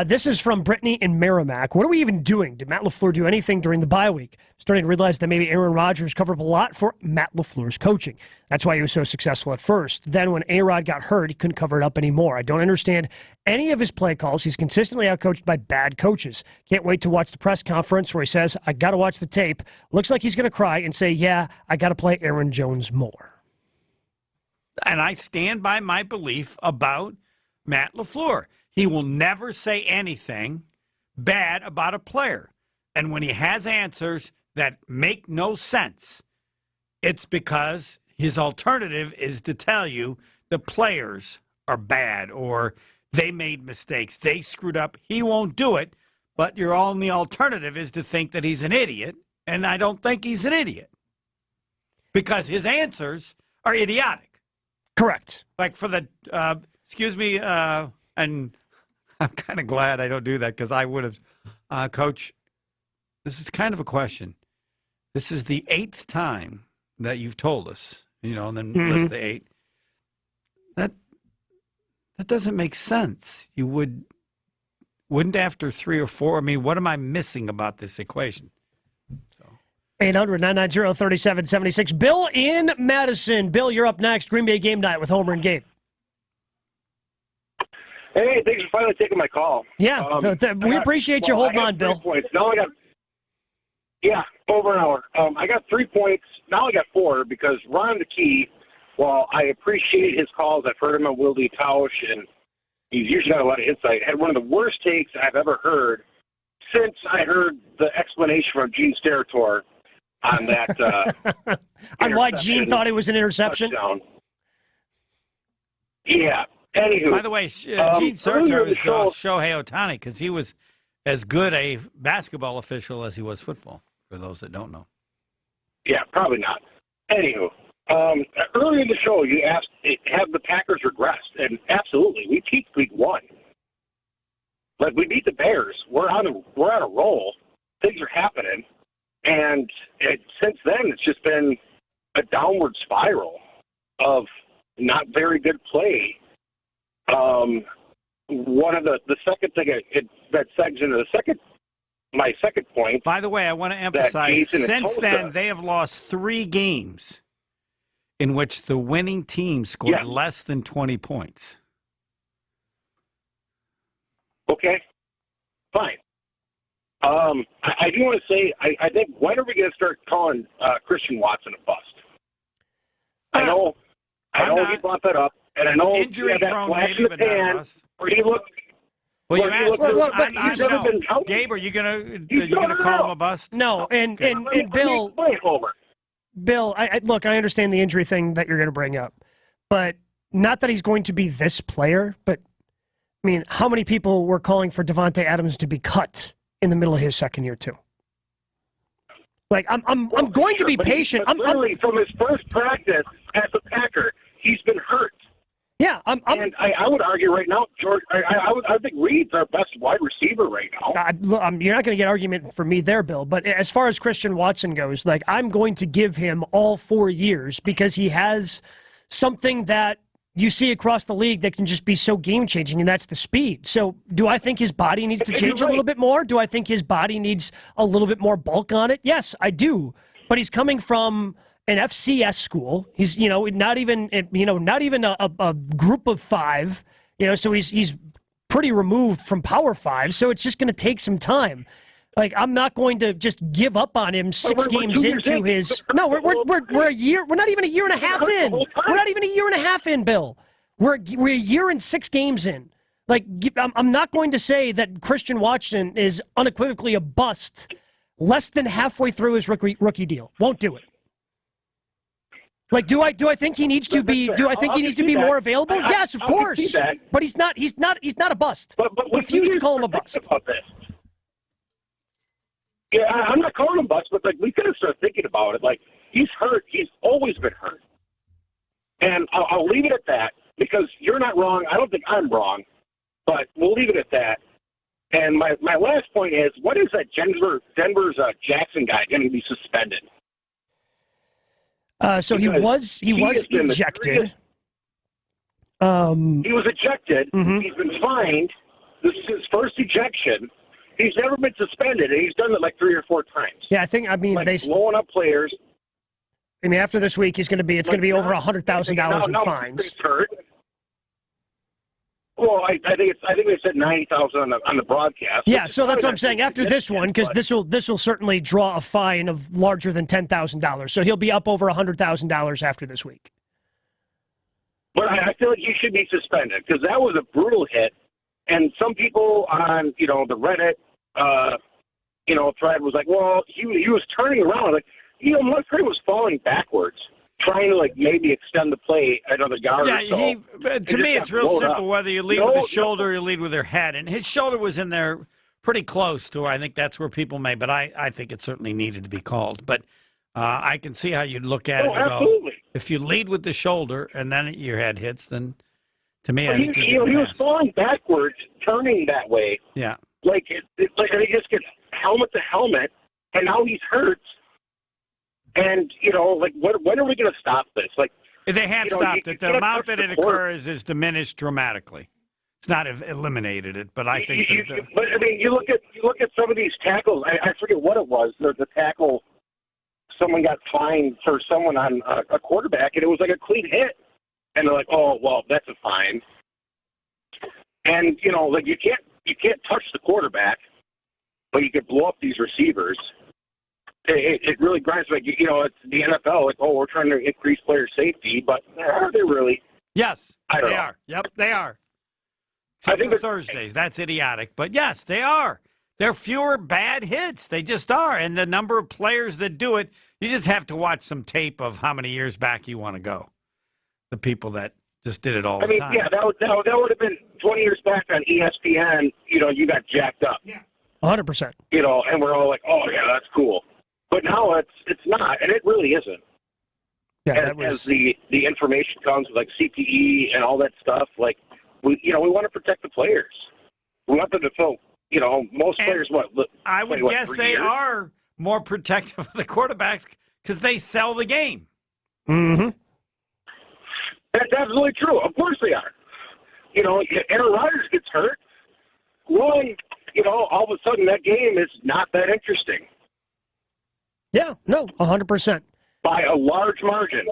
This is from Brittany in Merrimack. What are we even doing? Did Matt LaFleur do anything during the bye week? Starting to realize that maybe Aaron Rodgers covered up a lot for Matt LaFleur's coaching. That's why he was so successful at first. Then when A-Rod got hurt, he couldn't cover it up anymore. I don't understand any of his play calls. He's consistently outcoached by bad coaches. Can't wait to watch the press conference where he says, I got to watch the tape. Looks like he's going to cry and say, yeah, I got to play Aaron Jones more. And I stand by my belief about Matt LaFleur. He will never say anything bad about a player. And when he has answers that make no sense, it's because his alternative is to tell you the players are bad or they made mistakes, they screwed up. He won't do it, but your only alternative is to think that he's an idiot, and I don't think he's an idiot because his answers are idiotic. Correct. Like for the, excuse me, and I'm kind of glad I don't do that because I would have, Coach, this is kind of a question. This is the 8th time that you've told us, and then list the 8. That doesn't make sense. You wouldn't after 3 or 4. I mean, what am I missing about this equation? 800-990-3776. Bill in Madison. Bill, you're up next. Green Bay Game Night with Homer and Gabe. Hey, thanks for finally taking my call. Yeah, we appreciate you holding on, Bill. Points. Now I got, over an hour. I got 3 points. Now I got 4 because Ron the Key, while I appreciate his calls, I've heard him on Wildy Tausch, and he's usually got a lot of insight, had one of the worst takes I've ever heard since I heard the explanation from Gene Steratore on that. On why Gene thought it was an interception? Touchdown. Yeah. Anywho, by the way, Gene Steratore was Shohei Ohtani because he was as good a basketball official as he was football, for those that don't know. Yeah, probably not. Anywho, earlier in the show, you asked, have the Packers regressed? And absolutely. We peaked week 1. Like, we beat the Bears. We're on a roll. Things are happening. And since then, it's just been a downward spiral of not very good play. One of the second thing that segs into my second point. By the way, I want to emphasize, since then, they have lost 3 games in which the winning team scored less than 20 points. Okay, fine. I do want to say, I think, when are we going to start calling Christian Watson a bust? I know he brought that up, and I know injury-prone, maybe, but not a bust. Where he looked. Well, you asked us. Gabe, are you going to call him a bust? No, and Bill, Bill, look, I understand the injury thing that you're going to bring up, but not that he's going to be this player, but I mean, how many people were calling for Devontae Adams to be cut in the middle of his second year too? Like, I'm going to be patient. But literally, from his first practice as a Packer, he's been hurt. Yeah, and I would argue right now, George. I think Reed's our best wide receiver right now. You're not going to get argument from me there, Bill. But as far as Christian Watson goes, like, I'm going to give him all 4 years because he has something that you see across the league that can just be so game-changing, and that's the speed. So do I think his body needs to change a little bit more? Do I think his body needs a little bit more bulk on it? Yes, I do. But he's coming from an FCS school. He's, not even a group of 5, so he's pretty removed from Power 5. So it's just going to take some time. Like, I'm not going to just give up on him 6 games into his. No, we're a year. We're not even a year and a half in. We're not even a year and a half in, Bill. We're a year and 6 games in. Like, I'm not going to say that Christian Watson is unequivocally a bust less than halfway through his rookie deal. Won't do it. Like, do I think he needs to be? Do I think he needs to be more available? Yes, of course. But he's not a bust. But refuse to call him a bust. Yeah, I'm not calling him bust, but like, we could have started thinking about it. Like, he's hurt. He's always been hurt. And I'll leave it at that because you're not wrong. I don't think I'm wrong, but we'll leave it at that. And my last point is, what is that Denver's Jackson guy going to be suspended? So he was ejected. He was ejected. Mm-hmm. He's been fined. This is his first ejection. He's never been suspended, and he's done it like 3 or 4 times. Yeah, they blowing up players. I mean, after this week, it's going to be over $100,000 in fines. Hurt. Well, I think they said $90,000 on the broadcast. Yeah, so that's what I'm saying. After this one, because this will certainly draw a fine of larger than $10,000. So he'll be up over $100,000 after this week. But I feel like he should be suspended because that was a brutal hit. And some people on the Reddit thread was like, well, he was turning around. Like, Musgrave was falling backwards, trying to, like, maybe extend the play another yard or so. To me, it's real simple whether you lead with the shoulder or you lead with your head. And his shoulder was in there pretty close to, I think that's where people may, but I think it certainly needed to be called. But I can see how you'd look at it and go, if you lead with the shoulder and then your head hits, then to me, I think he was falling backwards, turning that way. Yeah. And he just gets helmet to helmet, and now he's hurt. And, when are we going to stop this? Like, they have stopped it. The amount that it occurs is diminished dramatically. It's not eliminated it, but I think But I mean, you look at some of these tackles. I forget what it was. The tackle someone got fined for someone on a quarterback, and it was like a clean hit. And they're like, oh, well, that's a fine. And, you know, like you can't touch the quarterback, but you could blow up these receivers. It really grinds like, you know, it's the NFL, like, oh, we're trying to increase player safety, but are they really? Yes, they are. Yep, they are. Except for Thursdays. That's idiotic. But, yes, they are. There are fewer bad hits. They just are. And the number of players that do it, you just have to watch some tape of how many years back you want to go. The people that just did it all the time. Yeah, that would have been 20 years back on ESPN. You know, you got jacked up. Yeah, 100%. You know, and we're all like, oh, yeah, that's cool. But now it's not, and it really isn't. Yeah, as the information comes with, like, CTE and all that stuff, like, we want to protect the players. We want them to feel, you know, most players, I would guess they are more protective of the quarterbacks because they sell the game. Mm-hmm. That's absolutely true. Of course they are. You know, Aaron Rodgers gets hurt. One, you know, all of a sudden that game is not that interesting. Yeah, no, 100%. By a large margin.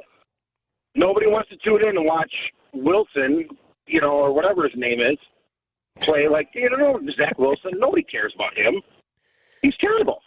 Nobody wants to tune in and watch Wilson, you know, or whatever his name is, play like, you know, Zach Wilson. Nobody cares about him. He's terrible.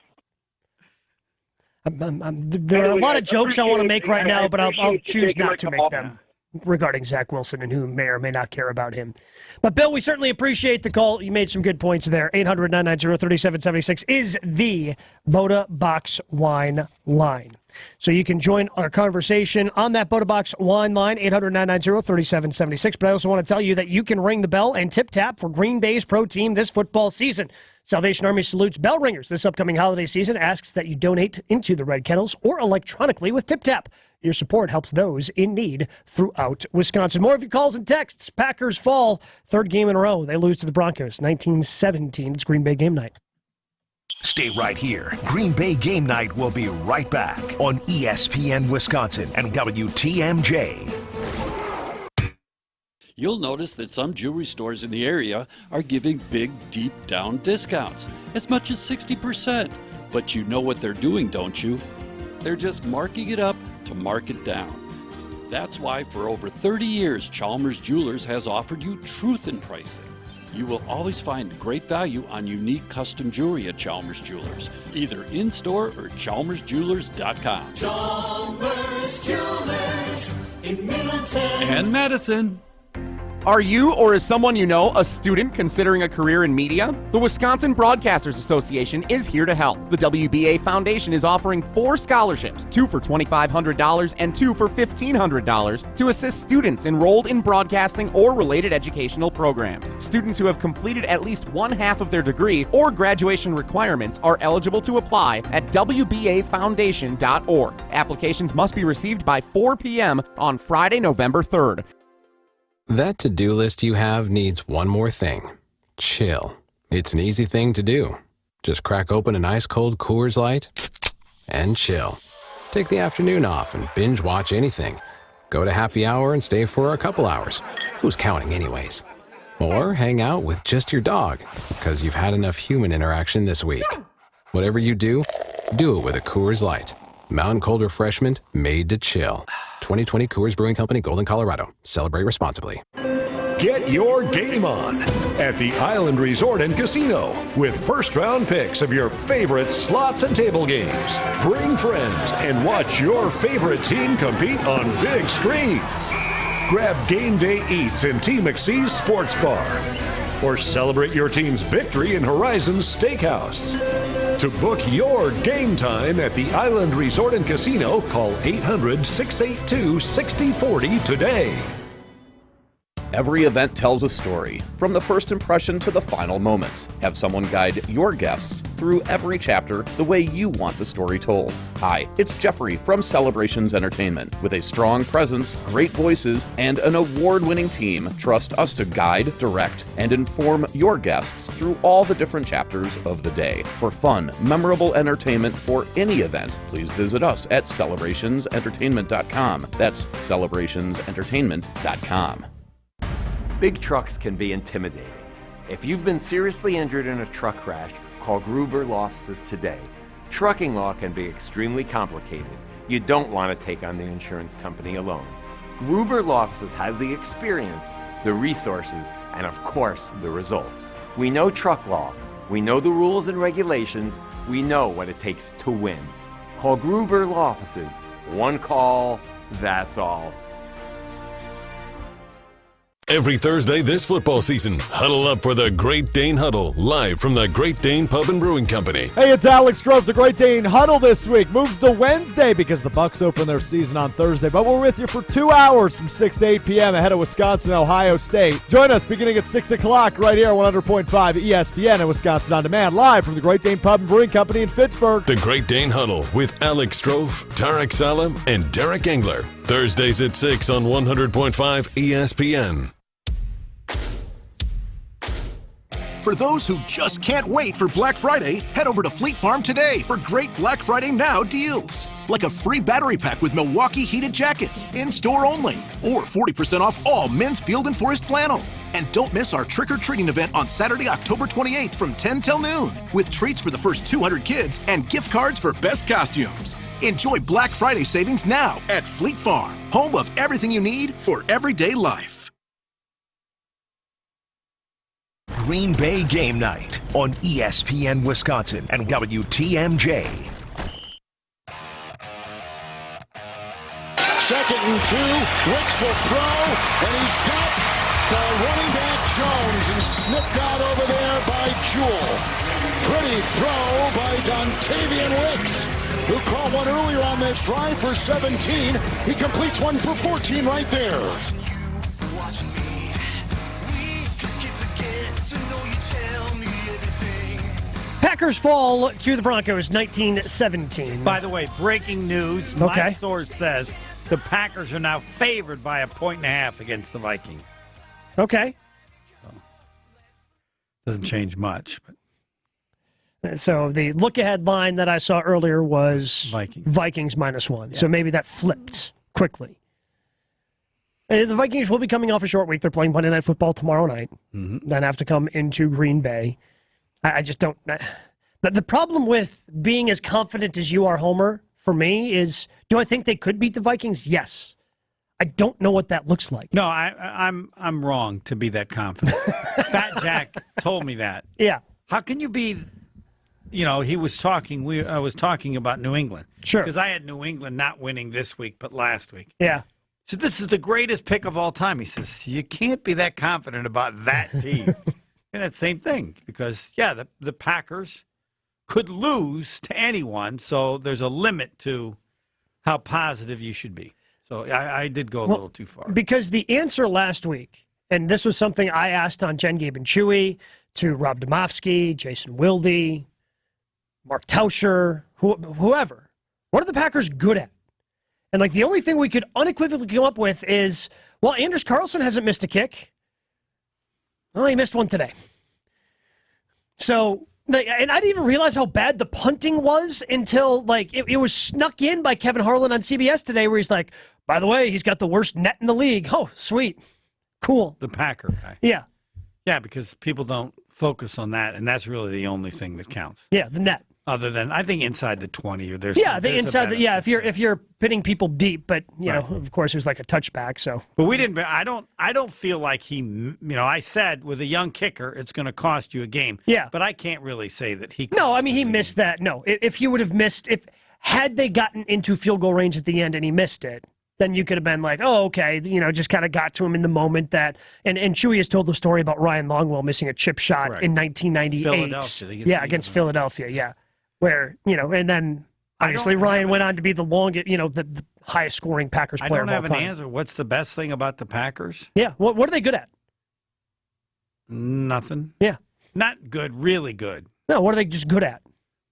There are a lot of jokes I want to make right now, but I'll choose not to make them regarding Zach Wilson and who may or may not care about him. But, Bill, we certainly appreciate the call. You made some good points there. 800-990-3776 is the Boda Box Wine line. So you can join our conversation on that Boda Box Wine line, 800-990-3776. But I also want to tell you that you can ring the bell and tip-tap for Green Bay's pro team this football season. Salvation Army salutes bell ringers this upcoming holiday season, asks that you donate into the Red Kennels or electronically with tip-tap. Your support helps those in need throughout Wisconsin. More of your calls and texts. Packers fall. Third game in a row. They lose to the Broncos, 19-17. It's Green Bay game night. Stay right here. Green Bay Game Night will be right back on ESPN Wisconsin and WTMJ. You'll notice that some jewelry stores in the area are giving big, deep down discounts, as much as 60%. But you know what they're doing, don't you? They're just marking it up to mark it down. That's why for over 30 years, Chalmers Jewelers has offered you truth in pricing. You will always find great value on unique custom jewelry at Chalmers Jewelers, either in-store or chalmersjewelers.com. Chalmers Jewelers in Middleton And Madison. Are you or is someone you know a student considering a career in media? The Wisconsin Broadcasters Association is here to help. The WBA Foundation is offering 4 scholarships, 2 for $2,500 and 2 for $1,500, to assist students enrolled in broadcasting or related educational programs. Students who have completed at least one half of their degree or graduation requirements are eligible to apply at WBAFoundation.org. Applications must be received by 4 p.m. on Friday, November 3rd. That to-do list you have needs one more thing. Chill. It's an easy thing to do. Just crack open an ice-cold Coors Light and chill. Take the afternoon off and binge watch anything. Go to happy hour and stay for a couple hours. Who's counting anyways? Or hang out with just your dog, because you've had enough human interaction this week. Whatever you do it with a Coors Light. Mountain cold refreshment made to chill. 2020 Coors Brewing Company, Golden, Colorado. Celebrate responsibly. Get your game on at the Island Resort and Casino with first-round picks of your favorite slots and table games. Bring friends and watch your favorite team compete on big screens. Grab game day eats in T. McSee's Sports Bar. Or celebrate your team's victory in Horizon's Steakhouse. To book your game time at the Island Resort and Casino, call 800-682-6040 today. Every event tells a story, from the first impression to the final moments. Have someone guide your guests through every chapter the way you want the story told. Hi, it's Jeffrey from Celebrations Entertainment. With a strong presence, great voices, and an award-winning team, trust us to guide, direct, and inform your guests through all the different chapters of the day. For fun, memorable entertainment for any event, please visit us at celebrationsentertainment.com. That's celebrationsentertainment.com. Big trucks can be intimidating. If you've been seriously injured in a truck crash, call Gruber Law Offices today. Trucking law can be extremely complicated. You don't want to take on the insurance company alone. Gruber Law Offices has the experience, the resources, and of course, the results. We know truck law. We know the rules and regulations. We know what it takes to win. Call Gruber Law Offices. One call, that's all. Every Thursday this football season, huddle up for the Great Dane Huddle, live from the Great Dane Pub and Brewing Company. Hey, it's Alex Strofe. The Great Dane Huddle this week moves to Wednesday because the Bucks open their season on Thursday. But we're with you for 2 hours from 6 to 8 p.m. ahead of Wisconsin and Ohio State. Join us beginning at 6 o'clock right here on 100.5 ESPN and Wisconsin On Demand, live from the Great Dane Pub and Brewing Company in Fitchburg. The Great Dane Huddle with Alex Strofe, Tarek Salam, and Derek Engler. Thursdays at 6 on 100.5 ESPN. For those who just can't wait for Black Friday, head over to Fleet Farm today for great Black Friday Now deals. Like a free battery pack with Milwaukee heated jackets, in-store only. Or 40% off all men's Field and Forest flannel. And don't miss our trick-or-treating event on Saturday, October 28th from 10 till noon. With treats for the first 200 kids and gift cards for best costumes. Enjoy Black Friday savings now at Fleet Farm, home of everything you need for everyday life. Green Bay Game Night on ESPN Wisconsin and WTMJ. 2nd and 2. Wicks will throw, and he's got the running back Jones and snipped out over there by Jewell. Pretty throw by Dontavian Wicks, who caught one earlier on this drive for 17. He completes one for 14 right there. Packers fall to the Broncos 19-17. By the way, breaking news. Okay. My source says the Packers are now favored by 1.5 against the Vikings. Okay. Doesn't change much. But So the look-ahead line that I saw earlier was Vikings -1. So maybe that flipped quickly. The Vikings will be coming off a short week. They're playing Monday Night Football tomorrow night. Then have to come into Green Bay. I just don't. The problem with being as confident as you are, Homer, for me is, do I think they could beat the Vikings? Yes. I don't know what that looks like. No, I'm wrong to be that confident. Fat Jack told me that. Yeah. How can you be? He was talking. I was talking about New England. Sure. Because I had New England not winning this week, but last week. Yeah. So this is the greatest pick of all time. He says you can't be that confident about that team. And it's the same thing because, the Packers could lose to anyone, so there's a limit to how positive you should be. So I did go a little too far. Because the answer last week, and this was something I asked on Jen, Gabe, and Chewy, to Rob Domofsky, Jason Wilde, Mark Tauscher, whoever, what are the Packers good at? And, the only thing we could unequivocally come up with is, well, Anders Carlson hasn't missed a kick. Well, he missed one today. So, and I didn't even realize how bad the punting was until, it was snuck in by Kevin Harlan on CBS today where he's like, by the way, he's got the worst net in the league. Oh, sweet. Cool. The Packer guy. Yeah. Yeah, because people don't focus on that, and that's really the only thing that counts. Yeah, the net. Other than, I think inside the 20 or there's if you're pitting people deep, but of course it was like a touchback. So, but we didn't. I don't feel like he. I said with a young kicker, it's going to cost you a game. Yeah, but I can't really say that he. No, I mean he missed that. No, if he would have missed, had they gotten into field goal range at the end and he missed it, then you could have been like, oh, okay, just kind of got to him in the moment that. And Chewy has told the story about Ryan Longwell missing a chip shot in 1998. Against Philadelphia. Yeah. Where, and then obviously Ryan went on to be the longest, the highest scoring Packers player of all time. I don't have an answer. What's the best thing about the Packers? Yeah. What are they good at? Nothing. Yeah. Not good, really good. No, what are they just good at?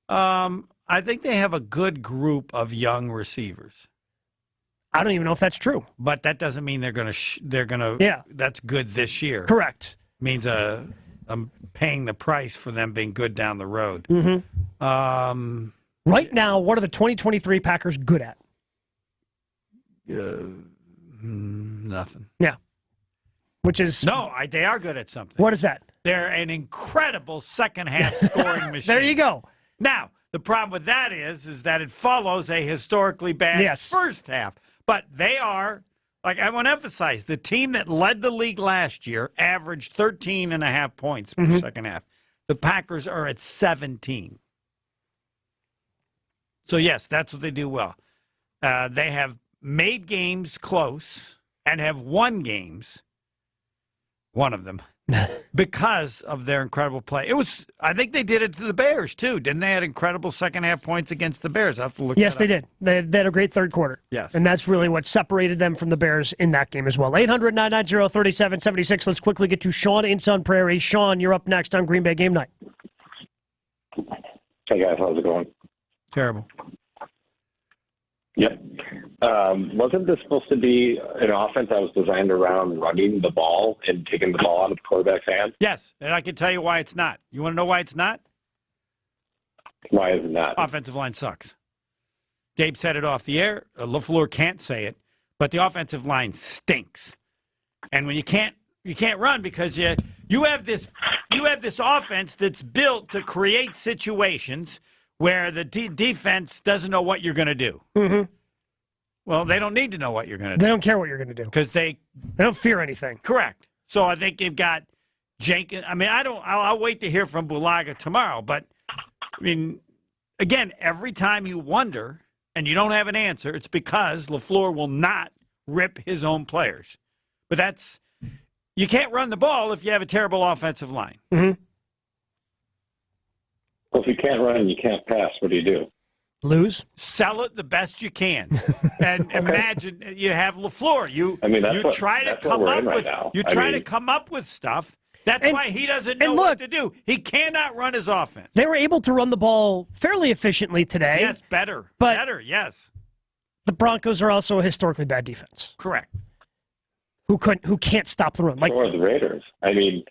I think they have a good group of young receivers. I don't even know if that's true. But that doesn't mean they're going to yeah. That's good this year. Correct. Means I'm paying the price for them being good down the road. Mm-hmm. Right now, what are the 2023 Packers good at? Nothing. Yeah. Which is... No, they are good at something. What is that? They're an incredible second-half scoring machine. There you go. Now, The problem with that is that it follows a historically bad first half. But they are, like I want to emphasize, the team that led the league last year averaged 13.5 points per second half. The Packers are at 17. So, yes, that's what they do well. They have made games close and have won games, one of them, because of their incredible play. I think they did it to the Bears, too. Didn't they? Had incredible second-half points against the Bears. I have to look Yes, that they up. did. They had a great third quarter. Yes. And that's really what separated them from the Bears in that game as well. 800-990-3776. Let's quickly get to Sean in Sun Prairie. Sean, you're up next on Green Bay Game Night. Hey, guys. How's it going? Terrible. Yep. Wasn't this supposed to be an offense that was designed around running the ball and taking the ball out of the quarterback's hand? Yes, and I can tell you why it's not. You want to know why it's not? Why is it not? Offensive line sucks. Gabe said it off the air. LaFleur can't say it, but the offensive line stinks. And when you can't run because you have this offense that's built to create situations where the defense doesn't know what you're going to do. Mm-hmm. Well, they don't need to know what you're going to do. They don't care what you're going to do. Because they don't fear anything. Correct. So I think you've got Jenkins. I mean, I'll wait to hear from Bulaga tomorrow. But, I mean, again, every time you wonder and you don't have an answer, it's because LaFleur will not rip his own players. But you can't run the ball if you have a terrible offensive line. Mm-hmm. Well, if you can't run and you can't pass, what do? Lose? Sell it the best you can. And imagine you have LaFleur. You try to come up with stuff. That's why he doesn't know what to do. He cannot run his offense. They were able to run the ball fairly efficiently today. Yes, better, yes. The Broncos are also a historically bad defense. Correct. Who can't stop the run. So are the Raiders. I mean,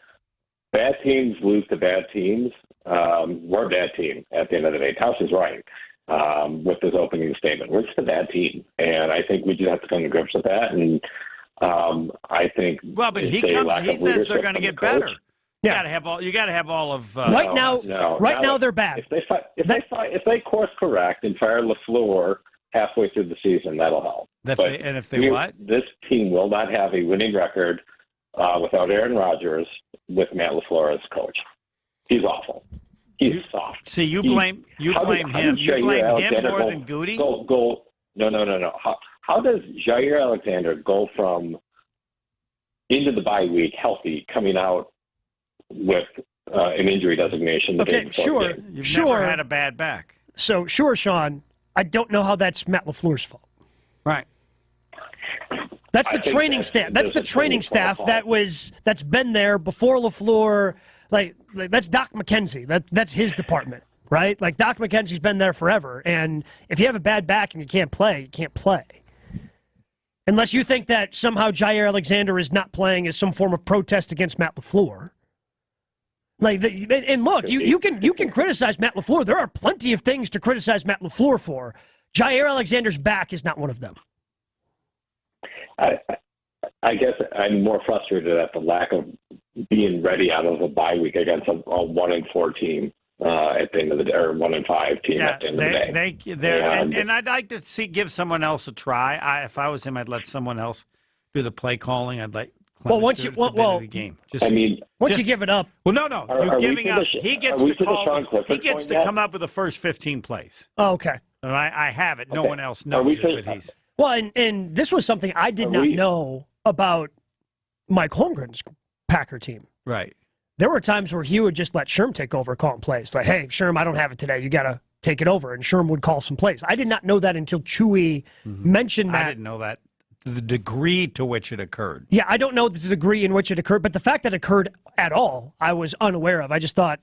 bad teams lose to bad teams. We're a bad team at the end of the day. Tausch is right with his opening statement. We're just a bad team, and I think we just have to come to grips with that. And I think but he says they're going to get better. You got to have all of right now they're bad. If they course correct and fire LaFleur halfway through the season, that'll help. This team will not have a winning record without Aaron Rodgers with Matt LaFleur as coach. He's awful. He's soft. See, you blame him. You blame him more than Goody? No. How does Jair Alexander go from into the bye week healthy, coming out with an injury designation? Sure. You've never had a bad back. So, sure, Sean, I don't know how that's Matt LaFleur's fault. Right. That's the training staff. That's the training staff that's been there before LaFleur. Like that's Doc McKenzie. That's his department, right? Like Doc McKenzie's been there forever. And if you have a bad back and you can't play, you can't play. Unless you think that somehow Jair Alexander is not playing as some form of protest against Matt LaFleur. And look, you can criticize Matt LaFleur. There are plenty of things to criticize Matt LaFleur for. Jair Alexander's back is not one of them. I guess I'm more frustrated at the lack of being ready out of a bye week against a 1-4 team at the end of the day, or 1-5 team at the end of the day. And I'd like to give someone else a try. If I was him, I'd let someone else do the play calling. I'd like. Once you the game. Once you give it up. Well, no, you're giving up. He gets to call. He gets to come up with the first 15 plays. Oh, okay. And I have it. No one else knows it, but he's. Well, and this was something I did not know about Mike Holmgren's Packer team. Right. There were times where he would just let Sherm take over calling plays. Like, hey, Sherm, I don't have it today. You got to take it over. And Sherm would call some plays. I did not know that until Chewy mentioned that. I didn't know that. The degree to which it occurred. Yeah, I don't know the degree in which it occurred, but the fact that it occurred at all, I was unaware of. I just thought,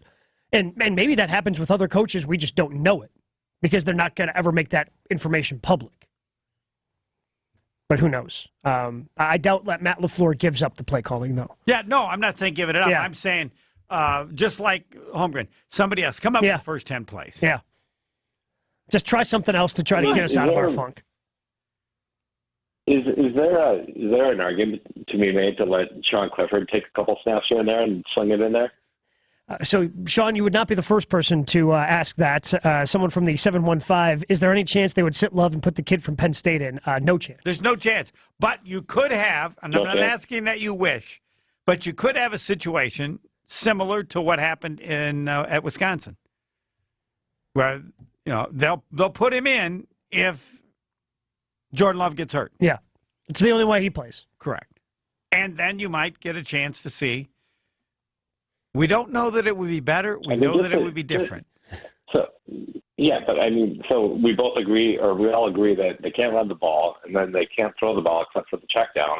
and maybe that happens with other coaches, we just don't know it because they're not going to ever make that information public. But who knows? I doubt that Matt LaFleur gives up the play calling, though. Yeah, no, I'm not saying give it up. Yeah. I'm saying just like Holmgren, somebody else, come up with the first 10 plays. Yeah. Just try something else to try to get us out of our funk. Is there an argument to be made to let Sean Clifford take a couple snaps here and there and sling it in there? So, Sean, you would not be the first person to ask that. Someone from the 715, is there any chance they would sit Love and put the kid from Penn State in? No chance. There's no chance. But you could have, and I'm not asking that you wish, but you could have a situation similar to what happened in at Wisconsin, where they'll put him in if Jordan Love gets hurt. Yeah, it's the only way he plays. Correct. And then you might get a chance to see. We don't know that it would be better. We know that it would be different. So, yeah, but so we both agree, or we all agree that they can't run the ball, and then they can't throw the ball except for the check down.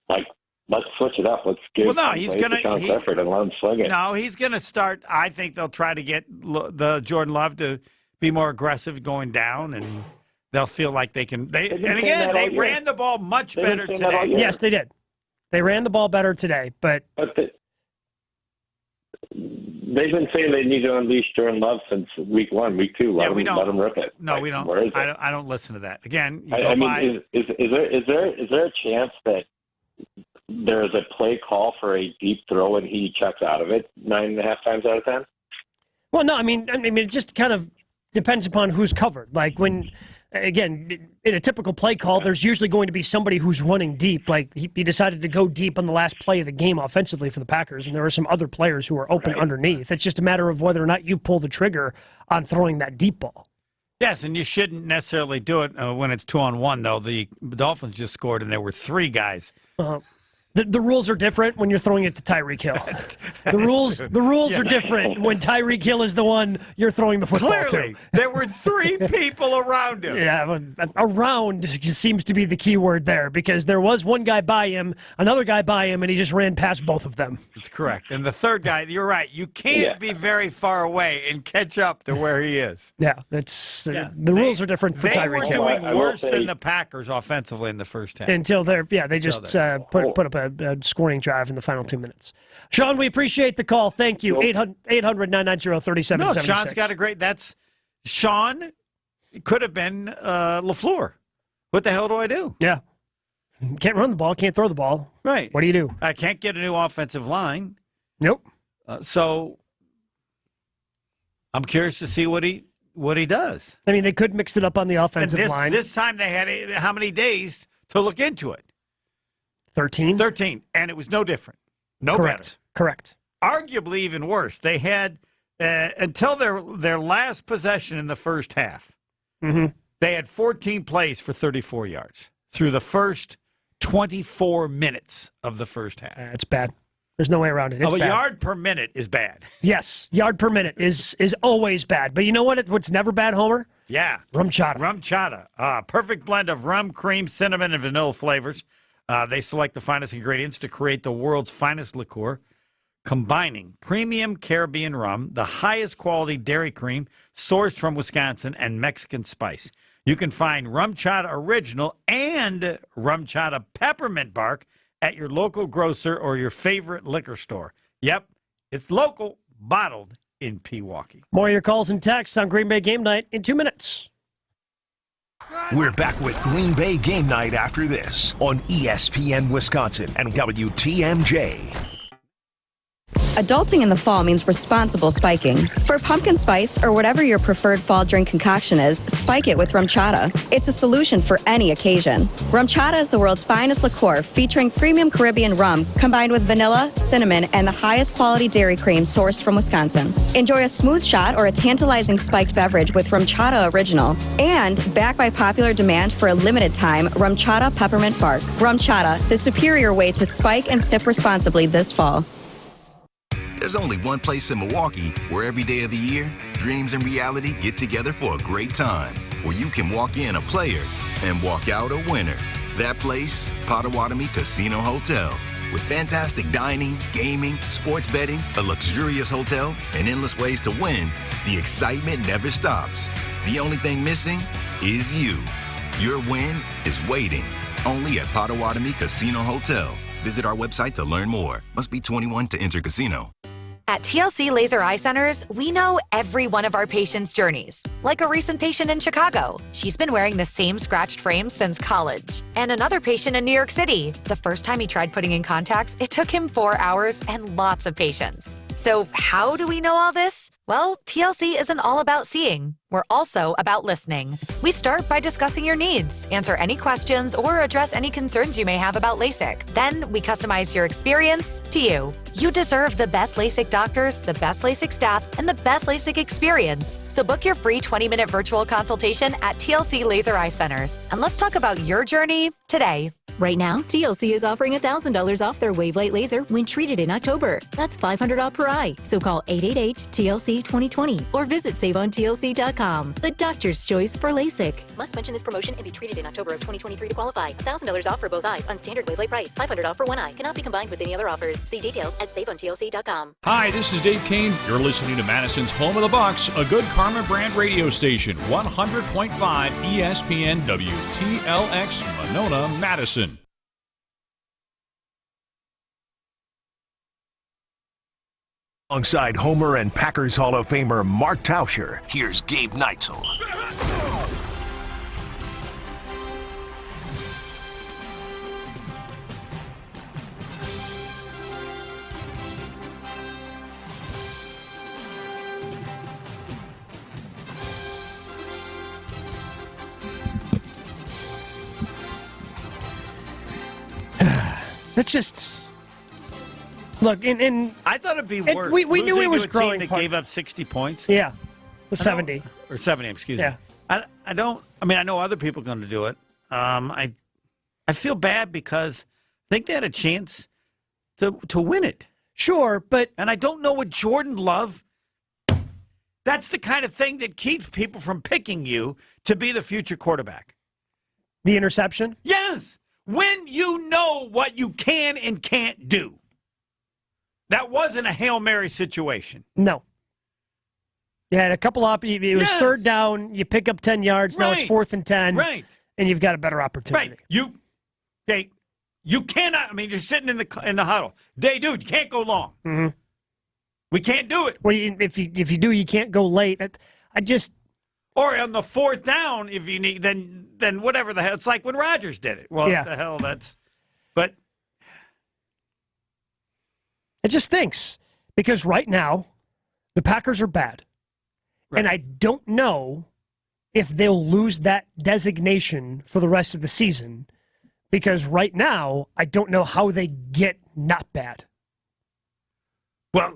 Like, let's switch it up. Let's give Clifford and let him swing it. No, he's going to start. I think they'll try to get the Jordan Love to be more aggressive going down, and they'll feel like they can. They ran the ball much better today. Yes, they did. They ran the ball better today, but they've been saying they need to unleash Jordan Love since week 1, week 2. Let them rip it. No, we don't. I don't listen to that. Again, is there a chance that there's a play call for a deep throw and he checks out of it 9.5 times out of 10? Well, no, I mean, it just kind of depends upon who's covered. Like when, again, in a typical play call, there's usually going to be somebody who's running deep. Like he decided to go deep on the last play of the game offensively for the Packers, and there are some other players who are open underneath. It's just a matter of whether or not you pull the trigger on throwing that deep ball. Yes, and you shouldn't necessarily do it when it's 2-on-1, though. The Dolphins just scored, and there were 3 guys. The rules are different when you're throwing it to Tyreek Hill. The rules are different when Tyreek Hill is the one you're throwing the football to. There were 3 people around him. Yeah, around seems to be the key word there, because there was one guy by him, another guy by him, and he just ran past both of them. That's correct. And the third guy, you're right, you can't be very far away and catch up to where he is. Yeah, the rules are different for Tyreek Hill. They were doing worse than the Packers offensively in the first half. Until they just put up a scoring drive in the final 2 minutes. Sean, we appreciate the call. Thank you. 800-990-3776. No, Sean's got a great. Sean could have been LaFleur. What the hell do I do? Yeah. Can't run the ball, can't throw the ball. Right. What do you do? I can't get a new offensive line. Nope. So I'm curious to see what he does. I mean, they could mix it up on the offensive line. This time they had how many days to look into it? 13? 13, and it was no different. No better. Correct. Arguably even worse. They had, until their last possession in the first half, they had 14 plays for 34 yards through the first 24 minutes of the first half. It's bad. There's no way around it. It's a bad. yard per minute is bad. Yes, yard per minute is always bad. But you know what? What's never bad, Homer? Yeah. Rum chata. Rum chata. Perfect blend of rum, cream, cinnamon, and vanilla flavors. They select the finest ingredients to create the world's finest liqueur, combining premium Caribbean rum, the highest quality dairy cream sourced from Wisconsin, and Mexican spice. You can find Rum Chata Original and Rum Chata Peppermint Bark at your local grocer or your favorite liquor store. Yep, it's local, bottled in Pewaukee. More of your calls and texts on Green Bay Game Night in 2 minutes. We're back with Green Bay Game Night after this on ESPN Wisconsin and WTMJ. Adulting in the fall means responsible spiking. For pumpkin spice or whatever your preferred fall drink concoction is, spike it with Rum Chata. It's a solution for any occasion. Rum Chata is the world's finest liqueur featuring premium Caribbean rum combined with vanilla, cinnamon, and the highest quality dairy cream sourced from Wisconsin. Enjoy a smooth shot or a tantalizing spiked beverage with Rum Chata Original. And, backed by popular demand for a limited time, Rum Chata Peppermint Bark. Rum Chata, the superior way to spike and sip responsibly this fall. There's only one place in Milwaukee where every day of the year, dreams and reality get together for a great time. Where you can walk in a player and walk out a winner. That place, Potawatomi Casino Hotel. With fantastic dining, gaming, sports betting, a luxurious hotel, and endless ways to win, the excitement never stops. The only thing missing is you. Your win is waiting. Only at Potawatomi Casino Hotel. Visit our website to learn more. Must be 21 to enter casino. At TLC Laser Eye Centers, we know every one of our patients' journeys. Like a recent patient in Chicago. She's been wearing the same scratched frame since college. And another patient in New York City. The first time he tried putting in contacts, it took him 4 hours and lots of patience. So how do we know all this? Well, TLC isn't all about seeing. We're also about listening. We start by discussing your needs, answer any questions, or address any concerns you may have about LASIK. Then we customize your experience to you. You deserve the best LASIK doctors, the best LASIK staff, and the best LASIK experience. So book your free 20-minute virtual consultation at TLC Laser Eye Centers. And let's talk about your journey today. Right now, TLC is offering $1,000 off their Wavelight laser when treated in October. That's $500 off per eye. So call 888-TLC-2020 or visit saveontlc.com. The doctor's choice for LASIK. Must mention this promotion and be treated in October of 2023 to qualify. $1,000 off for both eyes on standard Wavelight price. $500 off for one eye. Cannot be combined with any other offers. See details at saveontlc.com. Hi, this is Dave Kane. You're listening to Madison's Home of the Bucks, a good Karma brand radio station. 100.5 ESPN WTLX Monona, Madison. Alongside Homer and Packers Hall of Famer Mark Tauscher, here's Gabe Neitzel. That's just... Look, and I thought it'd be worse. We knew it was growing. That gave up 60 points. Yeah, 70 or 70. Excuse me. I don't. I mean, I know other people are going to do it. I feel bad because I think they had a chance to win it. Sure, but I don't know what Jordan Love. That's the kind of thing that keeps people from picking you to be the future quarterback. The interception? Yes. When you know what you can and can't do. That wasn't a Hail Mary situation. No. You had a couple up. It was third down. You pick up 10 yards. Now it's 4th and 10. Right. And you've got a better opportunity. Right. You cannot. I mean, you're sitting in the huddle. Dude, you can't go long. Mm-hmm. We can't do it. Well, if you do, you can't go late. I just. Or on the 4th down, if you need, then whatever the hell. It's like when Rodgers did it. Well, what the hell, that's. But. It just stinks because right now the Packers are bad. Right. And I don't know if they'll lose that designation for the rest of the season because right now I don't know how they get not bad. Well,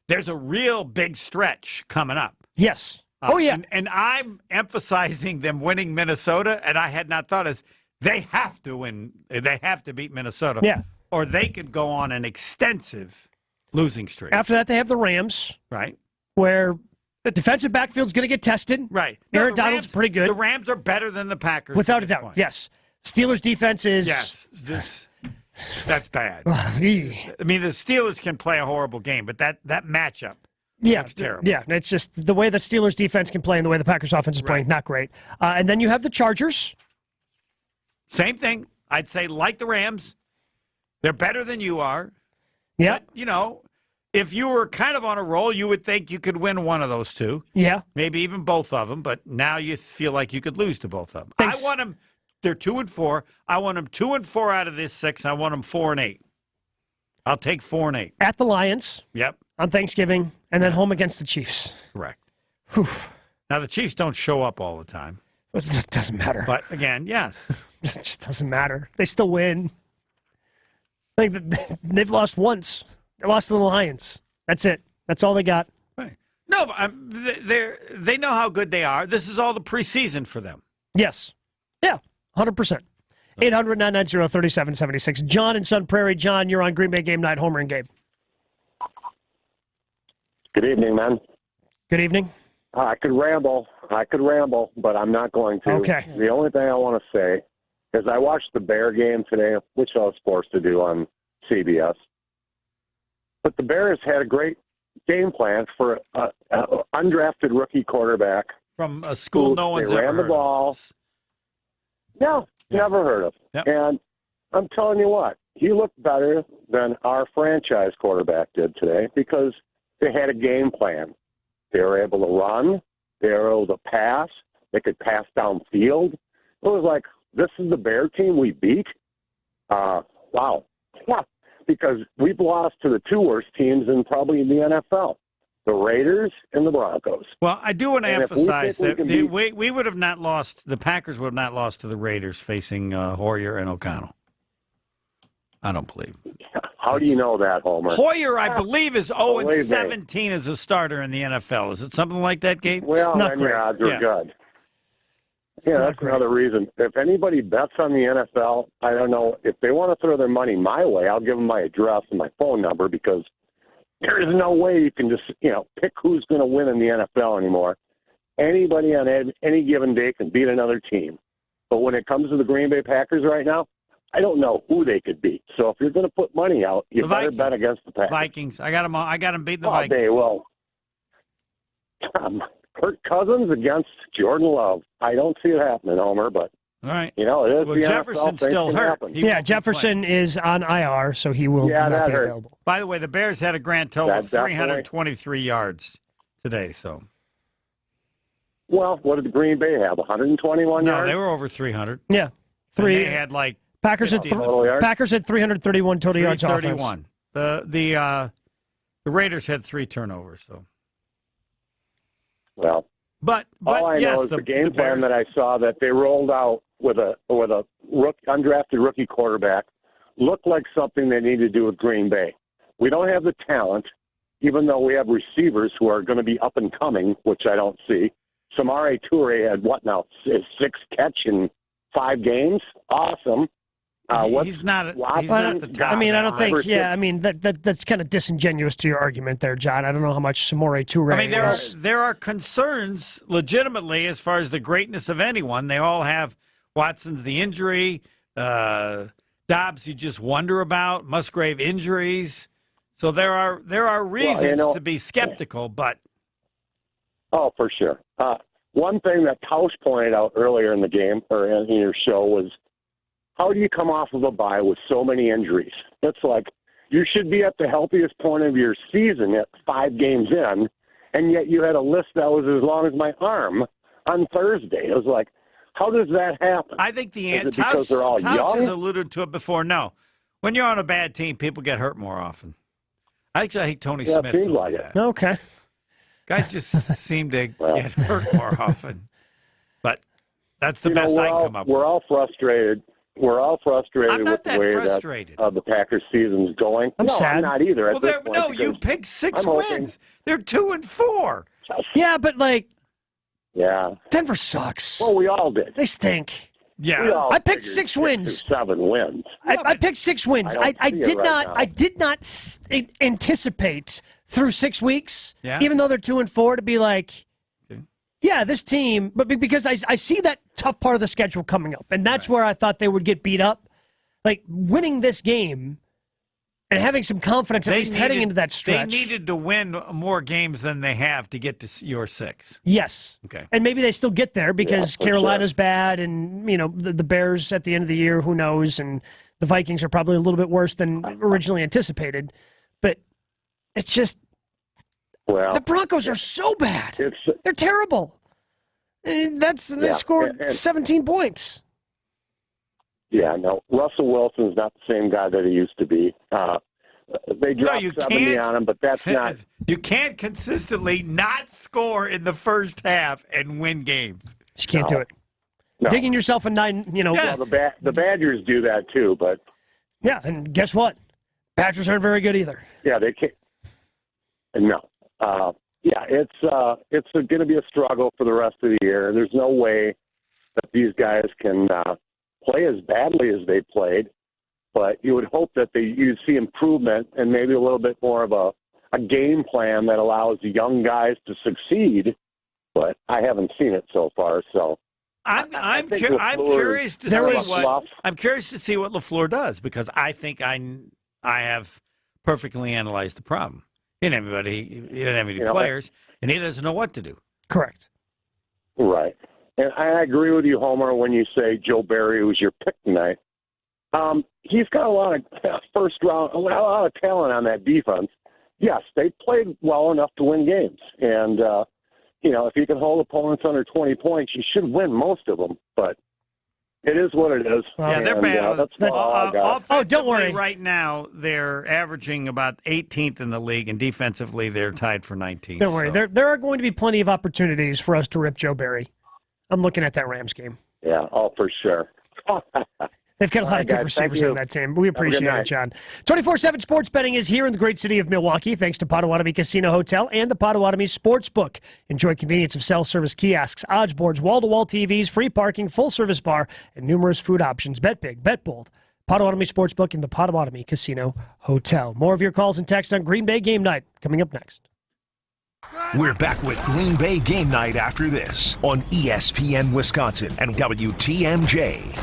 there's a real big stretch coming up. Yes. Yeah. And I'm emphasizing them winning Minnesota, and I had not thought they have to win. They have to beat Minnesota. Yeah. Or they could go on an extensive losing streak. After that, they have the Rams. Right. Where the defensive backfield's going to get tested. Right. Aaron Donald's pretty good. The Rams are better than the Packers. Without a doubt, yes. Steelers' defense is... Yes. That's bad. I mean, the Steelers can play a horrible game, but that matchup looks terrible. Yeah, it's just the way the Steelers' defense can play and the way the Packers' offense is playing, not great. And then you have the Chargers. Same thing. I'd say like the Rams. They're better than you are. Yeah. But, if you were kind of on a roll, you would think you could win one of those two. Yeah. Maybe even both of them, but now you feel like you could lose to both of them. Thanks. I want them, they're 2-4. I want them 2-4 out of this 6. I want them 4-8. I'll take 4-8. At the Lions. Yep. On Thanksgiving, and then home against the Chiefs. Correct. Whew. Now, the Chiefs don't show up all the time. It doesn't matter. But, again, yes. It just doesn't matter. They still win. They've lost once. They lost to the Lions. That's it. That's all they got. Right. No, but they know how good they are. This is all the preseason for them. Yes. Yeah, 100%. 800-990-3776. John in Sun Prairie. John, you're on Green Bay Game Night. Homer and Gabe. Good evening, man. Good evening. I could ramble, but I'm not going to. Okay. The only thing I want to say is I watched the Bear game today, which I was forced to do on CBS. But the Bears had a great game plan for an undrafted rookie quarterback. From a school no one's ever heard of. They ran the ball. No, never heard of. Yep. And I'm telling you what, he looked better than our franchise quarterback did today because they had a game plan. They were able to run. They were able to pass. They could pass downfield. It was like, this is the Bear team we beat? Wow. Yeah. because we've lost to the two worst teams in probably in the NFL, the Raiders and the Broncos. Well, I do want to emphasize that we would have not lost, the Packers would have not lost to the Raiders facing Hoyer and O'Connell. I don't believe. How do you know that, Homer? Hoyer, I believe, is 0-17 as a starter in the NFL. Is it something like that, Gabe? Well, then your odds are good. Yeah, that's another reason. If anybody bets on the NFL, I don't know, if they want to throw their money my way, I'll give them my address and my phone number, because there is no way you can just, pick who's going to win in the NFL anymore. Anybody on any given day can beat another team. But when it comes to the Green Bay Packers right now, I don't know who they could beat. So if you're going to put money out, you better bet against the Packers. Vikings. I got them beating the Vikings. Well, Kirk Cousins against Jordan Love. I don't see it happening, Homer, but all right. It is well, the Jefferson's NFL. still hurt. Jefferson is on IR, so he will not be available. By the way, the Bears had a grand total of 323 yards today. So, well, what did the Green Bay have? 121 yards? No, they were over 300. Yeah, They had like Packers had 331 total yards. 331. The Raiders had 3 turnovers. So, well, but all I know is the game plan that I saw that they rolled out with a undrafted rookie quarterback looked like something they need to do with Green Bay. We don't have the talent, even though we have receivers who are going to be up and coming, which I don't see. Samori Toure had 6 catch in 5 games? Awesome. He's not the top. I mean, I don't think. Yeah, I mean that's kind of disingenuous to your argument there, John. I don't know how much Samori Toure. I mean, there are concerns legitimately as far as the greatness of anyone. They all have Watson's the injury, Dobbs you just wonder about, Musgrave injuries. So there are reasons to be skeptical, but for sure. One thing that Tausch pointed out earlier in the game or in your show was, how do you come off of a bye with so many injuries? It's like you should be at the healthiest point of your season at 5 games in, and yet you had a list that was as long as my arm on Thursday. It was like, how does that happen? I think the answer because they're all Tausch young? has alluded to it before. No, when you're on a bad team, people get hurt more often. I think Tony Smith seems told like me it. that. Okay. Guys just seem to get hurt more often. But that's the best I can come up with. We're all frustrated. We're all frustrated I'm not with the way frustrated. that the Packers season's going. I'm sad. I'm not either. Well, you picked 6 wins. They're 2-4. Yeah, but yeah, Denver sucks. Well, we all did. They stink. Yeah, I picked 6 wins. 7 wins. I picked 6 wins. I did not anticipate through 6 weeks, even though they're 2-4, to be like, yeah, this team. But because I see that tough part of the schedule coming up, and that's where I thought they would get beat up. Like winning this game and having some confidence, at least heading into that stretch. They needed to win more games than they have to get to your 6. Yes. Okay. And maybe they still get there because Carolina's bad, and the Bears at the end of the year, who knows? And the Vikings are probably a little bit worse than originally anticipated. But it's just the Broncos are so bad. They're terrible. And they scored 17 points. Yeah, no. Russell Wilson's not the same guy that he used to be. They dropped 70 on him, but that's not. You can't consistently not score in the first half and win games. Just can't do it. No. Digging yourself a 9, Well, the Badgers do that too, but. Yeah, and guess what? Badgers aren't very good either. Yeah, they can't. No. It's going to be a struggle for the rest of the year. There's no way that these guys can play as badly as they played, but you would hope that you'd see improvement and maybe a little bit more of a game plan that allows the young guys to succeed. But I haven't seen it so far. So I'm curious to see what LaFleur does, because I think I have perfectly analyzed the problem. He didn't have any players, and he doesn't know what to do. Correct. Right. And I agree with you, Homer, when you say Joe Barry was your pick tonight. He's got a lot of a lot of talent on that defense. Yes, they played well enough to win games. And, if you can hold opponents under 20 points, you should win most of them. But It is what it is. Yeah, they're bad. Don't worry. Right now, they're averaging about 18th in the league, and defensively, they're tied for 19th. Don't worry. There are going to be plenty of opportunities for us to rip Joe Barry. I'm looking at that Rams game. Yeah, for sure. They've got a lot of good receivers on that team. We appreciate it, John. 24/7 Sports Betting is here in the great city of Milwaukee, thanks to Potawatomi Casino Hotel and the Potawatomi Sportsbook. Enjoy convenience of self-service kiosks, odds boards, wall-to-wall TVs, free parking, full-service bar, and numerous food options. Bet big, bet bold. Potawatomi Sportsbook and the Potawatomi Casino Hotel. More of your calls and texts on Green Bay Game Night coming up next. We're back with Green Bay Game Night after this on ESPN Wisconsin and WTMJ.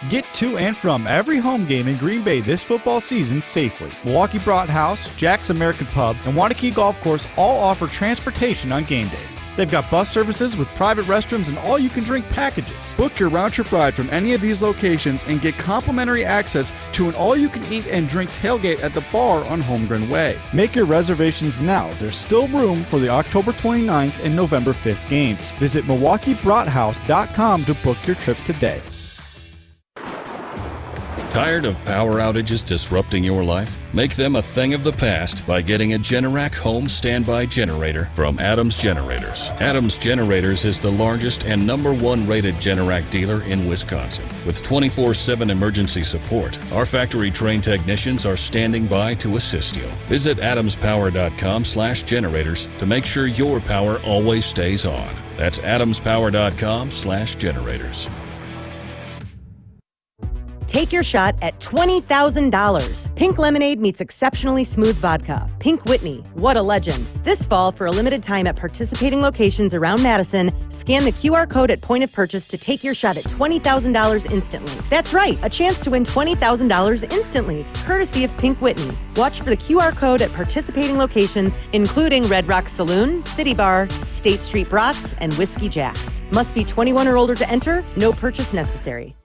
Get to and from every home game in Green Bay this football season safely. Milwaukee Brought House, Jack's American Pub, and Wanakee Golf Course all offer transportation on game days. They've got bus services with private restrooms and all-you-can-drink packages. Book your round-trip ride from any of these locations and get complimentary access to an all-you-can-eat and drink tailgate at the bar on Holmgren Way. Make your reservations now. There's still room for the October 29th and November 5th games. Visit MilwaukeeBroughthouse.com to book your trip today. Tired of power outages disrupting your life? Make them a thing of the past by getting a Generac home standby generator from Adams Generators. Adams Generators is the largest and #1 rated Generac dealer in Wisconsin. With 24/7 emergency support, our factory-trained technicians are standing by to assist you. Visit adamspower.com/generators to make sure your power always stays on. That's adamspower.com/generators. Take your shot at $20,000. Pink Lemonade meets exceptionally smooth vodka. Pink Whitney, what a legend. This fall, for a limited time at participating locations around Madison, scan the QR code at point of purchase to take your shot at $20,000 instantly. That's right, a chance to win $20,000 instantly, courtesy of Pink Whitney. Watch for the QR code at participating locations, including Red Rock Saloon, City Bar, State Street Brats, and Whiskey Jacks. Must be 21 or older to enter, no purchase necessary.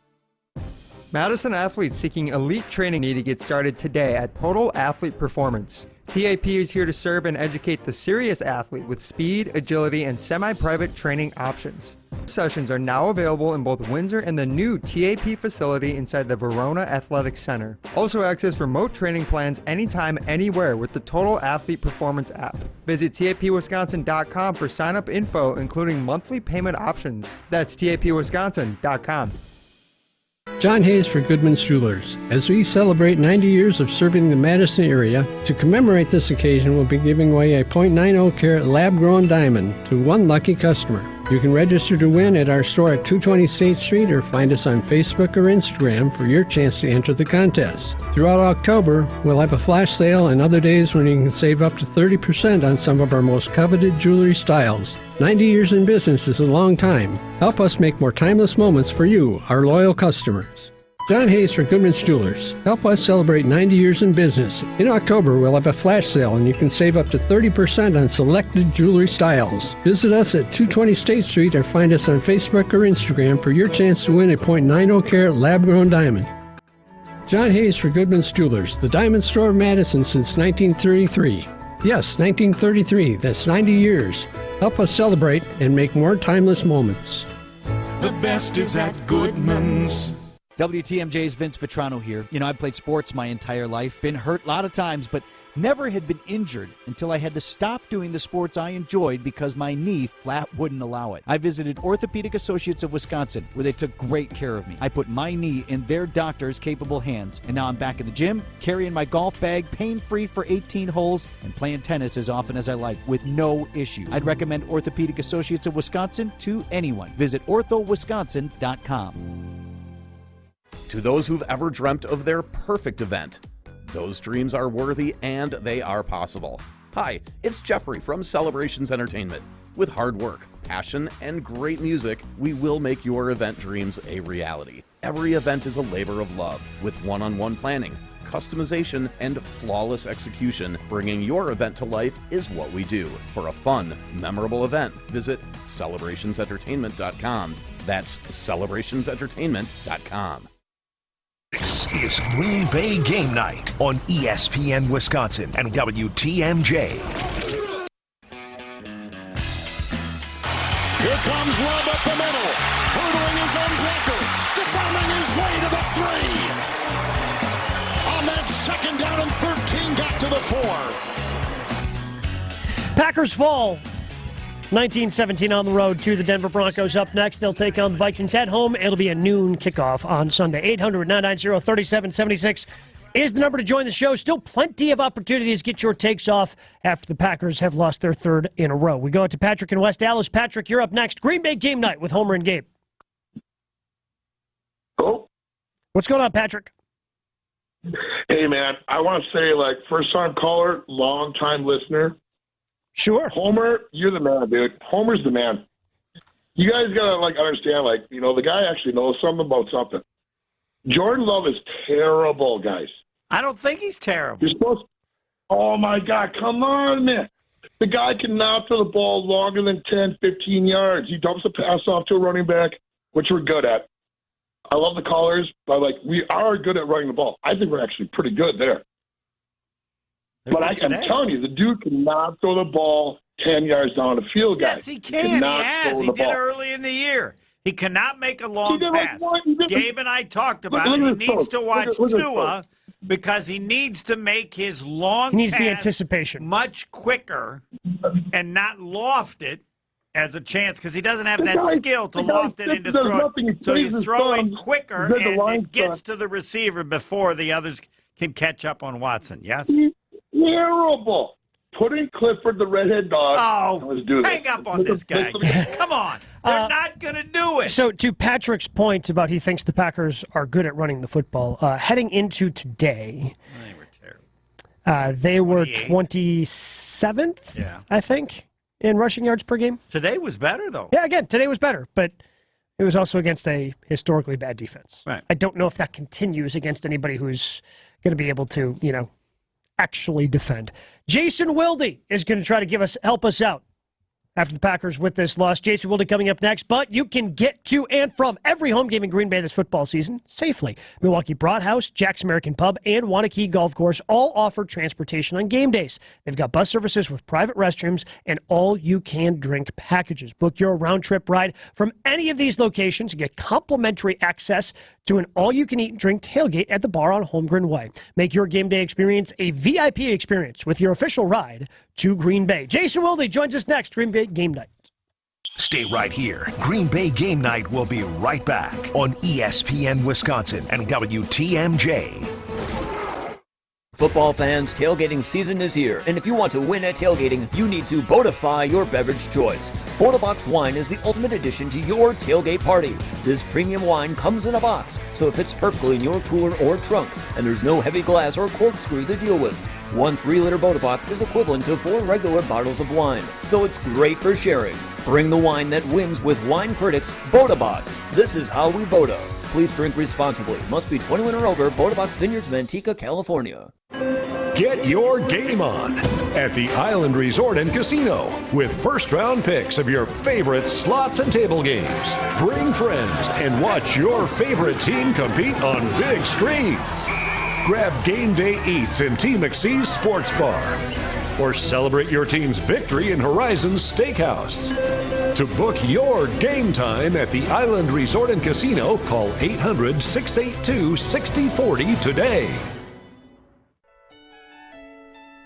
Madison athletes seeking elite training need to get started today at Total Athlete Performance. TAP is here to serve and educate the serious athlete with speed, agility, and semi-private training options. Sessions are now available in both Windsor and the new TAP facility inside the Verona Athletic Center. Also access remote training plans anytime, anywhere with the Total Athlete Performance app. Visit tapwisconsin.com for sign-up info, including monthly payment options. That's tapwisconsin.com. John Hayes for Goodman's Jewelers. As we celebrate 90 years of serving the Madison area, to commemorate this occasion, we'll be giving away a .90 carat lab-grown diamond to one lucky customer. You can register to win at our store at 220 State Street or find us on Facebook or Instagram for your chance to enter the contest. Throughout October, we'll have a flash sale and other days when you can save up to 30% on some of our most coveted jewelry styles. 90 years in business is a long time. Help us make more timeless moments for you, our loyal customers. John Hayes for Goodman's Jewelers. Help us celebrate 90 years in business. In October, we'll have a flash sale and you can save up to 30% on selected jewelry styles. Visit us at 220 State Street or find us on Facebook or Instagram for your chance to win a .90 carat lab-grown diamond. John Hayes for Goodman's Jewelers, the diamond store of Madison since 1933. Yes, 1933. That's 90 years. Help us celebrate and make more timeless moments. The best is at Goodman's. WTMJ's Vince Vitrano here. You know, I've played sports my entire life, been hurt a lot of times, but never had been injured until I had to stop doing the sports I enjoyed because my knee flat wouldn't allow it. I visited Orthopedic Associates of Wisconsin, where they took great care of me. I put my knee in their doctors' capable hands, and now I'm back in the gym, carrying my golf bag, pain-free for 18 holes, and playing tennis as often as I like with no issues. I'd recommend Orthopedic Associates of Wisconsin to anyone. Visit orthowisconsin.com. To those who've ever dreamt of their perfect event, those dreams are worthy and they are possible. Hi, it's Jeffrey from Celebrations Entertainment. With hard work, passion, and great music, we will make your event dreams a reality. Every event is a labor of love, with one-on-one planning, customization, and flawless execution. Bringing your event to life is what we do. For a fun, memorable event, visit celebrationsentertainment.com. That's celebrationsentertainment.com. This is Green Bay Game Night on ESPN Wisconsin and WTMJ. Here comes Love up the middle. Hurdling his own blocker. Stefaning his way to the 3. On that second down and 13, got to the 4. Packers fall 19-17 on the road to the Denver Broncos. Up next, they'll take on the Vikings at home. It'll be a noon kickoff on Sunday. 800-990-3776 is the number to join the show. Still plenty of opportunities to get your takes off after the Packers have lost their third in a row. We go to Patrick in West Dallas. Patrick, you're up next. Green Bay game night with Homer and Gabe. Oh. What's going on, Patrick? Hey, man, I want to say, first-time caller, long-time listener. Sure. Homer, you're the man, dude. Homer's the man. You guys got to, understand, the guy actually knows something about something. Jordan Love is terrible, guys. I don't think he's terrible. You're supposed to, oh, my God, come on, man. The guy can not throw the ball longer than 10, 15 yards. He dumps a pass off to a running back, which we're good at. I love the callers, but, we are good at running the ball. I think we're actually pretty good there. But I'm telling you, the dude cannot throw the ball 10 yards down the field, guys. Yes, he can. He has. He did early in the year. He cannot make a long pass. Gabe and I talked about it. He needs to watch Tua because he needs to make his long pass the anticipation much quicker and not loft it as a chance because he doesn't have that skill to loft it into throw it. So you throw it quicker and it gets to the receiver before the others can catch up on Watson. Yes? Terrible. Put in Clifford, the redhead dog. Oh, let's do this. Hang up on this guy. Come on. They're not going to do it. So to Patrick's point about he thinks the Packers are good at running the football, heading into today, they were terrible. They were 27th, I think, in rushing yards per game. Today was better, though. Yeah, again, today was better, but it was also against a historically bad defense. Right. I don't know if that continues against anybody who's going to be able to, actually defend. Jason Wilde is going to try to help us out after the Packers with this loss. Jason Wilde coming up next, but you can get to and from every home game in Green Bay this football season safely. Milwaukee Broadhouse, Jack's American Pub, and Wanakee Golf Course all offer transportation on game days. They've got bus services with private restrooms and all-you-can-drink packages. Book your round-trip ride from any of these locations and get complimentary access to an all-you-can-eat and drink tailgate at the bar on Holmgren Way. Make your game day experience a VIP experience with your official ride to Green Bay. Jason Wilde joins us next, Green Bay Game Night. Stay right here. Green Bay Game Night will be right back on ESPN Wisconsin and WTMJ. Football fans, tailgating season is here, and if you want to win at tailgating, you need to Bodify your beverage choice. Bodabox wine is the ultimate addition to your tailgate party. This premium wine comes in a box, so it fits perfectly in your cooler or trunk, and there's no heavy glass or corkscrew to deal with. One 3-liter Bodabox is equivalent to 4 regular bottles of wine, so it's great for sharing. Bring the wine that wins with Wine Critics Bodabox. This is how we Boda. Please drink responsibly. Must be 21 or over. Bodabox Vineyards, Manteca, California. Get your game on at the Island Resort and Casino with first-round picks of your favorite slots and table games. Bring friends and watch your favorite team compete on big screens. Grab game day eats in T. McSee's Sports Bar or celebrate your team's victory in Horizon's Steakhouse. To book your game time at the Island Resort and Casino, call 800-682-6040 today.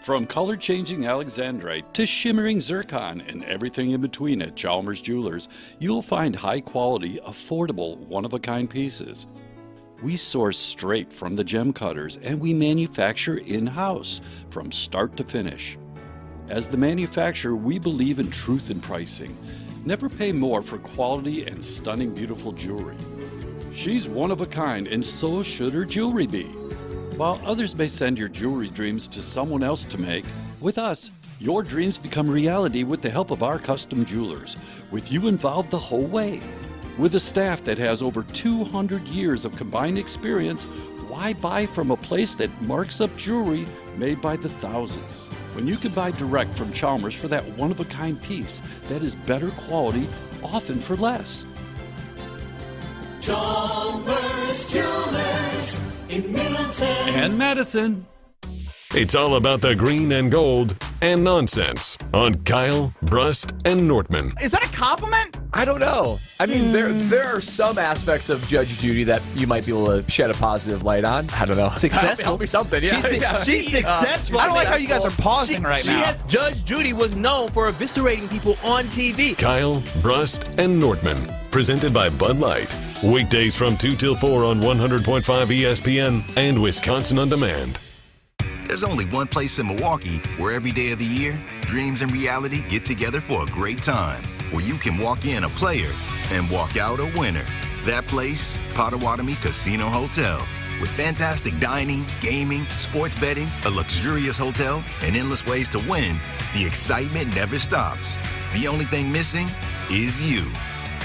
From color-changing alexandrite to shimmering zircon and everything in between at Chalmers Jewelers, you'll find high-quality, affordable, one-of-a-kind pieces. We source straight from the gem cutters, and we manufacture in-house from start to finish. As the manufacturer, we believe in truth in pricing. Never pay more for quality and stunning, beautiful jewelry. She's one of a kind, and so should her jewelry be. While others may send your jewelry dreams to someone else to make, with us, your dreams become reality with the help of our custom jewelers, with you involved the whole way. With a staff that has over 200 years of combined experience, why buy from a place that marks up jewelry made by the thousands? When you can buy direct from Chalmers for that one-of-a-kind piece that is better quality, often for less. Chalmers Jewelers in Middleton And Madison. It's all about the green and gold and nonsense on Kyle, Brust, and Nordman. Is that a compliment? I don't know. I mean, there are some aspects of Judge Judy that you might be able to shed a positive light on. I don't know. Successful. Help me something. Yeah. She's successful. I don't like how you guys are pausing right now. Judge Judy was known for eviscerating people on TV. Kyle, Brust, and Nordman. Presented by Bud Light. Weekdays from 2 till 4 on 100.5 ESPN and Wisconsin On Demand. There's only one place in Milwaukee where every day of the year, dreams and reality get together for a great time. Where you can walk in a player and walk out a winner. That place, Potawatomi Casino Hotel. With fantastic dining, gaming, sports betting, a luxurious hotel, and endless ways to win, the excitement never stops. The only thing missing is you.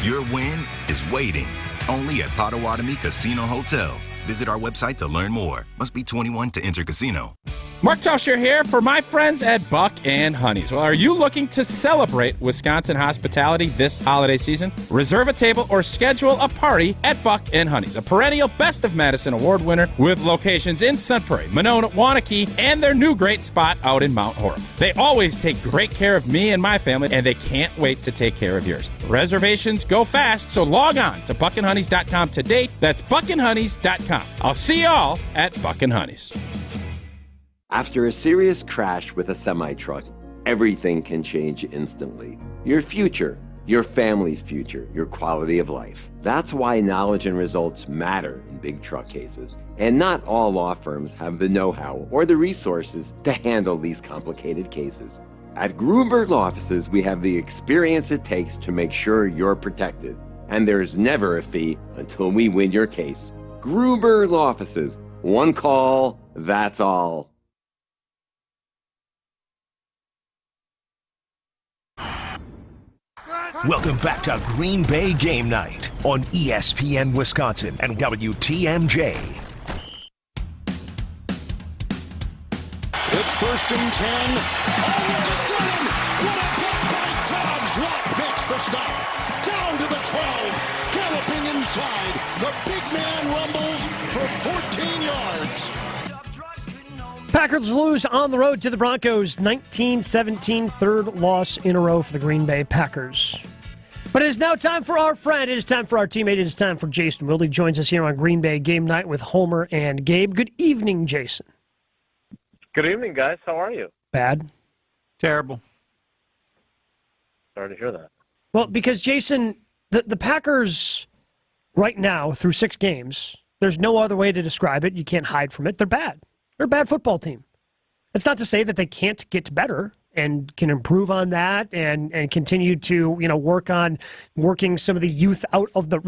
Your win is waiting. Only at Potawatomi Casino Hotel. Visit our website to learn more. Must be 21 to enter casino. Mark Tauscher here for my friends at Buck and Honey's. Well, are you looking to celebrate Wisconsin hospitality this holiday season? Reserve a table or schedule a party at Buck and Honey's, a perennial Best of Madison award winner with locations in Sun Prairie, Monona, Wanakee, and their new great spot out in Mount Horeb. They always take great care of me and my family, and they can't wait to take care of yours. Reservations go fast, so log on to buckandhoneys.com today. That's buckandhoneys.com. I'll see y'all at Buck and Honey's. After a serious crash with a semi-truck, everything can change instantly. Your future, your family's future, your quality of life. That's why knowledge and results matter in big truck cases. And not all law firms have the know-how or the resources to handle these complicated cases. At Gruberg Law Offices, we have the experience it takes to make sure you're protected. And there's never a fee until we win your case. Gruber Law Offices. One call, that's all. Welcome back to Green Bay Game Night on ESPN Wisconsin and WTMJ. It's 1st and 10. Oh, look at Dunn! What a block by Dobbs! Watt makes the stop. Down to the 12. Galloping inside. The big man rumbles for 14 yards. Packers lose on the road to the Broncos, 19-17, third loss in a row for the Green Bay Packers. But it is now time for our friend. It is time for our teammate. It is time for Jason Wilde. He joins us here on Green Bay Game Night with Homer and Gabe. Good evening, Jason. Good evening, guys. How are you? Bad. Terrible. Sorry to hear that. Well, because, Jason, the Packers right now, through 6 games, there's no other way to describe it. You can't hide from it. They're bad. They're a bad football team. That's not to say that they can't get better and can improve on that and continue to, work on working some of the youth out of the,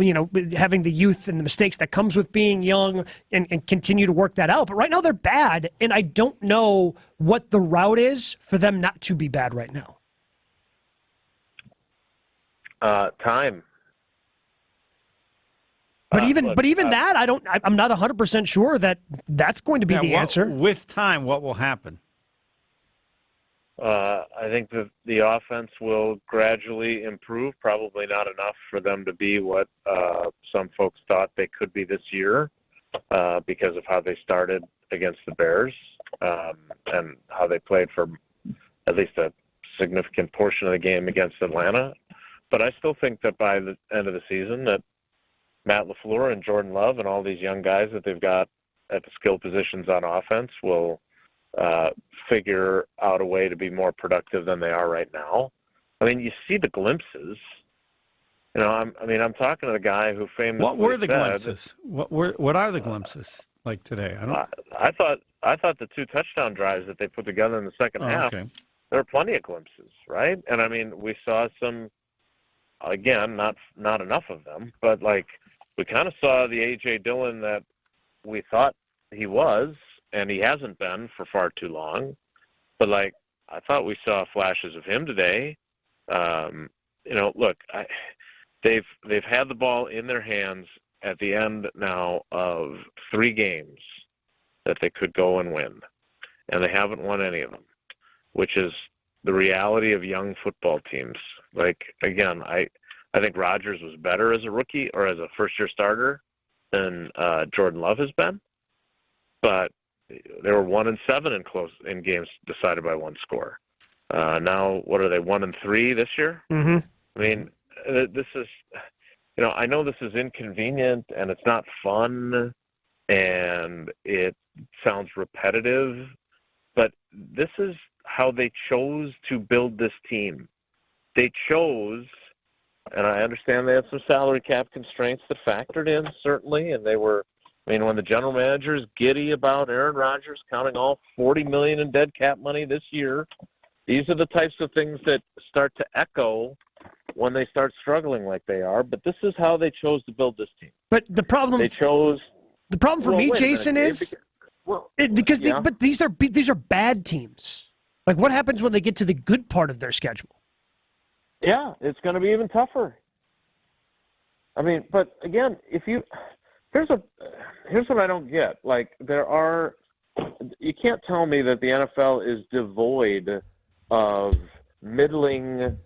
having the youth and the mistakes that comes with being young and continue to work that out. But right now they're bad, and I don't know what the route is for them not to be bad right now. Time. But even that, I'm not 100% sure that that's going to be the answer. With time, what will happen? I think the offense will gradually improve, probably not enough for them to be what some folks thought they could be this year because of how they started against the Bears and how they played for at least a significant portion of the game against Atlanta. But I still think that by the end of the season that Matt LaFleur and Jordan Love and all these young guys that they've got at the skill positions on offense will figure out a way to be more productive than they are right now. I mean, you see the glimpses. I'm talking to the guy who famously What were the said, glimpses? What are the glimpses like today? I thought the 2 touchdown drives that they put together in the second half, okay. There were plenty of glimpses, right? And we saw some, again, not enough of them, but we kind of saw the A.J. Dillon that we thought he was, and he hasn't been for far too long. But, I thought we saw flashes of him today. They've had the ball in their hands at the end now of 3 games that they could go and win, and they haven't won any of them, which is the reality of young football teams. Again, I think Rodgers was better as a rookie or as a first-year starter than Jordan Love has been, but they were 1-7 in games decided by 1 score. Now, what are they, 1-3 this year? Mm-hmm. I mean, this is, I know this is inconvenient and it's not fun and it sounds repetitive, but this is how they chose to build this team. They chose, and I understand they had some salary cap constraints that factored in, certainly, and they were, when the general manager is giddy about Aaron Rodgers counting all $40 million in dead cap money this year, these are the types of things that start to echo when they start struggling like they are. But this is how they chose to build this team. But the problem for me, Jason, is but these are bad teams. Like, what happens when they get to the good part of their schedule? Yeah, it's going to be even tougher. But again, here's what I don't get. Like, you can't tell me that the NFL is devoid of middling,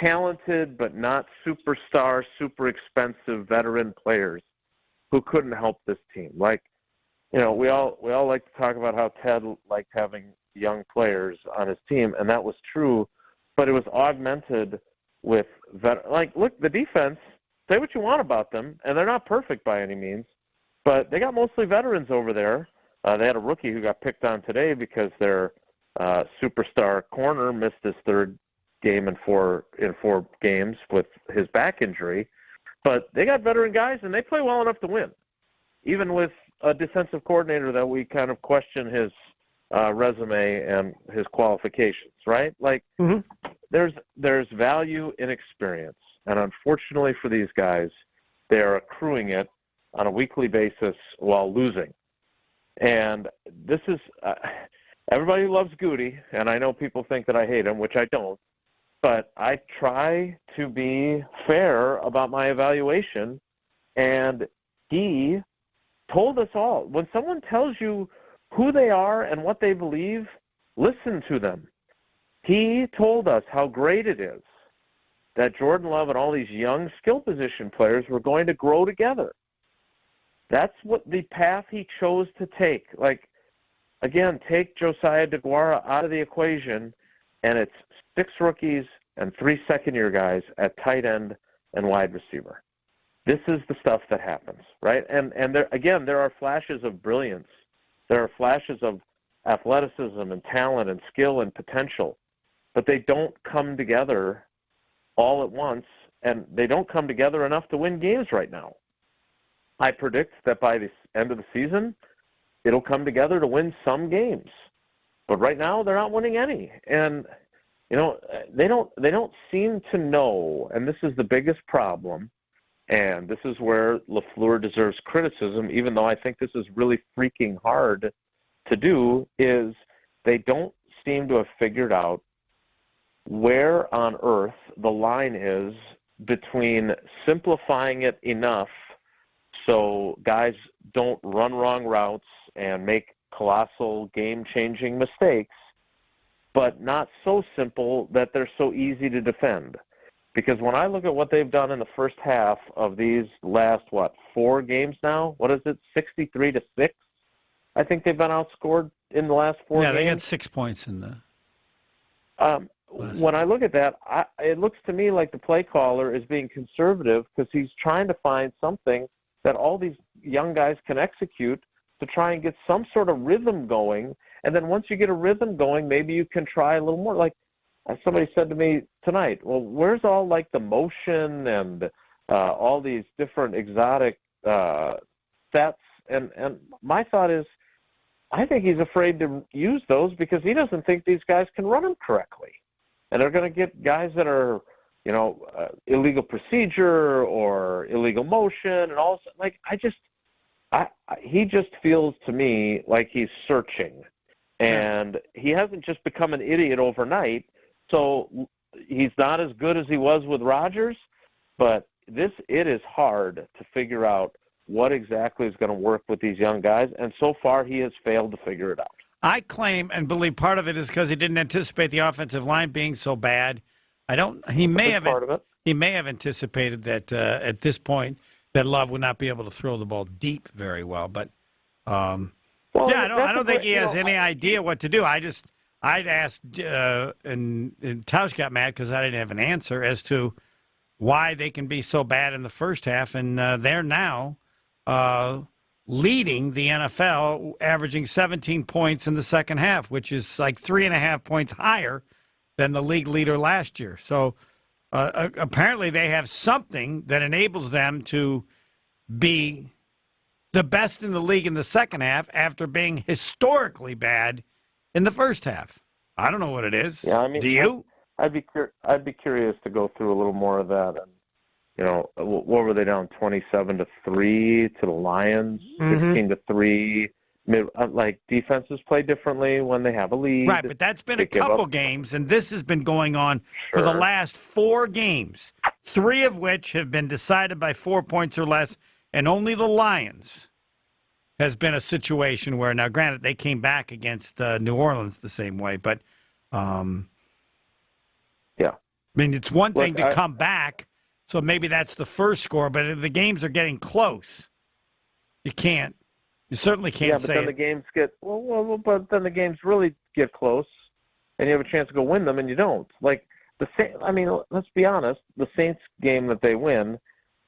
talented but not superstar, super expensive veteran players who couldn't help this team. Like, we all like to talk about how Ted liked having young players on his team, and that was true, but it was augmented with look, the defense, say what you want about them, and they're not perfect by any means, but they got mostly veterans over there. They had a rookie who got picked on today because their superstar corner missed his third game in four games with his back injury. But they got veteran guys, and they play well enough to win, even with a defensive coordinator that we kind of question his resume and his qualifications, right? Like, there's value in experience, and unfortunately for these guys, they are accruing it on a weekly basis while losing. And this is everybody loves Goody, and I know people think that I hate him, which I don't, but I try to be fair about my evaluation, and he told us all, when someone tells you who they are and what they believe, listen to them. He told us how great it is that Jordan Love and all these young skill position players were going to grow together. That's what the path he chose to take. Like, again, take Josiah DeGuara out of the equation, and it's 6 rookies and 3 second-year guys at tight end and wide receiver. This is the stuff that happens, right? And there are flashes of brilliance. There are flashes of athleticism and talent and skill and potential, but they don't come together all at once, and they don't come together enough to win games right now. I predict that by the end of the season, it'll come together to win some games. But right now, they're not winning any. And, they don't seem to know, and this is the biggest problem, and this is where LaFleur deserves criticism, even though I think this is really freaking hard to do, is they don't seem to have figured out where on earth the line is between simplifying it enough so guys don't run wrong routes and make colossal game-changing mistakes, but not so simple that they're so easy to defend. Because when I look at what they've done in the first half of these last, 4 games now? What is it, 63-6? I think they've been outscored in the last 4 games. Yeah, they got 6 points in the when I look at that, it looks to me like the play caller is being conservative because he's trying to find something that all these young guys can execute to try and get some sort of rhythm going. And then once you get a rhythm going, maybe you can try a little more. Like somebody said to me tonight, well, where's all like the motion and all these different exotic sets? And my thought is, I think he's afraid to use those because he doesn't think these guys can run them correctly. And they're going to get guys that are, illegal procedure or illegal motion and all. Like, he just feels to me like he's searching. And he hasn't just become an idiot overnight. So he's not as good as he was with Rodgers, but it is hard to figure out what exactly is going to work with these young guys. And so far he has failed to figure it out. I claim and believe part of it is because he didn't anticipate the offensive line being so bad. He may have anticipated that at this point that Love would not be able to throw the ball deep very well. But I don't think he has any idea what to do. I'd asked, and Tausch got mad because I didn't have an answer as to why they can be so bad in the first half, and they're now leading the NFL, averaging 17 points in the second half, which is like 3.5 points higher than the league leader last year. So apparently they have something that enables them to be the best in the league in the second half after being historically bad in the first half. I don't know what it is. Yeah, I mean, do you? I'd be curious to go through a little more of that. And what were they down 27-3 to the Lions, 16-3. Like defenses play differently when they have a lead. Right, but that's been a couple games, and this has been going on for the last 4 games, 3 of which have been decided by 4 points or less, and only the Lions has been a situation where, now granted, they came back against New Orleans the same way, but yeah. I mean, it's one thing to come back, so maybe that's the first score, but if the games are getting close, you certainly can't say then the games get but then the games really get close, and you have a chance to go win them, and you don't. Like I mean, let's be honest. The Saints game that they win,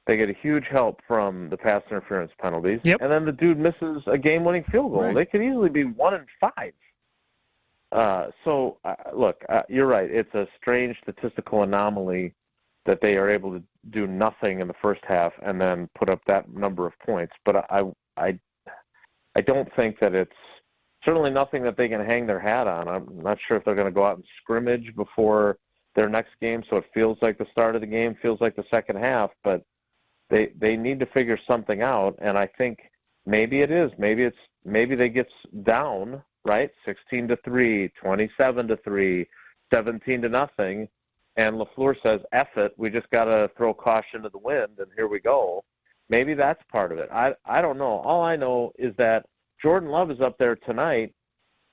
they get a huge help from the pass interference penalties, and then the dude misses a game-winning field goal. Right. They could easily be 1-5. Look, you're right. It's a strange statistical anomaly that they are able to do nothing in the first half and then put up that number of points. But I don't think that it's certainly nothing that they can hang their hat on. I'm not sure if they're going to go out and scrimmage before their next game, so it feels like the start of the game, feels like the second half. But they need to figure something out, and I think maybe it is. Maybe they get down, right, 16-3, 27-3, 17-0, and LaFleur says, F it, we just got to throw caution to the wind, and here we go. Maybe that's part of it. I don't know. All I know is that Jordan Love is up there tonight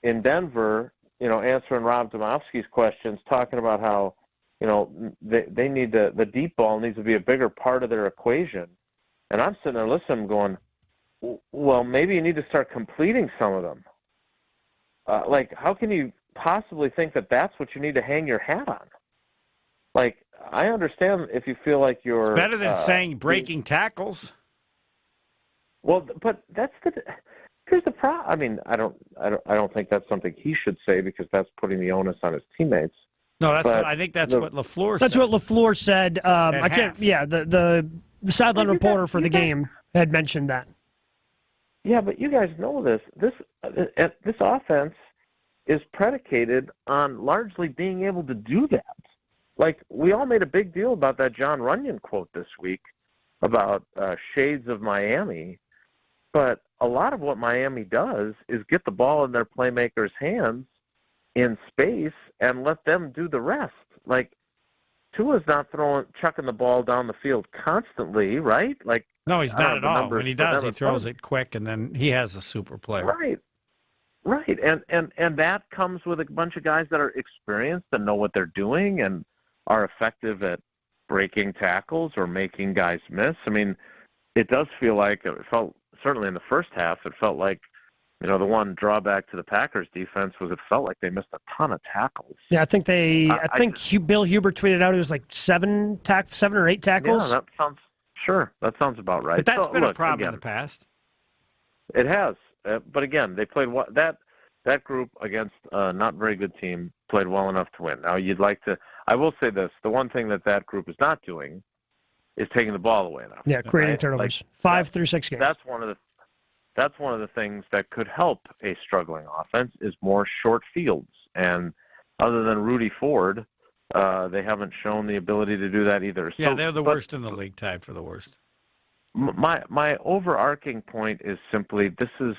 in Denver, answering Rob Domofsky's questions, talking about how, they need the deep ball needs to be a bigger part of their equation. And I'm sitting there listening going, well, maybe you need to start completing some of them. How can you possibly think that that's what you need to hang your hat on? Like, I understand if you feel like you're... It's better than saying breaking tackles. Well, but here's the problem. I mean, I don't think that's something he should say because that's putting the onus on his teammates. No, I think that's what LaFleur said. That's what LaFleur said. I can't. Yeah, the sideline reporter for the game had mentioned that. Yeah, but you guys know this. This offense is predicated on largely being able to do that. Like, we all made a big deal about that John Runyon quote this week about shades of Miami, but a lot of what Miami does is get the ball in their playmakers' hands in space and let them do the rest. Like, Tua's not chucking the ball down the field constantly, right? Like, no, he's not at all. When he does, he throws it quick, and then he has a super player. Right. And that comes with a bunch of guys that are experienced and know what they're doing and are effective at breaking tackles or making guys miss. I mean, it does feel like it felt, certainly in the first half, it felt like, the one drawback to the Packers defense was it felt like they missed a ton of tackles. Yeah, I think Bill Huber tweeted out it was like 7 or 8 tackles. Yeah, that sounds about right. But that's been a problem in the past. It has. But again, they played that group against a not very good team played well enough to win. Now, I will say this, the one thing that group is not doing is taking the ball away enough. Yeah, creating turnovers. 5 through 6 games. That's one of the things that could help a struggling offense is more short fields. And other than Rudy Ford, they haven't shown the ability to do that either. Yeah, they're the worst in the league, tied for the worst. My overarching point is simply this is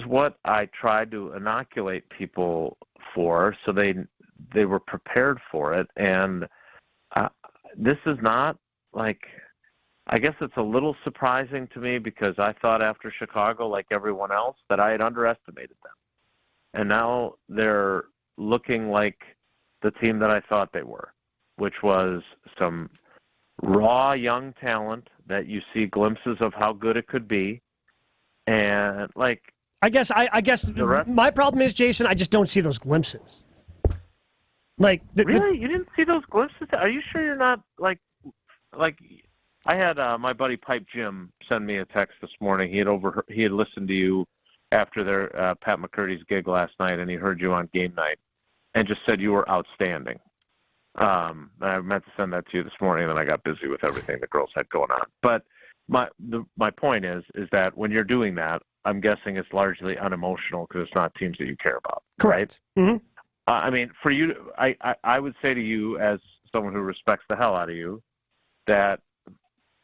what I tried to inoculate people for, so they were prepared for it. And this is not like... I guess it's a little surprising to me because I thought after Chicago, like everyone else, that I had underestimated them. And now they're looking like the team that I thought they were, which was some raw young talent that you see glimpses of how good it could be. And, I guess my problem is, Jason, I just don't see those glimpses. Like really, you didn't see those glimpses? Are you sure you're not like? I had my buddy Pipe Jim send me a text this morning. He had listened to you after their Pat McCurdy's gig last night, and he heard you on game night, and just said you were outstanding. I meant to send that to you this morning, and then I got busy with everything the girls had going on. But my point is that when you're doing that, I'm guessing it's largely unemotional because it's not teams that you care about. Correct. Right? Mm-hmm. I mean, for you, I would say to you as someone who respects the hell out of you that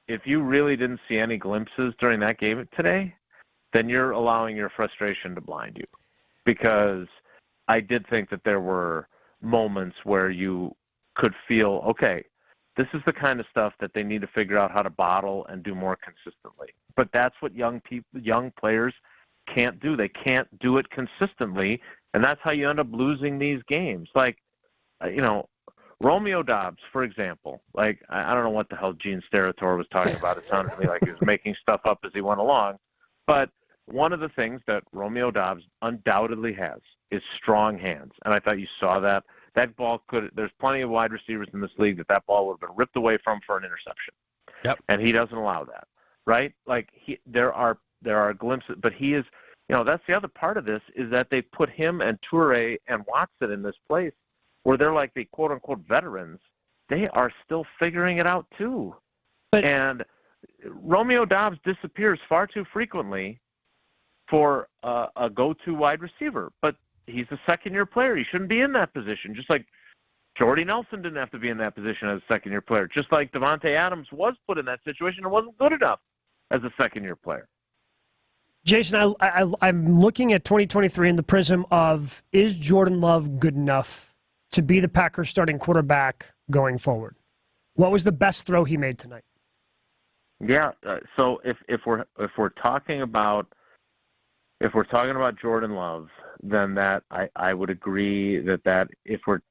if you really didn't see any glimpses during that game today, then you're allowing your frustration to blind you. Because I did think that there were moments where you could feel, okay, this is the kind of stuff that they need to figure out how to bottle and do more consistently. But that's what young players can't do. They can't do it consistently, and that's how you end up losing these games. Like, Romeo Dobbs, for example. Like, I don't know what the hell Gene Steratore was talking about. It sounded to me like he was making stuff up as he went along. But one of the things that Romeo Dobbs undoubtedly has is strong hands, and I thought you saw that. That ball there's plenty of wide receivers in this league that ball would have been ripped away from for an interception. Yep. And he doesn't allow that, right? Like, there are glimpses, but he is, that's the other part of this is that they put him and Toure and Watson in this place where they're like the quote-unquote veterans. They are still figuring it out too. And Romeo Dobbs disappears far too frequently for a go-to wide receiver, but he's a second-year player. He shouldn't be in that position, just like Jordy Nelson didn't have to be in that position as a second-year player, just like Devontae Adams was put in that situation and wasn't good enough as a second-year player. Jason, I'm looking at 2023 in the prism of, is Jordan Love good enough to be the Packers starting quarterback going forward? What was the best throw he made tonight? Yeah, so if we're talking about Jordan Love, then that I would agree that if we're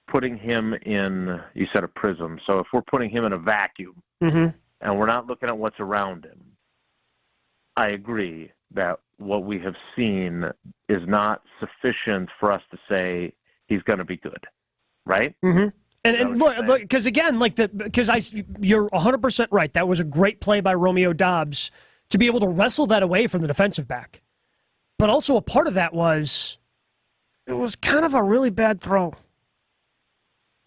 putting him in, you said a prism, so if we're putting him in a vacuum and we're not looking at what's around him, I agree that what we have seen is not sufficient for us to say he's going to be good, right? Mm-hmm. And look, because again, you're 100% right. That was a great play by Romeo Dobbs to be able to wrestle that away from the defensive back. But also a part of that was, it was kind of a really bad throw.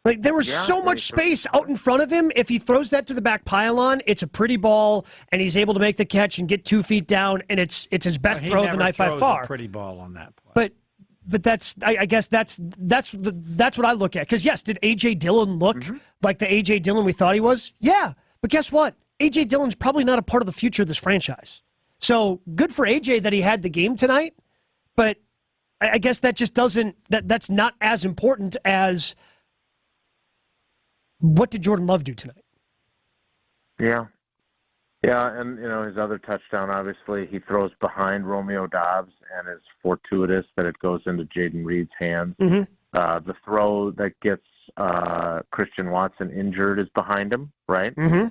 Like, there was so much space out in front of him. If he throws that to the back pylon, it's a pretty ball, and he's able to make the catch and get 2 feet down, and it's his best throw of the night by far. A pretty ball on that play. But that's I guess that's what I look at. Because yes, did A.J. Dillon look like the A.J. Dillon we thought he was? Yeah, but guess what? A.J. Dillon's probably not a part of the future of this franchise. So good for A.J. that he had the game tonight, but I guess that just doesn't that's not as important as what did Jordan Love do tonight? Yeah. Yeah, and, his other touchdown, obviously, he throws behind Romeo Dobbs, and it's fortuitous that it goes into Jaden Reed's hands. Mm-hmm. The throw that gets Christian Watson injured is behind him, right? Mm-hmm.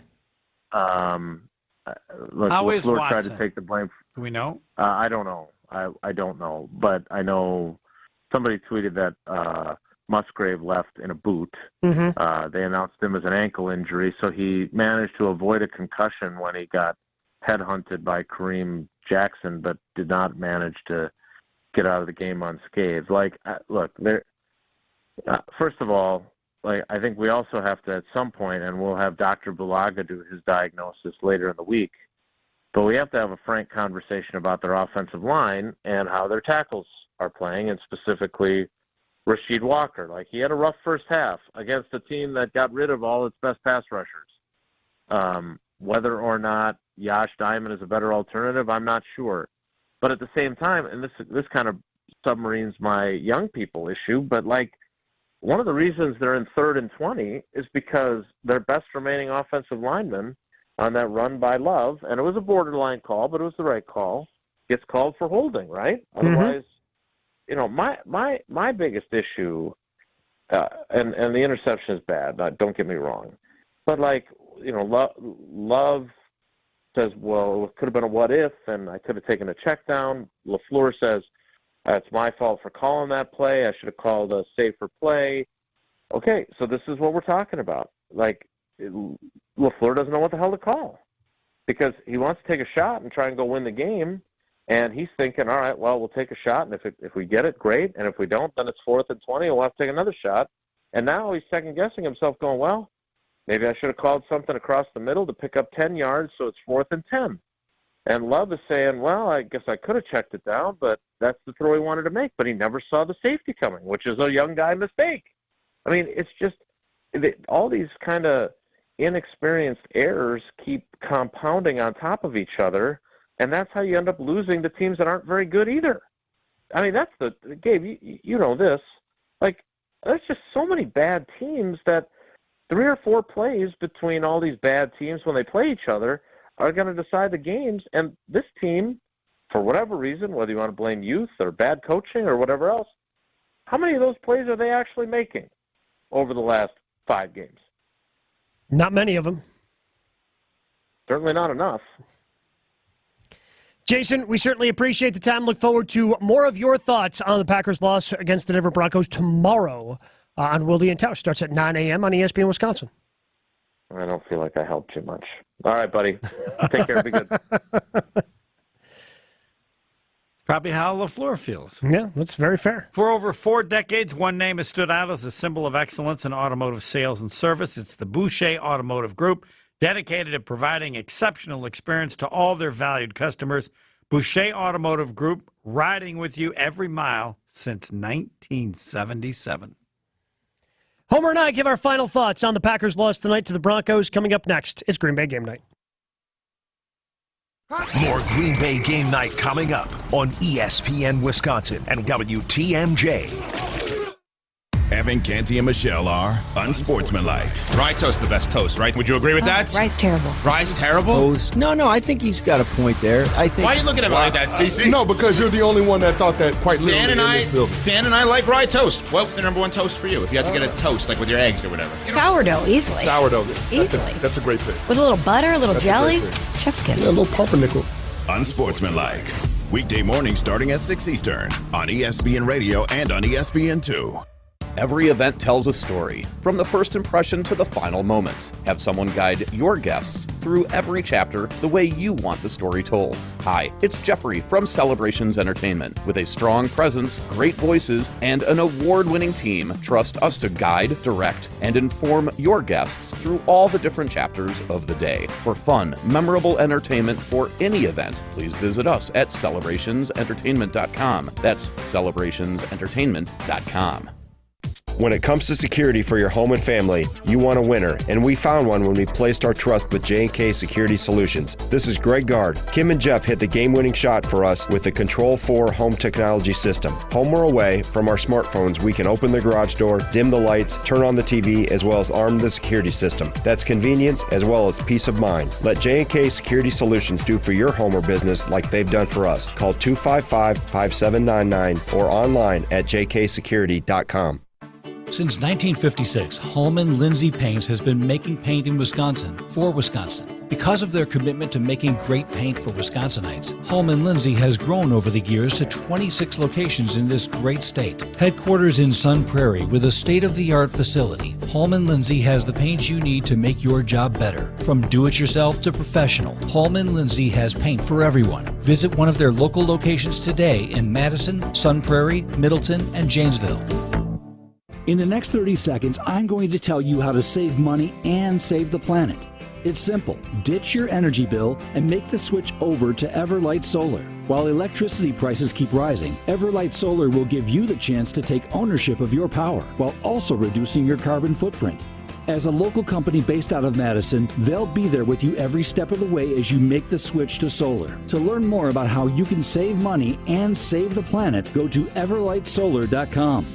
Look, how is LaFleur Watson? tried to take the blame. Do we know? I don't know. I don't know, but I know somebody tweeted that Musgrave left in a boot. Mm-hmm. They announced him as an ankle injury, so he managed to avoid a concussion when he got headhunted by Kareem Jackson, but did not manage to get out of the game unscathed. First of all, I think we also have to, at some point, and we'll have Dr. Bulaga do his diagnosis later in the week, but we have to have a frank conversation about their offensive line and how their tackles are playing, and specifically Rasheed Walker. He had a rough first half against a team that got rid of all its best pass rushers. Whether or not Yash Diamond is a better alternative, I'm not sure. But at the same time, and this kind of submarines my young people issue, but one of the reasons they're in 3rd and 20 is because their best remaining offensive lineman on that run by Love, and it was a borderline call, but it was the right call, gets called for holding, right? Otherwise, my biggest issue, and the interception is bad. Don't get me wrong, but Love says, well, it could have been a what if, and I could have taken a check down. LaFleur says, it's my fault for calling that play. I should have called a safer play. Okay, so this is what we're talking about. Like, LaFleur doesn't know what the hell to call because he wants to take a shot and try and go win the game, and he's thinking, all right, well, we'll take a shot, and if we get it, great, and if we don't, then it's 4th and 20, and we'll have to take another shot. And now he's second-guessing himself going, well, maybe I should have called something across the middle to pick up 10 yards so it's 4th and 10. And Love is saying, well, I guess I could have checked it down, but that's the throw he wanted to make. But he never saw the safety coming, which is a young guy mistake. I mean, it's just all these kind of inexperienced errors keep compounding on top of each other, and that's how you end up losing to teams that aren't very good either. I mean, that's Gabe, you know this. Like, there's just so many bad teams that 3 or 4 plays between all these bad teams when they play each other are going to decide the games. And this team, for whatever reason, whether you want to blame youth or bad coaching or whatever else, how many of those plays are they actually making over the last 5 games? Not many of them. Certainly not enough. Jason, we certainly appreciate the time. Look forward to more of your thoughts on the Packers' loss against the Denver Broncos tomorrow on Wilde and Tausch. Starts at 9 a.m. on ESPN Wisconsin. I don't feel like I helped you much. All right, buddy. Take care. Be good. Probably how LaFleur feels. Yeah, that's very fair. For over 4 decades, one name has stood out as a symbol of excellence in automotive sales and service. It's the Boucher Automotive Group, dedicated to providing exceptional experience to all their valued customers. Boucher Automotive Group, riding with you every mile since 1977. Homer and I give our final thoughts on the Packers' loss tonight to the Broncos. Coming up next, it's Green Bay Game Night. More Green Bay Game Night coming up on ESPN Wisconsin and WTMJ. Evan, Canty, and Michelle are unsportsmanlike. Rye toast the best toast, right? Would you agree with that? Rye's terrible. Rye's terrible? Toast. No, I think he's got a point there. I think. Why are you looking at me like that, Cece? No, because you're the only one that thought that quite literally in this building. Dan and I like rye toast. What's the number one toast for you? If you had to get a toast, like with your eggs or whatever. Sourdough, easily. Sourdough. Easily. That's a great pick. With a little butter, a little jelly. Chef's kiss. Yeah, a little pumpernickel. Unsportsmanlike. Weekday morning starting at 6 Eastern on ESPN Radio and on ESPN2. Every event tells a story, from the first impression to the final moments. Have someone guide your guests through every chapter the way you want the story told. Hi, it's Jeffrey from Celebrations Entertainment. With a strong presence, great voices, and an award-winning team, trust us to guide, direct, and inform your guests through all the different chapters of the day. For fun, memorable entertainment for any event, please visit us at celebrationsentertainment.com. That's celebrationsentertainment.com. When it comes to security for your home and family, you want a winner, and we found one when we placed our trust with J&K Security Solutions. This is Greg Gard. Kim and Jeff hit the game-winning shot for us with the Control 4 home technology system. Home or away, from our smartphones, we can open the garage door, dim the lights, turn on the TV, as well as arm the security system. That's convenience as well as peace of mind. Let J&K Security Solutions do for your home or business like they've done for us. Call 255-5799 or online at jksecurity.com. Since 1956, Holman Lindsay Paints has been making paint in Wisconsin for Wisconsin. Because of their commitment to making great paint for Wisconsinites, Holman Lindsay has grown over the years to 26 locations in this great state. Headquarters in Sun Prairie with a state-of-the-art facility, Holman Lindsay has the paint you need to make your job better. From do-it-yourself to professional, Holman Lindsay has paint for everyone. Visit one of their local locations today in Madison, Sun Prairie, Middleton, and Janesville. In the next 30 seconds, I'm going to tell you how to save money and save the planet. It's simple. Ditch your energy bill and make the switch over to Everlight Solar. While electricity prices keep rising, Everlight Solar will give you the chance to take ownership of your power while also reducing your carbon footprint. As a local company based out of Madison, they'll be there with you every step of the way as you make the switch to solar. To learn more about how you can save money and save the planet, go to everlightsolar.com.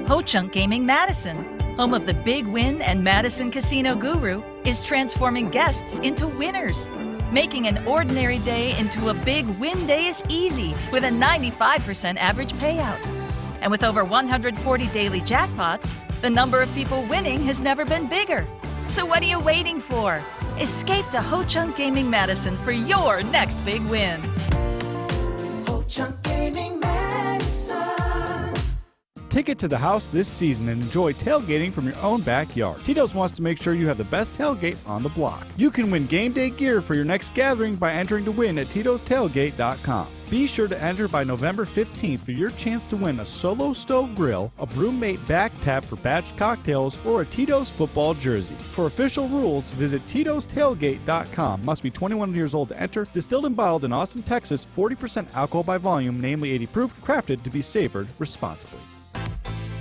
Ho-Chunk Gaming Madison, home of the Big Win and Madison Casino Guru, is transforming guests into winners. Making an ordinary day into a big win day is easy with a 95% average payout. And with over 140 daily jackpots, the number of people winning has never been bigger. So what are you waiting for? Escape to Ho Chunk Gaming Madison for your next big win. Ho Chunk Gaming Madison. Take it to the house this season and enjoy tailgating from your own backyard. Tito's wants to make sure you have the best tailgate on the block. You can win game day gear for your next gathering by entering to win at Tito'sTailgate.com. Be sure to enter by November 15th for your chance to win a Solo Stove Grill, a Brewmate back tap for batch cocktails, or a Tito's football jersey. For official rules, visit Tito'sTailgate.com. Must be 21 years old to enter. Distilled and bottled in Austin, Texas. 40% alcohol by volume, namely 80 proof. Crafted to be savored responsibly.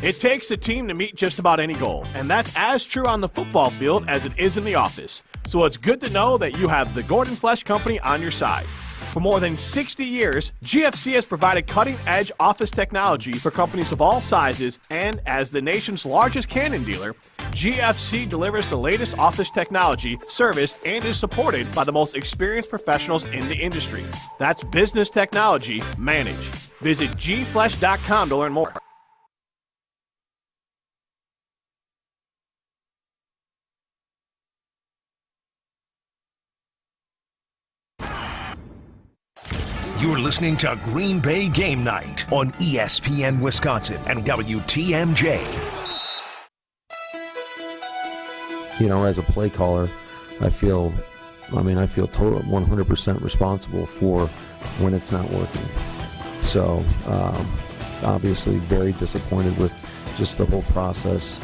It takes a team to meet just about any goal, and that's as true on the football field as it is in the office. So it's good to know that you have the Gordon Flesh Company on your side. For more than 60 years, GFC has provided cutting-edge office technology for companies of all sizes, and as the nation's largest Canon dealer, GFC delivers the latest office technology, serviced, and is supported by the most experienced professionals in the industry. That's business technology managed. Visit gflesh.com to learn more. You're listening to Green Bay Game Night on ESPN Wisconsin and WTMJ. You know, as a play caller, I feel total 100% responsible for when it's not working. So, obviously very disappointed with just the whole process.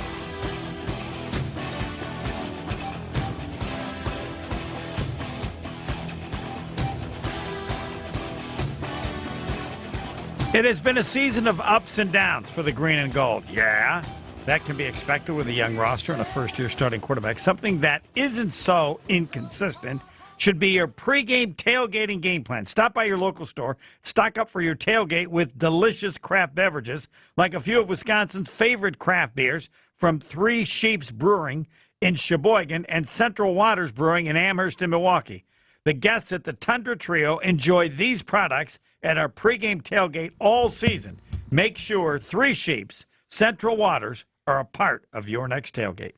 It has been a season of ups and downs for the green and gold. Yeah, that can be expected with a young roster and a first-year starting quarterback. Something that isn't so inconsistent should be your pregame tailgating game plan. Stop by your local store, stock up for your tailgate with delicious craft beverages, like a few of Wisconsin's favorite craft beers from Three Sheeps Brewing in Sheboygan and Central Waters Brewing in Amherst and Milwaukee. The guests at the Tundra Trio enjoy these products at our pregame tailgate all season. Make sure Three Sheeps, Central Waters are a part of your next tailgate.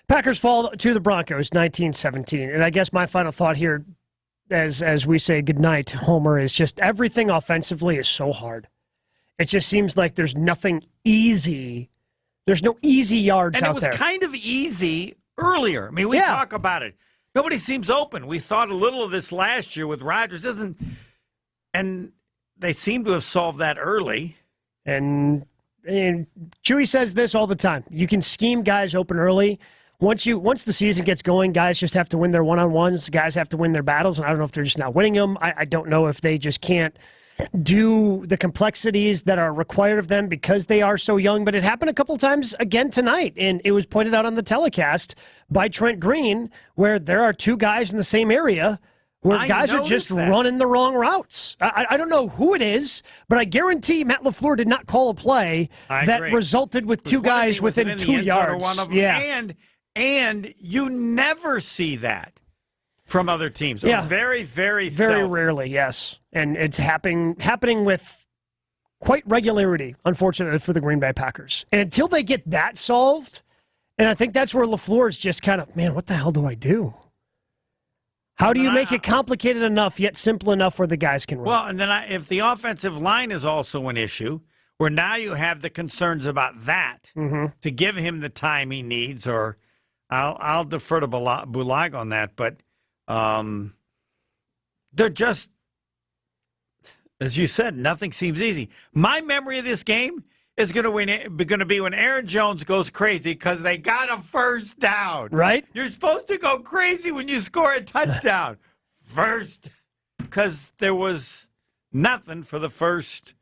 Packers fall to the Broncos 19-17. And I guess my final thought here, as we say goodnight, Homer, is just everything offensively is so hard. It just seems like there's nothing easy. There's no easy yards out there. And it was kind of easy earlier. I mean, we talk about it. Nobody seems open. We thought a little of this last year with Rodgers. And they seem to have solved that early. And Chewy says this all the time. You can scheme guys open early. Once the season gets going, guys just have to win their one-on-ones. Guys have to win their battles, and I don't know if they're just not winning them. I don't know if they just can't do the complexities that are required of them because they are so young. But it happened a couple times again tonight, and it was pointed out on the telecast by Trent Green, where there are two guys in the same area where guys are just running the wrong routes. I don't know who it is, but I guarantee Matt LaFleur did not call a play that resulted with two guys within 2 yards. One of them. Yeah. And you never see that from other teams. Yeah. Very, very rarely, yes. And it's happening with quite regularity, unfortunately, for the Green Bay Packers. And until they get that solved, and I think that's where LaFleur's just kind of, man, what the hell do I do? How do you make it complicated enough yet simple enough where the guys can run? Well, and then if the offensive line is also an issue, where now you have the concerns about that to give him the time he needs, or I'll defer to Bulag on that, but they're just, as you said, nothing seems easy. My memory of this game is going to be when Aaron Jones goes crazy because they got a first down. Right? You're supposed to go crazy when you score a touchdown. First, because there was nothing for the first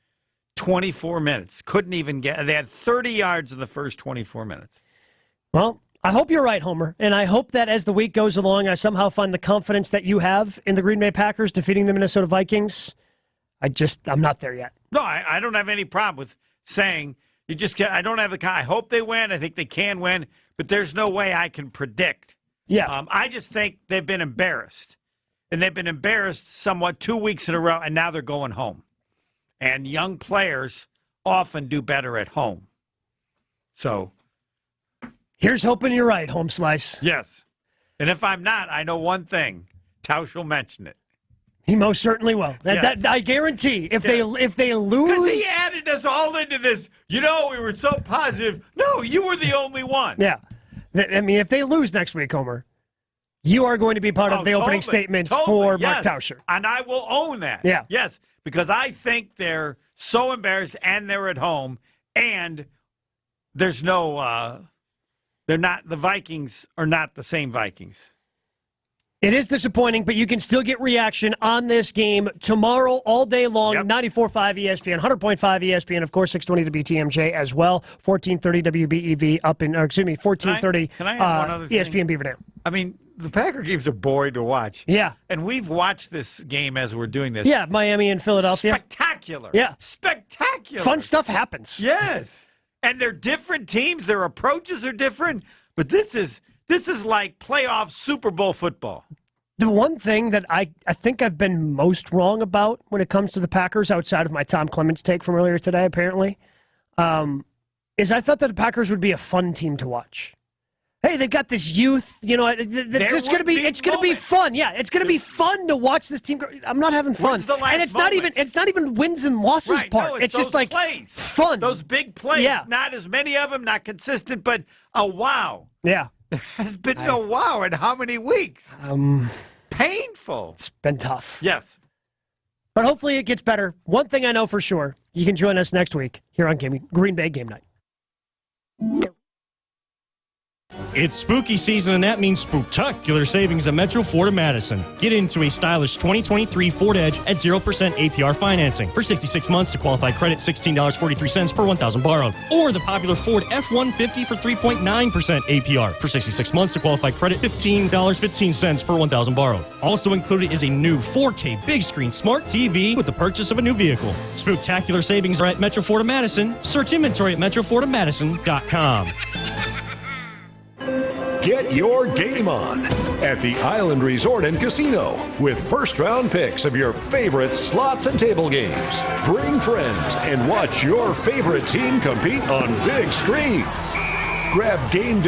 24 minutes. Couldn't even they had 30 yards in the first 24 minutes. Well, I hope you're right, Homer, and I hope that as the week goes along, I somehow find the confidence that you have in the Green Bay Packers defeating the Minnesota Vikings. I'm not there yet. No, I don't have any problem with saying I don't have I hope they win. I think they can win, but there's no way I can predict. Yeah. I just think they've been embarrassed, and they've been embarrassed somewhat 2 weeks in a row, and now they're going home. And young players often do better at home. So here's hoping you're right, Home Slice. Yes. And if I'm not, I know one thing. Tausch will mention it. He most certainly will. That I guarantee. If they lose, because he added us all into this. We were so positive. No, you were the only one. Yeah, I mean, if they lose next week, Homer, you are going to be part of the opening statements for Mark Tauscher, and I will own that. Yeah, yes, because I think they're so embarrassed, and they're at home, and there's no. They're not. The Vikings are not the same Vikings. It is disappointing, but you can still get reaction on this game tomorrow all day long. 94.5 ESPN, 100.5 ESPN, of course, 620 WTMJ as well. 1430 WBEV up in, 1430 can I add one other thing? ESPN Beaver Dam. I mean, the Packer games are boring to watch. Yeah. And we've watched this game as we're doing this. Yeah, Miami and Philadelphia. Spectacular. Yeah. Spectacular. Fun stuff happens. Yes. And they're different teams. Their approaches are different. But this is like playoff Super Bowl football. The one thing that I think I've been most wrong about when it comes to the Packers, outside of my Tom Clements take from earlier today, apparently, is I thought that the Packers would be a fun team to watch. Hey, they've got this youth, it's going to be fun. Yeah, it's going to be fun to watch this team. I'm not having fun. And it's not even wins and losses part. No, it's just like plays. Fun. Those big plays. Yeah. Not as many of them, not consistent, but a wow. Yeah. There has been no wow in how many weeks? Painful. It's been tough. Yes. But hopefully it gets better. One thing I know for sure, you can join us next week here on Green Bay Game Night. It's spooky season, and that means spooktacular savings at Metro Ford of Madison. Get into a stylish 2023 Ford Edge at 0% APR financing. For 66 months to qualified credit, $16.43 per $1,000 borrowed. Or the popular Ford F-150 for 3.9% APR. For 66 months to qualified credit, $15.15 per $1,000 borrowed. Also included is a new 4K big screen smart TV with the purchase of a new vehicle. Spooktacular savings are at Metro Ford of Madison. Search inventory at metrofordofmadison.com. Get your game on at the Island Resort and Casino with first-round picks of your favorite slots and table games. Bring friends and watch your favorite team compete on big screens. Grab game day